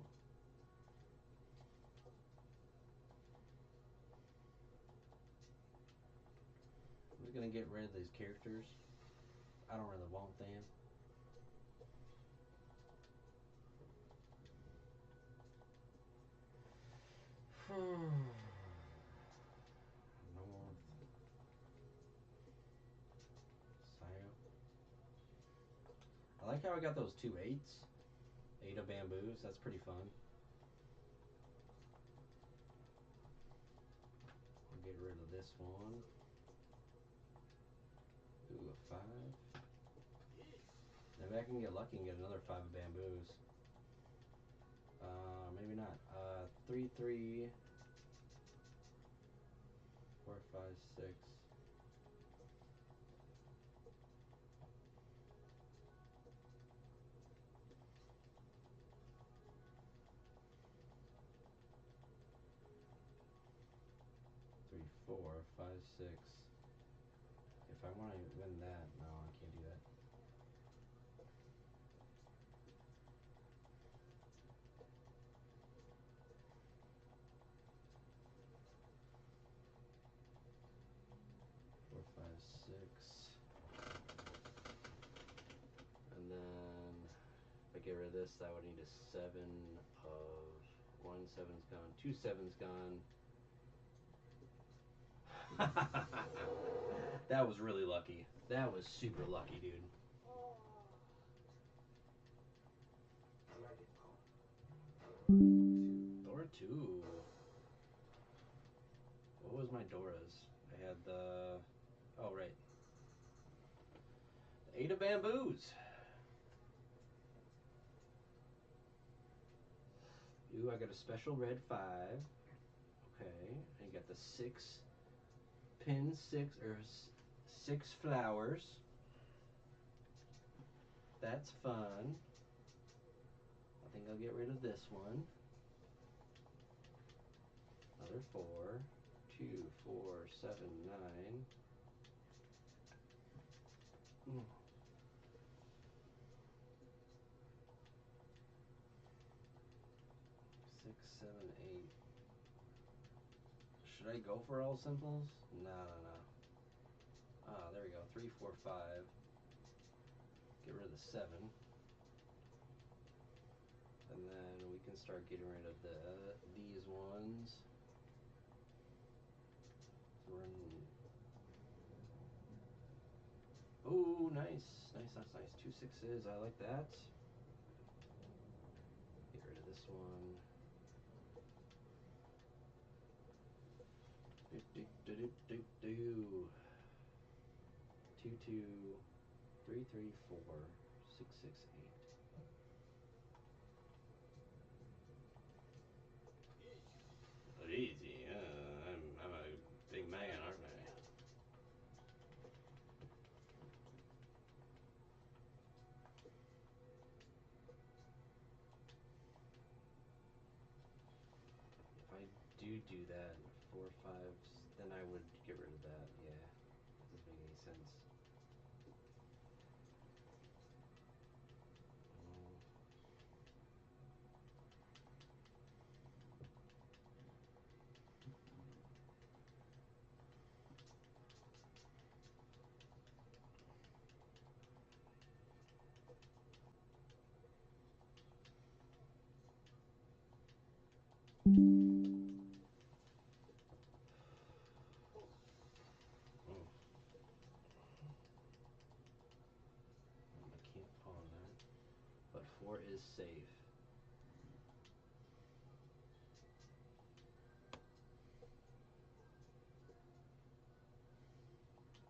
I'm just gonna get rid of these characters. I don't really want them. I like how I got those 2 8s. 8 of bamboos. That's pretty fun. I'll get rid of this one. Ooh, a 5. Maybe I can get lucky and get another 5 of bamboos. Maybe not. 3 3 4 5 6. Three, 4, 5, 6. If I want to win that, no, I can't do that. Four, 5, 6. And then if I get rid of this, I would need a 7 of 1 7's gone. 2 7's gone. That was really lucky. That was super lucky, dude. Dora 2. What was my Doras? I had the... Oh, right. The 8 of bamboos. Ooh, I got a special red 5. Okay. I got the 6 pin 6 or 6 flowers. That's fun. I think I'll get rid of this one. Another 4. 2, 4, 7, 9. Mm. 6, 7, 8. Should I go for all simples? No. Ah, there we go. 3, 4, 5. Get rid of the 7. And then we can start getting rid of these ones. So we're in... Oh, nice. Nice. 2 6s. I like that. Get rid of this one. Do. 2 2 3 3 4 6 6 8. Easy. I'm a big man, aren't I? If I do that, 4 5s, then I would get rid of that. Yeah, that doesn't make any sense. I can't pawn that, but 4 is safe.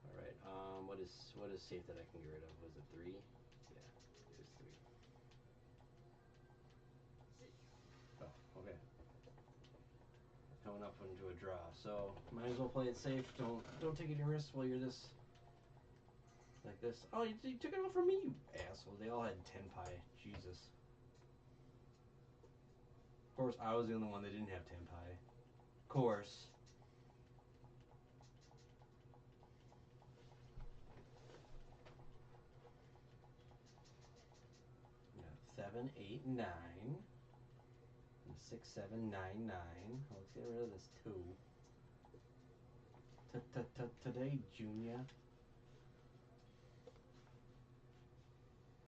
All right. What is safe that I can get rid of? Was it 3? Yeah, it is 3. Oh, okay. Coming up into a draw, so might as well play it safe. Don't take any risks while you're this like this. Oh, you took it all from me, you asshole. They all had 10 pie. Jesus. Of course, I was the only one that didn't have 10 pie. Of course. Yeah, 7, 8, 9. And 6, 7, 9, 9. Let's get rid of this 2. Today, Junior.